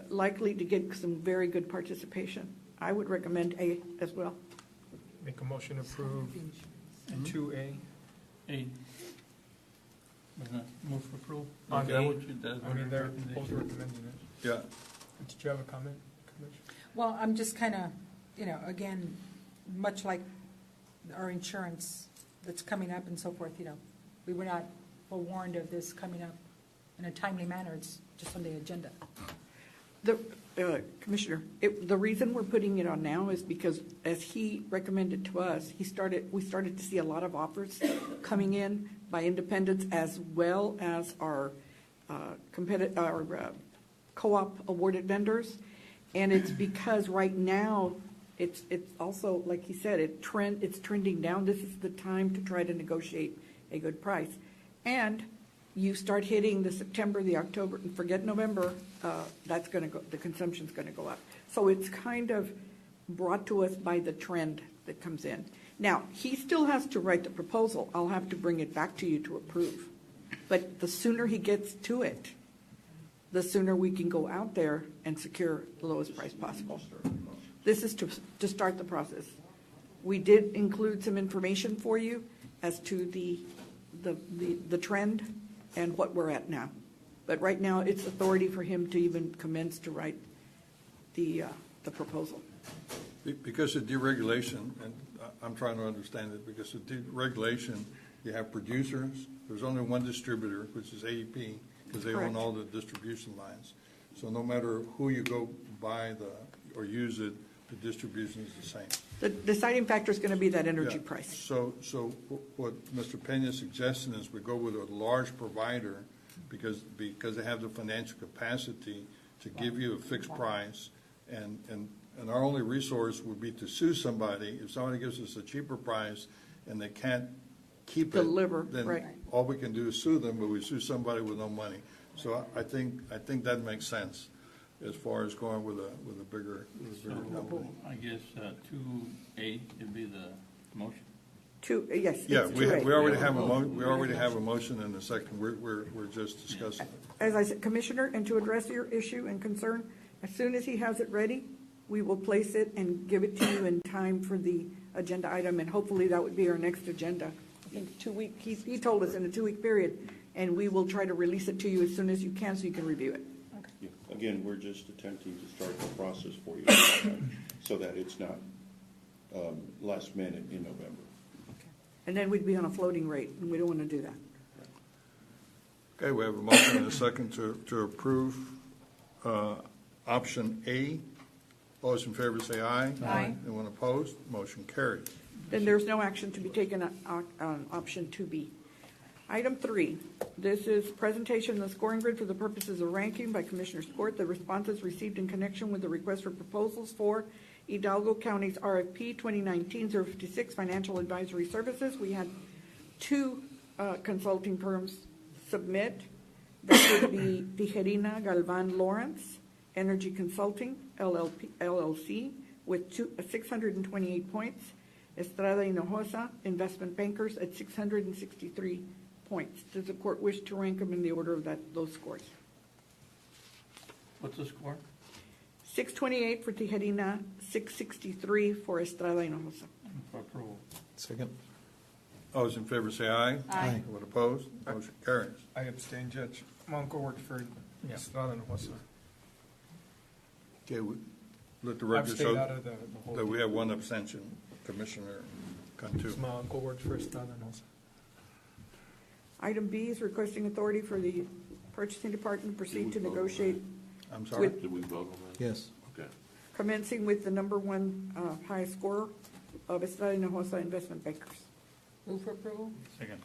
Speaker 2: likely to get some very good participation. I would recommend A as well.
Speaker 8: Make a motion to approve 2A.
Speaker 16: A. Move for approval.
Speaker 8: On
Speaker 16: Is
Speaker 8: A.
Speaker 16: that what you, that's what
Speaker 8: I mean, they're
Speaker 16: your
Speaker 8: both
Speaker 16: recommendation?
Speaker 8: recommending it.
Speaker 1: Yeah.
Speaker 8: Did you have a comment, Commissioner?
Speaker 9: Well, I'm just kind of, again, much like our insurance that's coming up and so forth, we were not forewarned of this coming up in a timely manner. It's just on the agenda.
Speaker 2: Commissioner, the reason we're putting it on now is because, as he recommended to us, we started to see a lot of offers coming in by independents as well as our co-op awarded vendors, and it's because right now it's also, like he said, it's trending down. This is the time to try to negotiate a good price, and you start hitting the September, the October, and forget November, that's going to go, the consumption's going to go up. So it's kind of brought to us by the trend that comes in. Now, he still has to write the proposal. I'll have to bring it back to you to approve. But the sooner he gets to it, the sooner we can go out there and secure the lowest price possible. This is to start the process. We did include some information for you as to the trend and what we're at now. But right now, it's authority for him to even commence to write the proposal.
Speaker 1: Because of deregulation, and I'm trying to understand it, because of deregulation, you have producers, there's only one distributor, which is AEP, because they own all the distribution lines. So no matter who you go buy or use it, The distribution is the same.
Speaker 2: The deciding factor is going to be that energy
Speaker 1: Yeah.
Speaker 2: price.
Speaker 1: So what Mr. Pena's suggesting is we go with a large provider because they have the financial capacity to give you a fixed price, and our only resource would be to sue somebody. If somebody gives us a cheaper price and they can't keep it,
Speaker 2: Deliver,
Speaker 1: then
Speaker 2: right.
Speaker 1: all we can do is sue them, but we sue somebody with no money. So I think that makes sense as far as going with a bigger company.
Speaker 16: I guess 2A would be the motion.
Speaker 2: Yes.
Speaker 1: Yeah,
Speaker 2: it's
Speaker 1: we
Speaker 2: 2A.
Speaker 1: already have a motion and a second. We're just discussing it.
Speaker 2: As I said, Commissioner, and to address your issue and concern, as soon as he has it ready, we will place it and give it to you in time for the agenda item, and hopefully that would be our next agenda. I think 2 week, he told us in a 2-week period, and we will try to release it to you as soon as you can so you can review it.
Speaker 5: Yeah. Again, we're just attempting to start the process for you so that it's not last minute in November.
Speaker 2: And then we'd be on a floating rate, and we don't want to do that.
Speaker 1: Okay, we have a motion and a second to approve option A. All those in favor say aye.
Speaker 2: Aye.
Speaker 1: Anyone opposed? Motion carries.
Speaker 2: Then there's no action to be taken on option 2B. Item 3, this is presentation of the scoring grid for the purposes of ranking by Commissioner's Court. The responses received in connection with the request for proposals for Hidalgo County's RFP 2019-056 Financial Advisory Services. We had 2 consulting firms submit. That would be Tijerina Galvan Lawrence Energy Consulting, LLC, with 628 points. Estrada Hinojosa Investment Bankers at 663 points. Does the court wish to rank them in the order of those scores?
Speaker 16: What's the score?
Speaker 2: 628 for Tijerina, 663 for Estrada Hinojosa.
Speaker 16: For approval.
Speaker 3: Second.
Speaker 1: All those in favor say aye.
Speaker 2: Aye.
Speaker 1: Anyone opposed? Motion carries.
Speaker 8: I abstain, Judge. My uncle worked for Estrada and Hinojosa.
Speaker 1: Okay, let the record
Speaker 8: Abstain
Speaker 1: show
Speaker 8: out of the whole
Speaker 1: that we
Speaker 8: thing.
Speaker 1: have one abstention, Commissioner Cantu.
Speaker 8: My uncle worked for Estrada and Hinojosa.
Speaker 2: Item B is requesting authority for the purchasing department to proceed to negotiate.
Speaker 1: I'm sorry?
Speaker 2: with-
Speaker 23: Did we vote on that?
Speaker 3: Yes.
Speaker 23: Okay.
Speaker 2: Commencing with the number 1 highest scorer of Estrada Hinojosa Investment Bankers.
Speaker 9: Move for approval?
Speaker 16: Second.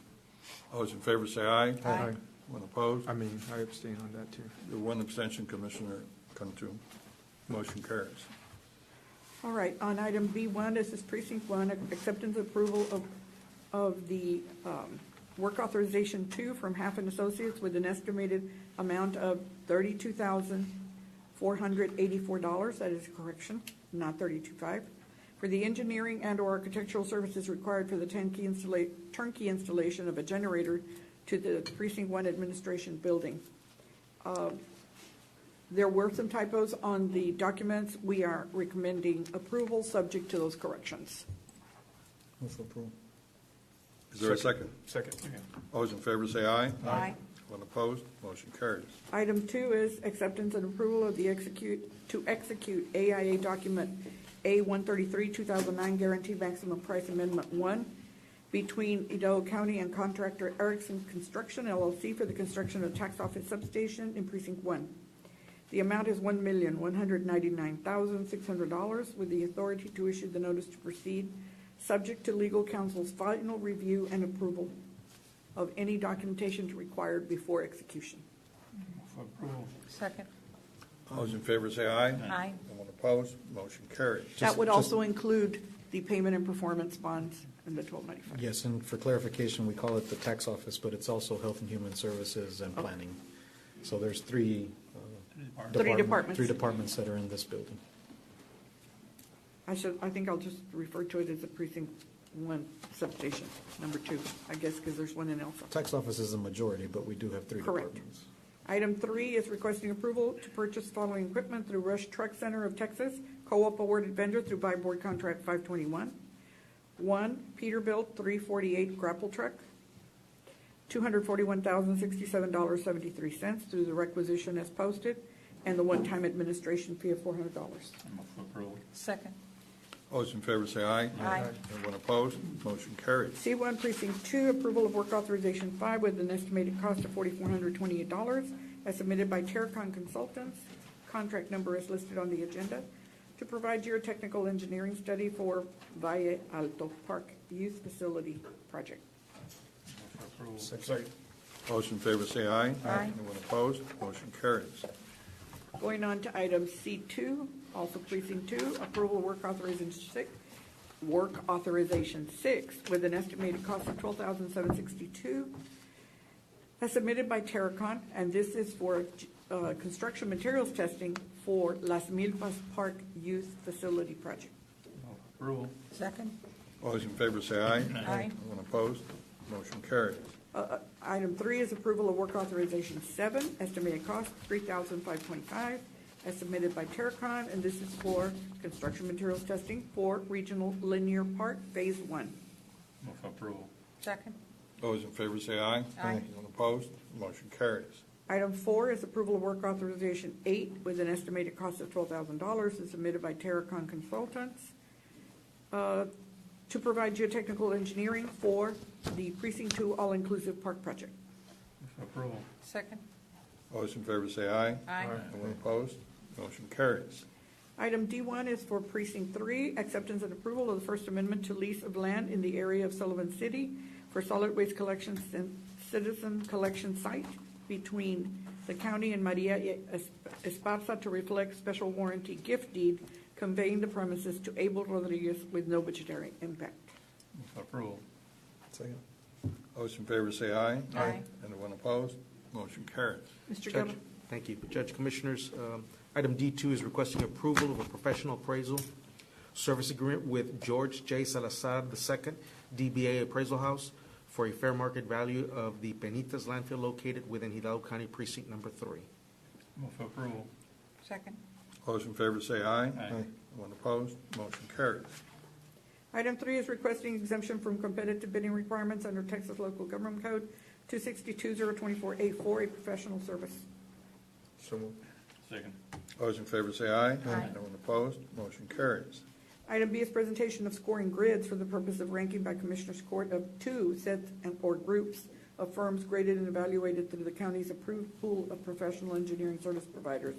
Speaker 1: All those in favor say aye.
Speaker 9: Aye.
Speaker 1: Anyone opposed?
Speaker 8: I mean, I abstain on that too.
Speaker 1: The one abstention, Commissioner Cantu. Motion carries.
Speaker 2: All right, on item B1, this is precinct 1, acceptance approval of the work authorization 2 from Half and Associates with an estimated amount of $32,484. That is a correction, not $32,500. For the engineering and/or architectural services required for the turnkey installation of a generator to the precinct 1 administration building. There were some typos on the documents. We are recommending approval subject to those corrections.
Speaker 3: Move for approval.
Speaker 1: Is there a second?
Speaker 8: Second.
Speaker 1: All those in favor say aye.
Speaker 2: Aye.
Speaker 1: Anyone opposed? Motion carries.
Speaker 2: Item 2 is acceptance and approval of the execute AIA document A133, 2009 Guaranteed Maximum Price Amendment 1 between Hidalgo County and contractor Erickson Construction, LLC, for the construction of tax office substation in Precinct 1. The amount is $1,199,600 with the authority to issue the notice to proceed, subject to legal counsel's final review and approval of any documentation required before execution.
Speaker 16: For approval.
Speaker 9: Second.
Speaker 1: All those in favor say aye.
Speaker 9: Aye.
Speaker 1: Anyone opposed? Motion carries.
Speaker 2: That would also include the payment and performance bonds and the 1295.
Speaker 3: Yes, and for clarification, we call it the tax office, but it's also Health and Human Services and Planning. So there's 3
Speaker 2: departments.
Speaker 3: 3 departments that are in this building.
Speaker 2: I think I'll just refer to it as a precinct 1 substation, number 2, I guess, because there's one in Elsa.
Speaker 3: Tax office is the majority, but we do have 3
Speaker 2: Correct.
Speaker 3: departments.
Speaker 2: Item 3 is requesting approval to purchase following equipment through Rush Truck Center of Texas, co-op awarded vendor through buy board contract 521. 1 Peterbilt 348 grapple truck, $241,067.73 through the requisition as posted, and the one-time administration fee of $400.
Speaker 16: I'm for approval.
Speaker 9: Second.
Speaker 1: All those in favor say aye.
Speaker 9: Aye.
Speaker 1: Anyone opposed? Motion carries.
Speaker 2: C1 Precinct 2, approval of work authorization 5 with an estimated cost of $4,428 as submitted by Terracon Consultants. Contract number is listed on the agenda. to provide geotechnical engineering study for Valle Alto Park Youth Facility Project.
Speaker 1: Second. Those in favor say aye.
Speaker 2: Aye.
Speaker 1: Anyone opposed? Motion carries.
Speaker 2: Going on to item C2, also precinct 2, approval of work authorization 6 with an estimated cost of $12,762 as submitted by Terracon, and this is for construction materials testing for Las Milpas Park Youth Facility Project.
Speaker 16: Approval.
Speaker 9: Second.
Speaker 1: All those in favor say aye.
Speaker 9: Aye.
Speaker 1: Anyone opposed? Motion carries.
Speaker 2: Item 3 is approval of work authorization 7, estimated cost $3,525, as submitted by Terracon, and this is for construction materials testing for Regional Linear Park Phase 1.
Speaker 16: Move for approval.
Speaker 9: Second.
Speaker 1: Those in favor say aye.
Speaker 9: Aye.
Speaker 1: Anyone opposed? Motion carries.
Speaker 2: Item 4 is approval of work authorization 8 with an estimated cost of $12,000 as submitted by Terracon Consultants to provide geotechnical engineering for the Precinct 2 All-Inclusive Park Project.
Speaker 16: Move for approval.
Speaker 9: Second.
Speaker 1: All those in favor say aye.
Speaker 9: Aye.
Speaker 1: Anyone opposed? Motion carries.
Speaker 2: Item D1 is for Precinct 3, acceptance and approval of the First Amendment to lease of land in the area of Sullivan City for solid waste collection and citizen collection site between the county and Maria Esparza to reflect special warranty gift deed conveying the premises to Abel Rodriguez with no budgetary impact.
Speaker 16: Move for approval.
Speaker 1: Second. Those in favor say aye.
Speaker 9: Aye.
Speaker 1: Anyone opposed? Motion carries.
Speaker 2: Mr.
Speaker 17: Judge,
Speaker 2: Guerra.
Speaker 17: thank you. Judge, Commissioners, item D2 is requesting approval of a professional appraisal service agreement with George J. Salazar II, DBA Appraisal House, for a fair market value of the Penitas landfill located within Hidalgo County Precinct Number 3.
Speaker 16: Move for approval.
Speaker 9: Second.
Speaker 1: All those in favor say aye.
Speaker 16: Aye.
Speaker 1: Anyone opposed? Motion carries.
Speaker 2: Item 3 is requesting exemption from competitive bidding requirements under Texas Local Government Code 262-024A4, a professional service.
Speaker 1: So moved.
Speaker 16: Second.
Speaker 1: All those in favor say aye.
Speaker 9: Aye.
Speaker 1: Anyone opposed? Motion carries.
Speaker 2: Item B is presentation of scoring grids for the purpose of ranking by Commissioners Court of 2 sets or groups of firms graded and evaluated through the county's approved pool of professional engineering service providers.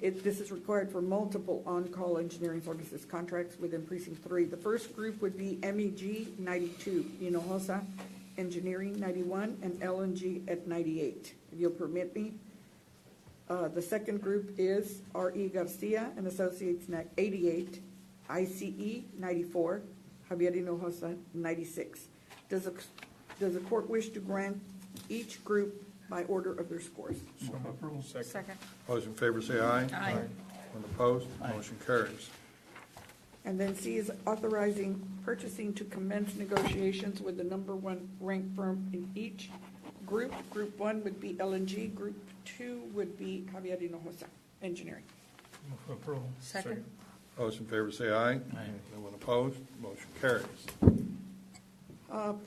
Speaker 2: This is required for multiple on-call engineering services contracts within Precinct 3. The first group would be MEG 92, Hinojosa Engineering 91, and LNG at 98. If you'll permit me. The second group is R.E. Garcia and Associates 88, ICE 94, Javier Hinojosa 96. Does the court wish to grant each group by order of their scores?
Speaker 16: Move for approval.
Speaker 9: Second.
Speaker 1: All those in favor say aye.
Speaker 9: Aye.
Speaker 1: Anyone opposed? Motion carries.
Speaker 2: And then C is authorizing purchasing to commence negotiations with the number 1 ranked firm in each group. Group 1 would be LNG. Group 2 would be Javier Hinojosa Engineering.
Speaker 16: Move for approval.
Speaker 9: Second.
Speaker 1: All those in favor say aye.
Speaker 16: Aye.
Speaker 1: Anyone opposed? Motion carries.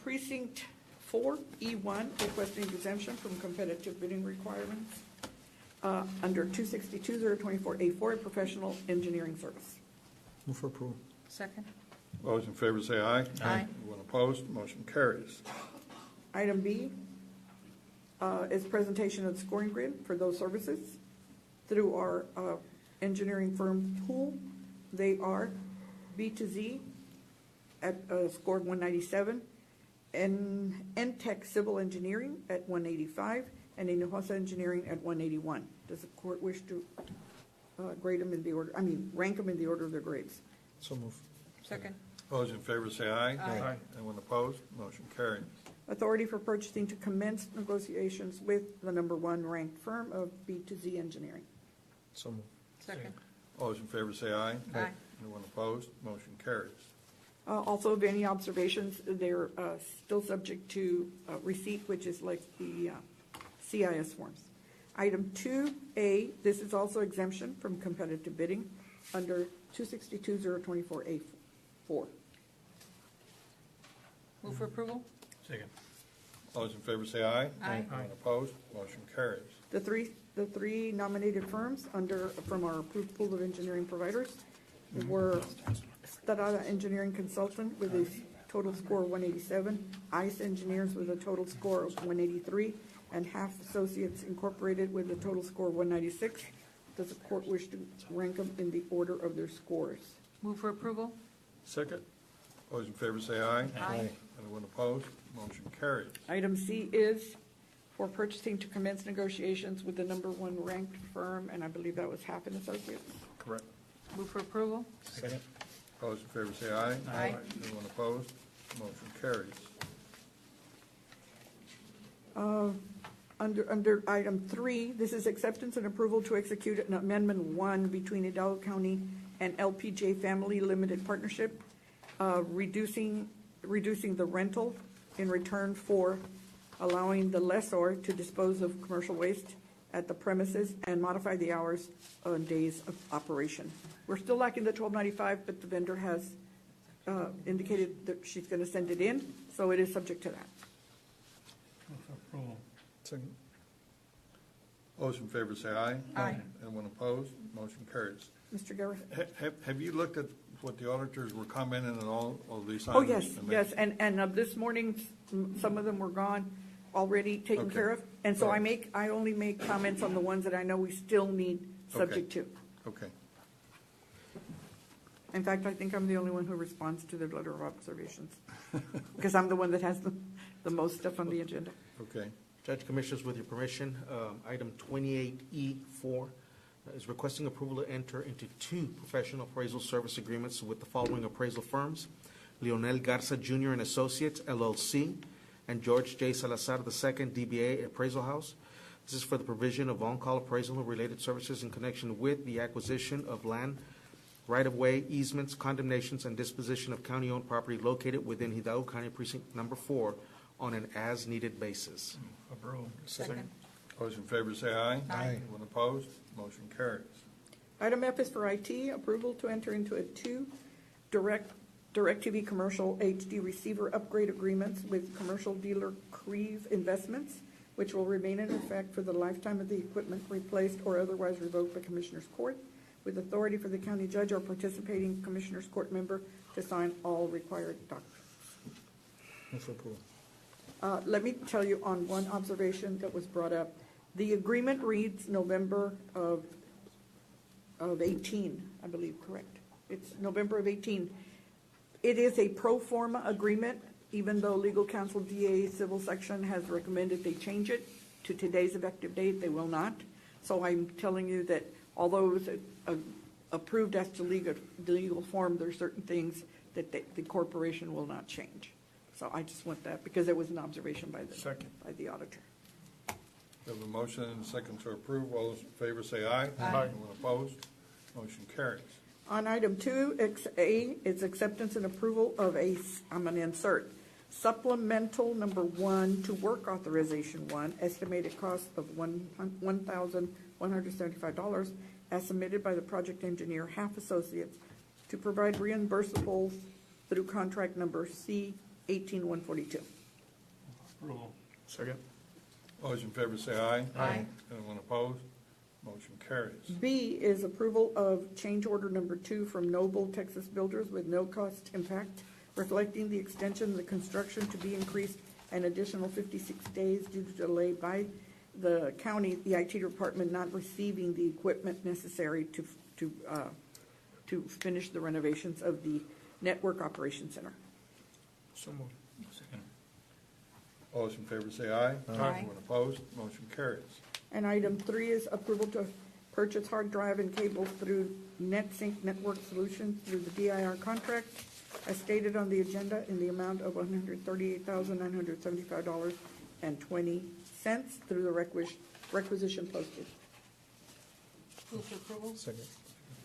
Speaker 2: Precinct 4, E1, requesting exemption from competitive bidding requirements under 262-024A4, a professional engineering service.
Speaker 1: Move for approval.
Speaker 9: Second.
Speaker 1: All those in favor say aye.
Speaker 9: Aye.
Speaker 1: Anyone opposed? Motion carries.
Speaker 2: Item B is presentation of the scoring grid for those services through our engineering firm pool. They are B to Z at scored 197, NTEC Civil Engineering at 185, and Hinojosa Engineering at 181. Does the court wish to grade them in the order, rank them in the order of their grades?
Speaker 1: So move.
Speaker 9: Second.
Speaker 1: All those in favor say aye.
Speaker 9: Aye.
Speaker 1: Anyone opposed? Motion carries.
Speaker 2: Authority for purchasing to commence negotiations with the number 1 ranked firm of B to Z Engineering.
Speaker 1: So move.
Speaker 9: Second.
Speaker 1: All those in favor say aye.
Speaker 9: Aye.
Speaker 1: Anyone opposed? Motion carries.
Speaker 2: Also, if any observations, they're still subject to receipt, which is like the CIS forms. Item 2A, this is also exemption from competitive bidding under 262-024A4.
Speaker 9: Move for approval.
Speaker 16: Second.
Speaker 1: All those in favor say aye.
Speaker 9: Aye.
Speaker 1: Anyone opposed? Motion carries.
Speaker 2: The three nominated firms from our approved pool of engineering providers were Starada Engineering Consultant with a total score of 187, ICE Engineers with a total score of 183, and Half Associates Incorporated with a total score of 196. Does the court wish to rank them in the order of their scores?
Speaker 9: Move for approval?
Speaker 1: Second. All those in favor say aye.
Speaker 9: Aye.
Speaker 1: Anyone opposed? Motion carries.
Speaker 2: Item C is for purchasing to commence negotiations with the number one ranked firm, and I believe that was Happen Associates.
Speaker 1: Correct.
Speaker 9: Move for approval?
Speaker 1: Second. All those in favor say aye.
Speaker 9: Aye.
Speaker 1: Anyone opposed? Motion carries.
Speaker 2: Under item 3, this is acceptance and approval to execute an amendment 1 between Hidalgo County and LPJ Family Limited Partnership, reducing the rental in return for allowing the lessor to dispose of commercial waste at the premises and modify the hours and days of operation. We're still lacking the $12.95, but the vendor has indicated that she's going to send it in, so it is subject to that.
Speaker 1: Second. All those in favor say aye.
Speaker 9: Aye.
Speaker 1: Anyone opposed? Motion carries.
Speaker 2: Mr. Garrett?
Speaker 1: Have you looked at what the auditors were commenting on all of these
Speaker 2: Oh,
Speaker 1: items?
Speaker 2: yes, and of this morning, some of them were gone, already taken
Speaker 1: Okay.
Speaker 2: care of. And so
Speaker 1: All
Speaker 2: I
Speaker 1: right.
Speaker 2: only make comments on the ones that I know we still need subject to.
Speaker 1: Okay.
Speaker 2: In fact, I think I'm the only one who responds to their letter of observations, because I'm the one that has the most stuff on the agenda.
Speaker 1: Okay.
Speaker 17: Judge, Commissioners, with your permission, item 28E4 is requesting approval to enter into 2 professional appraisal service agreements with the following appraisal firms: Leonel Garza Jr. and Associates, LLC, and George J. Salazar II, DBA Appraisal House. This is for the provision of on-call appraisal and related services in connection with the acquisition of land, right-of-way, easements, condemnations, and disposition of county-owned property located within Hidalgo County Precinct Number 4 on an as-needed basis.
Speaker 16: Approved.
Speaker 9: Second.
Speaker 1: All those in favor say aye.
Speaker 9: Aye.
Speaker 1: Anyone opposed? Motion carries.
Speaker 2: Item F is for IT, approval to enter into a 2 DirecTV commercial HD receiver upgrade agreements with commercial dealer Creve Investments, which will remain in effect for the lifetime of the equipment replaced or otherwise revoked by Commissioners Court, with authority for the county judge or participating Commissioners Court member to sign all required documents.
Speaker 1: Move for approval.
Speaker 2: Let me tell you on one observation that was brought up. The agreement reads November of 18, I believe, correct? It's November of 18. It is a pro forma agreement, even though legal counsel DA civil section has recommended they change it to today's effective date, they will not. So I'm telling you that although it was approved as to legal form, there are certain things that the corporation will not change. So I just want that, because there was an observation by the auditor.
Speaker 1: We have a motion and a second to approve. All those in favor say aye.
Speaker 9: Aye.
Speaker 1: Anyone opposed? Motion carries.
Speaker 2: On item 2A, it's acceptance and approval of I'm going to insert, supplemental number 1 to work authorization 1, estimated cost of $1,175, as submitted by the project engineer, Half Associates, to provide reimbursables through contract number C18142.
Speaker 16: Approval.
Speaker 1: Second. All those in favor say aye.
Speaker 9: Aye.
Speaker 1: Anyone opposed? Motion carries.
Speaker 2: B is approval of change order number 2 from Noble Texas Builders with no cost impact, reflecting the extension of the construction to be increased an additional 56 days due to delay by the county, the IT department not receiving the equipment necessary to finish the renovations of the Network Operations Center.
Speaker 1: So moved.
Speaker 16: Second.
Speaker 1: All those in favor say aye.
Speaker 9: Aye.
Speaker 1: Anyone opposed? Motion carries.
Speaker 2: And item 3 is approval to purchase hard drive and cables through NetSync Network Solutions through the DIR contract, as stated on the agenda, in the amount of $138,975.20 through the requisition posted.
Speaker 9: Move for approval?
Speaker 1: Second.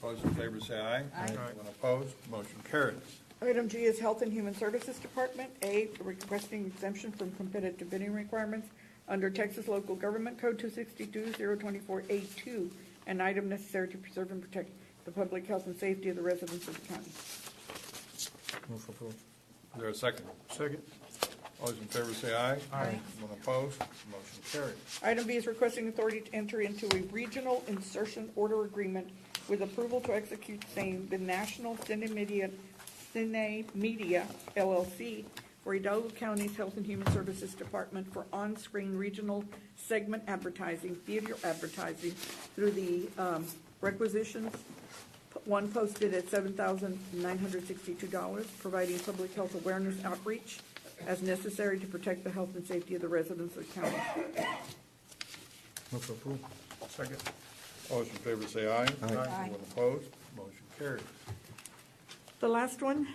Speaker 1: All those in favor say aye.
Speaker 9: Aye.
Speaker 1: Anyone opposed? Motion carries.
Speaker 2: Item G is Health and Human Services Department. A, requesting exemption from competitive bidding requirements under Texas Local Government Code 262-024A2, an item necessary to preserve and protect the public health and safety of the residents of the county.
Speaker 1: Move for approval. Is there a second? Second. All those in favor say aye.
Speaker 9: Aye.
Speaker 1: Anyone opposed? Motion carries.
Speaker 2: Item B is requesting authority to enter into a regional insertion order agreement with approval to execute same the National Cine Media LLC for Hidalgo County's Health and Human Services Department for on-screen regional segment advertising, theater advertising through the Requisitions, one posted at $7,962, providing public health awareness outreach as necessary to protect the health and safety of the residents of the county.
Speaker 1: Move for approval. Second. All those in favor say aye.
Speaker 2: Aye.
Speaker 1: Anyone opposed? Motion carries.
Speaker 2: The last one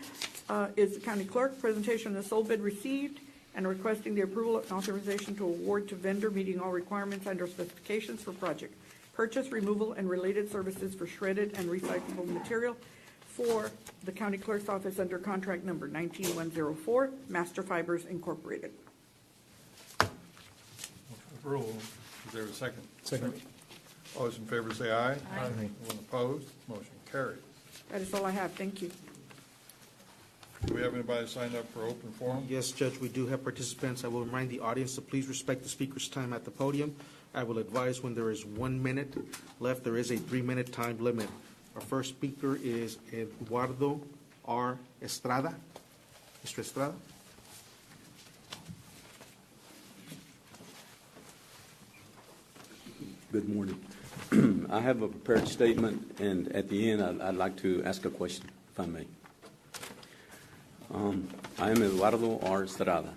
Speaker 2: is the county clerk, presentation of the sole bid received and requesting the approval and authorization to award to vendor meeting all requirements under specifications for project purchase, removal, and related services for shredded and recyclable material for the county clerk's office under contract number 19104, Master Fibers Incorporated.
Speaker 1: Approval. Is there a second?
Speaker 3: Second.
Speaker 1: All those in favor say aye.
Speaker 2: Aye.
Speaker 1: Anyone opposed? Motion carries.
Speaker 2: That is all I have. Thank you.
Speaker 1: Do we have anybody signed up for open forum?
Speaker 17: Yes, Judge, we do have participants. I will remind the audience to please respect the speaker's time at the podium. I will advise when there is 1 minute left, there is a 3-minute time limit. Our first speaker is Eduardo R. Estrada. Mr. Estrada?
Speaker 19: Good morning. I have a prepared statement, and at the end, I'd like to ask a question, if I may. I am Eduardo R. Estrada.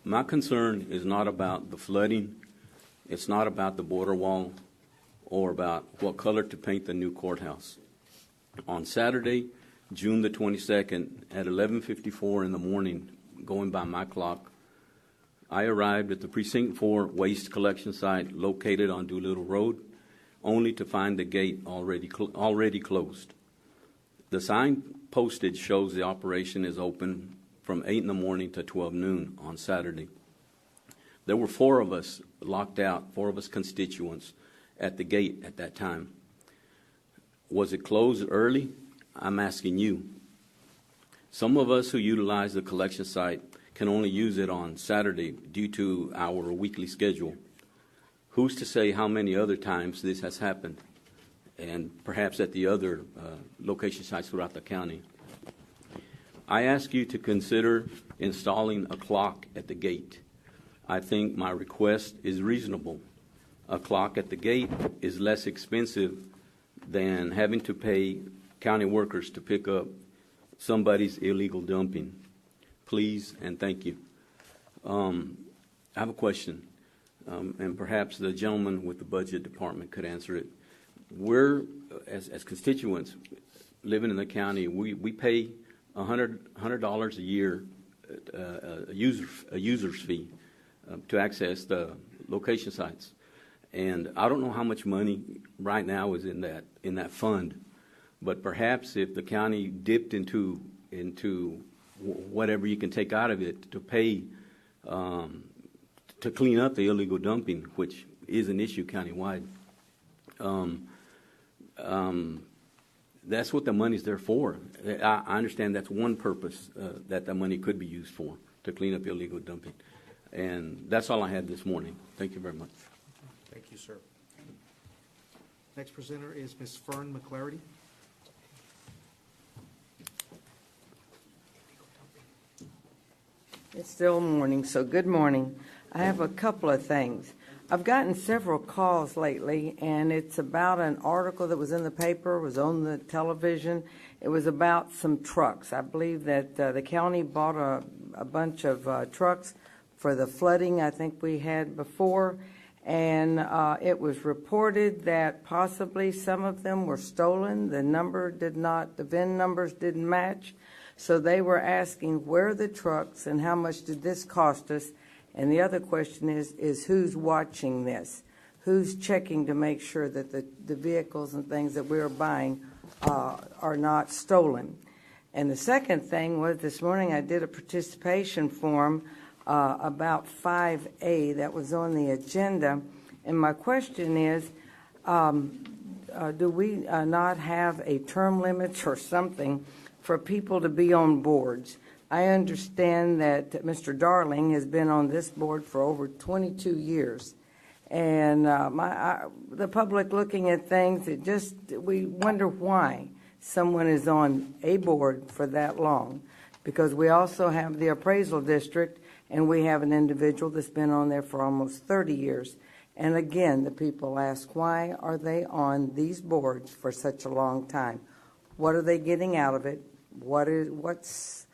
Speaker 19: My concern is not about the flooding. It's not about the border wall or about what color to paint the new courthouse. On Saturday, June the 22nd, at 11:54 in the morning, going by my clock, I arrived at the Precinct 4 waste collection site located on Doolittle Road, only to find the gate already closed. The sign postage shows the operation is open from 8 in the morning to 12 noon on Saturday. There were 4 of us locked out, 4 of us constituents at the gate at that time. Was it closed early? I'm asking you. Some of us who utilize the collection site can only use it on Saturday due to our weekly schedule. Who's to say how many other times this has happened, and perhaps at the other location sites throughout the county? I ask you to consider installing a clock at the gate. I think my request is reasonable. A clock at the gate is less expensive than having to pay county workers to pick up somebody's illegal dumping. Please and thank you. I have a question, and perhaps the gentleman with the budget department could answer it. We're, as constituents living in the county, we pay $100 a year, a user's fee to access the location sites. And I don't know how much money right now is in that fund, but perhaps if the county dipped into whatever you can take out of it to pay to clean up the illegal dumping, which is an issue countywide. That's what the money's there for. I understand that's one purpose that the money could be used for, to clean up illegal dumping. And that's all I had this morning. Thank you very much.
Speaker 17: Thank you, sir. Next presenter is Ms. Fern McClarity.
Speaker 20: It's still morning, so good morning. I have a couple of things. I've gotten several calls lately, and it's about an article that was in the paper, was on the television. It was about some trucks. I believe that the county bought a bunch of trucks for the flooding I think we had before, and it was reported that possibly some of them were stolen. The VIN numbers didn't match. So they were asking where are the trucks and how much did this cost us? And the other question is who's watching this? Who's checking to make sure that the vehicles and things that we're buying are not stolen? And the second thing was this morning I did a participation form about 5A that was on the agenda. And my question is, do we not have a term limit or something for people to be on boards? I understand that Mr. Darling has been on this board for over 22 years. And the public looking at things, we wonder why someone is on a board for that long. Because we also have the appraisal district, and we have an individual that's been on there for almost 30 years. And again, the people ask, why are they on these boards for such a long time? What are they getting out of it? What's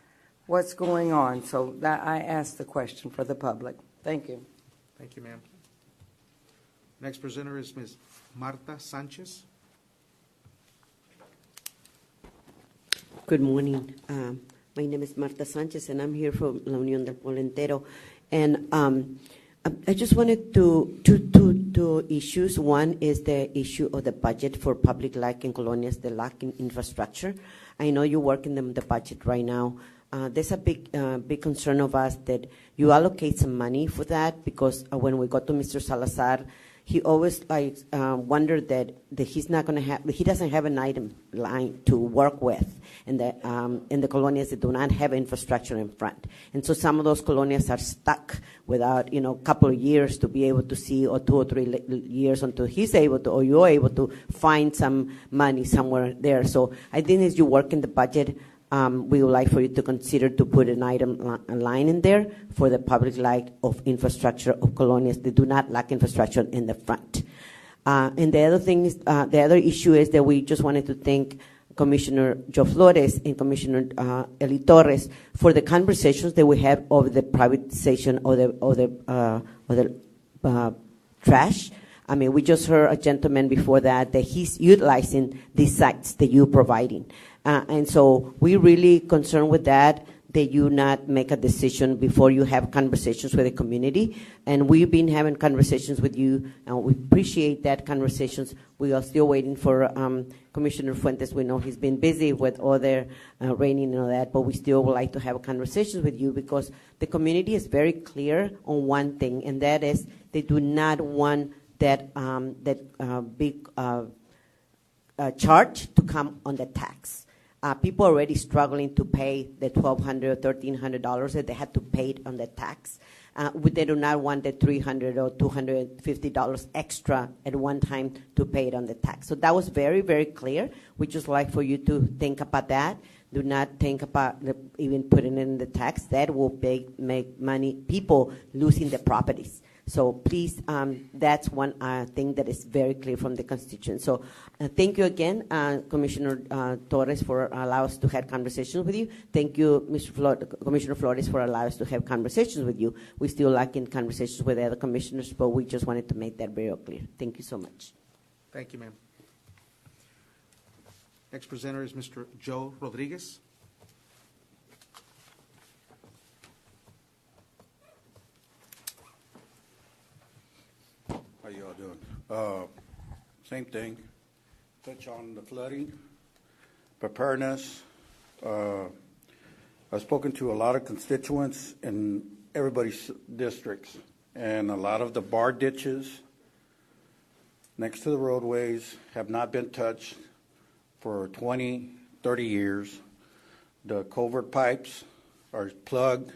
Speaker 20: going on? So that I asked the question for the public. Thank you.
Speaker 17: Thank you, ma'am. Next presenter is Ms. Marta Sanchez.
Speaker 6: Good morning. My name is Marta Sanchez, and I'm here from La Unión del Pueblo Entero. And I just wanted two issues. One is the issue of the budget for public life in colonias, the lack in infrastructure. I know you work in the budget right now. There's a big concern of us that you allocate some money for that, because when we go to Mr. Salazar, he always wondered that he's not going to have, he doesn't have an item line to work with in the colonias that do not have infrastructure in front. And so some of those colonias are stuck without, a couple of years to be able to see, or 2 or 3 years until he's able to, or you're able to find some money somewhere there. So I think as you work in the budget, we would like for you to consider to put an item line in there for the public light of infrastructure of colonias that do not lack infrastructure in the front. And the other thing is, the other issue is that we just wanted to thank Commissioner Joe Flores and Commissioner Eli Torres for the conversations that we had over the privatization of the trash. I mean, we just heard a gentleman before that he's utilizing these sites that you're providing. And so we're really concerned with that you not make a decision before you have conversations with the community. And we've been having conversations with you, and we appreciate that conversations. We are still waiting for Commissioner Fuentes. We know he's been busy with all their raining and all that, but we still would like to have conversations with you, because the community is very clear on one thing, and that is they do not want that big charge to come on the tax. People are already struggling to pay the $1,200 or $1,300 that they had to pay it on the tax. They do not want the $300 or $250 extra at one time to pay it on the tax. So that was very, very clear. We just like for you to think about that. Do not think about even putting it in the tax. That will make money, people losing their properties. So please, that's one thing that is very clear from the Constitution. So thank you again, Commissioner Torres, for allowing us to have conversations with you. Thank you, Commissioner Flores, for allowing us to have conversations with you. We still like in conversations with the other commissioners, but we just wanted to make that very clear. Thank you so much.
Speaker 17: Thank you, ma'am. Next presenter is Mr. Joe Rodriguez.
Speaker 14: How y'all doing? Same thing. Touch on the flooding, preparedness. I've spoken to a lot of constituents in everybody's districts, and a lot of the bar ditches next to the roadways have not been touched for 20, 30 years. The culvert pipes are plugged.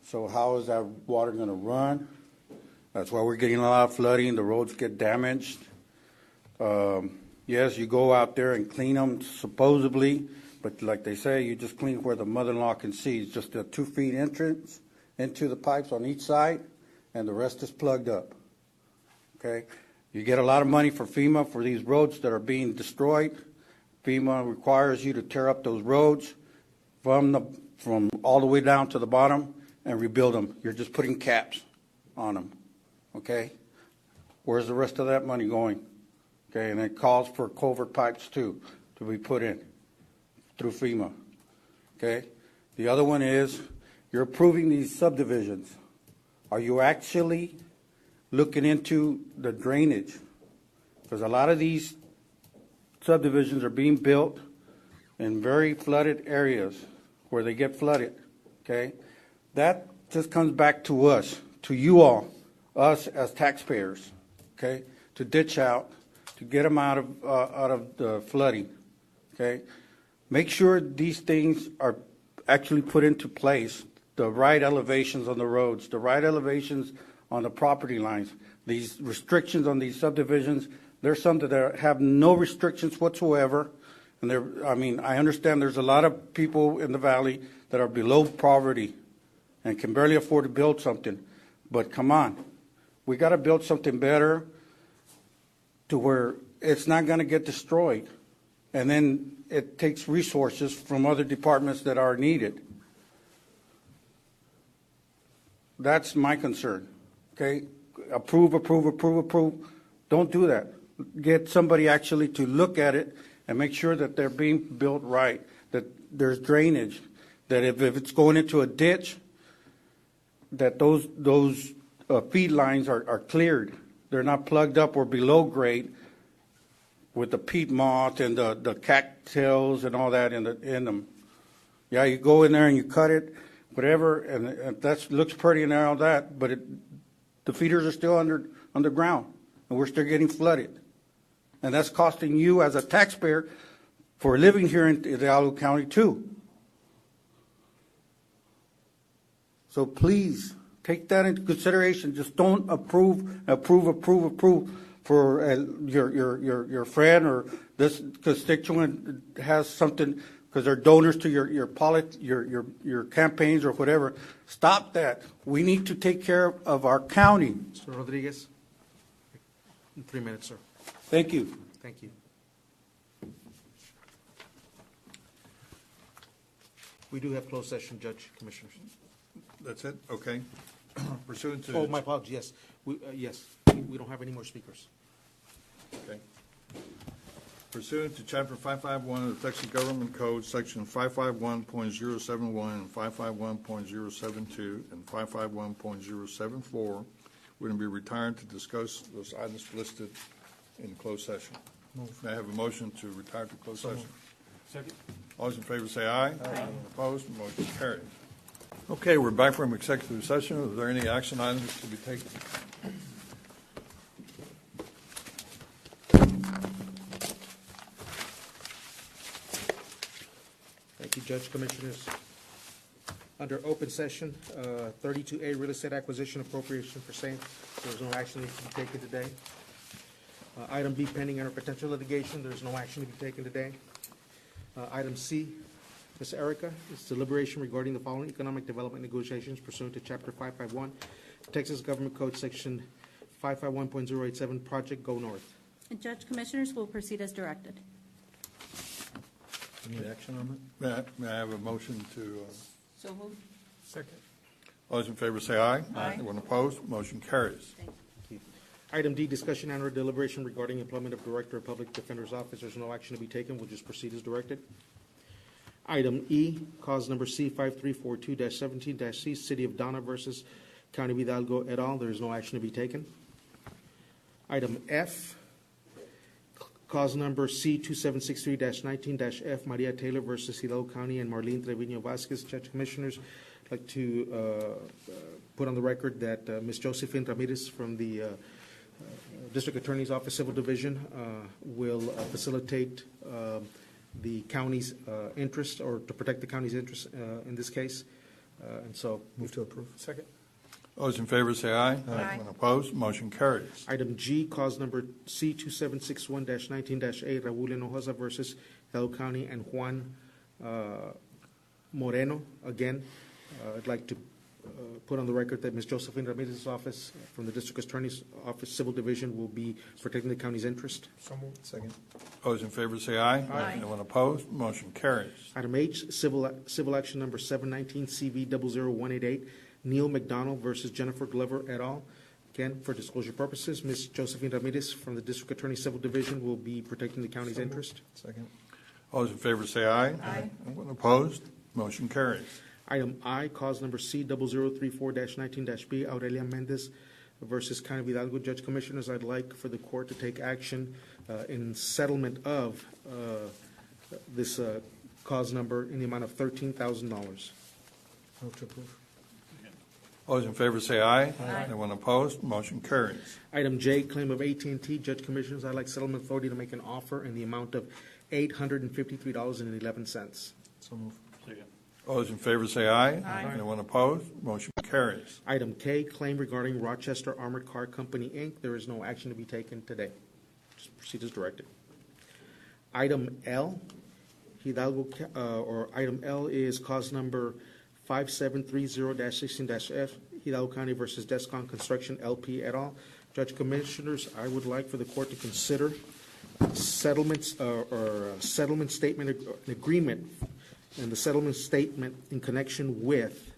Speaker 14: So how is that water going to run? That's why we're getting a lot of flooding. The roads get damaged. Yes, you go out there and clean them, supposedly, but like they say, you just clean where the mother-in-law can see. It's just a 2 feet entrance into the pipes on each side, and the rest is plugged up. Okay? You get a lot of money for FEMA for these roads that are being destroyed. FEMA requires you to tear up those roads from all the way down to the bottom and rebuild them. You're just putting caps on them. Okay? Where's the rest of that money going? Okay, and it calls for culvert pipes too to be put in through FEMA. Okay? The other one is you're approving these subdivisions. Are you actually looking into the drainage? Because a lot of these subdivisions are being built in very flooded areas where they get flooded. Okay? That just comes back to us, to you all, us as taxpayers, okay, to ditch out, to get them out of the flooding, okay. Make sure these things are actually put into place, the right elevations on the roads, the right elevations on the property lines. These restrictions on these subdivisions, there's some that have no restrictions whatsoever, and I understand there's a lot of people in the valley that are below poverty and can barely afford to build something, but come on. We got to build something better to where it's not going to get destroyed. And then it takes resources from other departments that are needed. That's my concern. Okay? Approve. Don't do that. Get somebody actually to look at it and make sure that they're being built right, that there's drainage, that if it's going into a ditch, that those feed lines are cleared. They're not plugged up or below grade with the peat moth and the cattails and all that in them. Yeah, you go in there and you cut it, whatever, and that looks pretty and all that, but the feeders are still underground, and we're still getting flooded. And that's costing you as a taxpayer for living here in Hidalgo County too. So please take that into consideration. Just don't approve for your friend or this constituent has something because they're donors to your campaigns or whatever. Stop that. We need to take care of our county.
Speaker 17: Mr. Rodriguez, 3 minutes, sir.
Speaker 14: Thank you.
Speaker 17: Thank you. We do have closed session, Judge, Commissioners.
Speaker 1: That's it? Okay. Pursuant to.
Speaker 17: Oh, my apologies, yes. We don't have any more speakers.
Speaker 1: Okay. Pursuant to Chapter 551 of the Texas Government Code, Section 551.071 and 551.072 and 551.074, we're going to be retired to discuss those items listed in closed session. May I have a motion to retire to closed session?
Speaker 8: Second.
Speaker 1: All those in favor say aye. Aye. Opposed? Motion carries. Okay, we're back from executive session. Is there any action items to be taken?
Speaker 17: Thank you, Judge, Commissioners. Under open session, 32A, real estate acquisition appropriation for same. There's no action to be taken today. Item B, pending under potential litigation. There's no action to be taken today. Item C, Ms. Erica, is deliberation regarding the following economic development negotiations pursuant to Chapter 551, Texas Government Code, Section 551.087, Project Go North.
Speaker 4: And Judge, Commissioners will proceed as directed.
Speaker 3: Any action on that?
Speaker 1: May I have a motion to?
Speaker 4: So moved.
Speaker 8: Second.
Speaker 1: All those in favor say aye.
Speaker 4: Aye.
Speaker 1: Anyone opposed? Motion carries.
Speaker 4: Thank you.
Speaker 17: Item D, discussion and or deliberation regarding employment of Director of Public Defender's Office. There's no action to be taken. We'll just proceed as directed. Item E, cause number C5342-17-C, City of Donna versus County of Hidalgo et al. There is no action to be taken. Item F, cause number C2763-19-F, Maria Taylor versus Hidalgo County and Marlene Trevino Vasquez. Judge, Commissioners, I'd like to put on the record that Ms. Josephine Ramirez from the District Attorney's Office Civil Division will facilitate the county's interest, or to protect the county's interest in this case. And so.
Speaker 3: Move to approve.
Speaker 8: Second.
Speaker 1: All those in favor say aye.
Speaker 4: Aye.
Speaker 1: Anyone opposed? Motion carries.
Speaker 17: Item G, cause number C2761-19-A, Raul Hinojosa versus Hidalgo County and Juan Moreno. Again, I'd like to put on the record that Ms. Josephine Ramirez's office from the District Attorney's Office Civil Division will be protecting the county's interest.
Speaker 8: So moved.
Speaker 3: Second.
Speaker 1: All those in favor say aye.
Speaker 4: Aye.
Speaker 1: Anyone opposed? Motion carries.
Speaker 17: Item H, civil action number 719 CV 00188, Neil McDonald versus Jennifer Glover et al. Again, for disclosure purposes, Ms. Josephine Ramirez from the District Attorney's Civil Division will be protecting the county's interest.
Speaker 3: Second.
Speaker 1: All those in favor say aye.
Speaker 4: Aye.
Speaker 1: Anyone opposed? Motion carries.
Speaker 17: Item I, cause number C0034-19-B, Aurelia Mendez versus County of Hidalgo. Judge, Commissioners, I'd like for the court to take action in settlement of this cause number in the amount of $13,000.
Speaker 3: Move to approve.
Speaker 1: All those in favor say aye.
Speaker 4: Aye.
Speaker 1: Anyone opposed? Motion carries.
Speaker 17: Item J, claim of AT&T. Judge, Commissioners, I'd like settlement authority to make an offer in the amount of $853.11.
Speaker 3: So move.
Speaker 1: All those in favor say aye.
Speaker 4: Aye.
Speaker 1: Anyone opposed? Motion carries.
Speaker 17: Item K, claim regarding Rochester Armored Car Company, Inc. There is no action to be taken today. Just proceed as directed. Item L, Item L is cause number 5730-16-F, Hidalgo County versus Descon Construction LP et al. Judge Commissioners, I would like for the court to consider settlements or settlement statement agreement and the settlement statement in connection with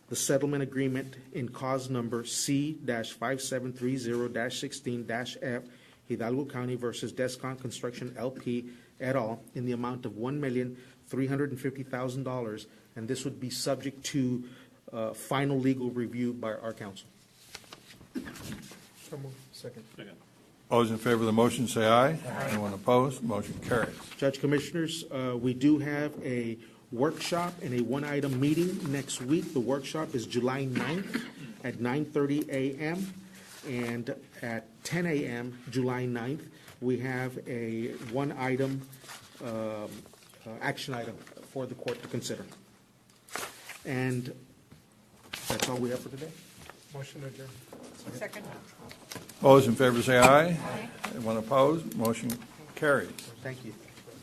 Speaker 17: the settlement agreement in cause number C-5730-16-F Hidalgo County versus Descon Construction LP et al. In the amount of $1,350,000, and this would be subject to final legal review by our counsel.
Speaker 8: Second.
Speaker 1: All those in favor of the motion say aye. Anyone opposed? Motion carries.
Speaker 17: Judge Commissioners, we do have a workshop and a one-item meeting next week. The workshop is July 9th at 9:30 a.m. and at 10 a.m. July 9th, we have a one-item action item for the court to consider. And that's all we have for today.
Speaker 8: Motion adjourned.
Speaker 9: Second.
Speaker 1: All those in favor say aye. Anyone opposed? Motion carries.
Speaker 17: Thank you.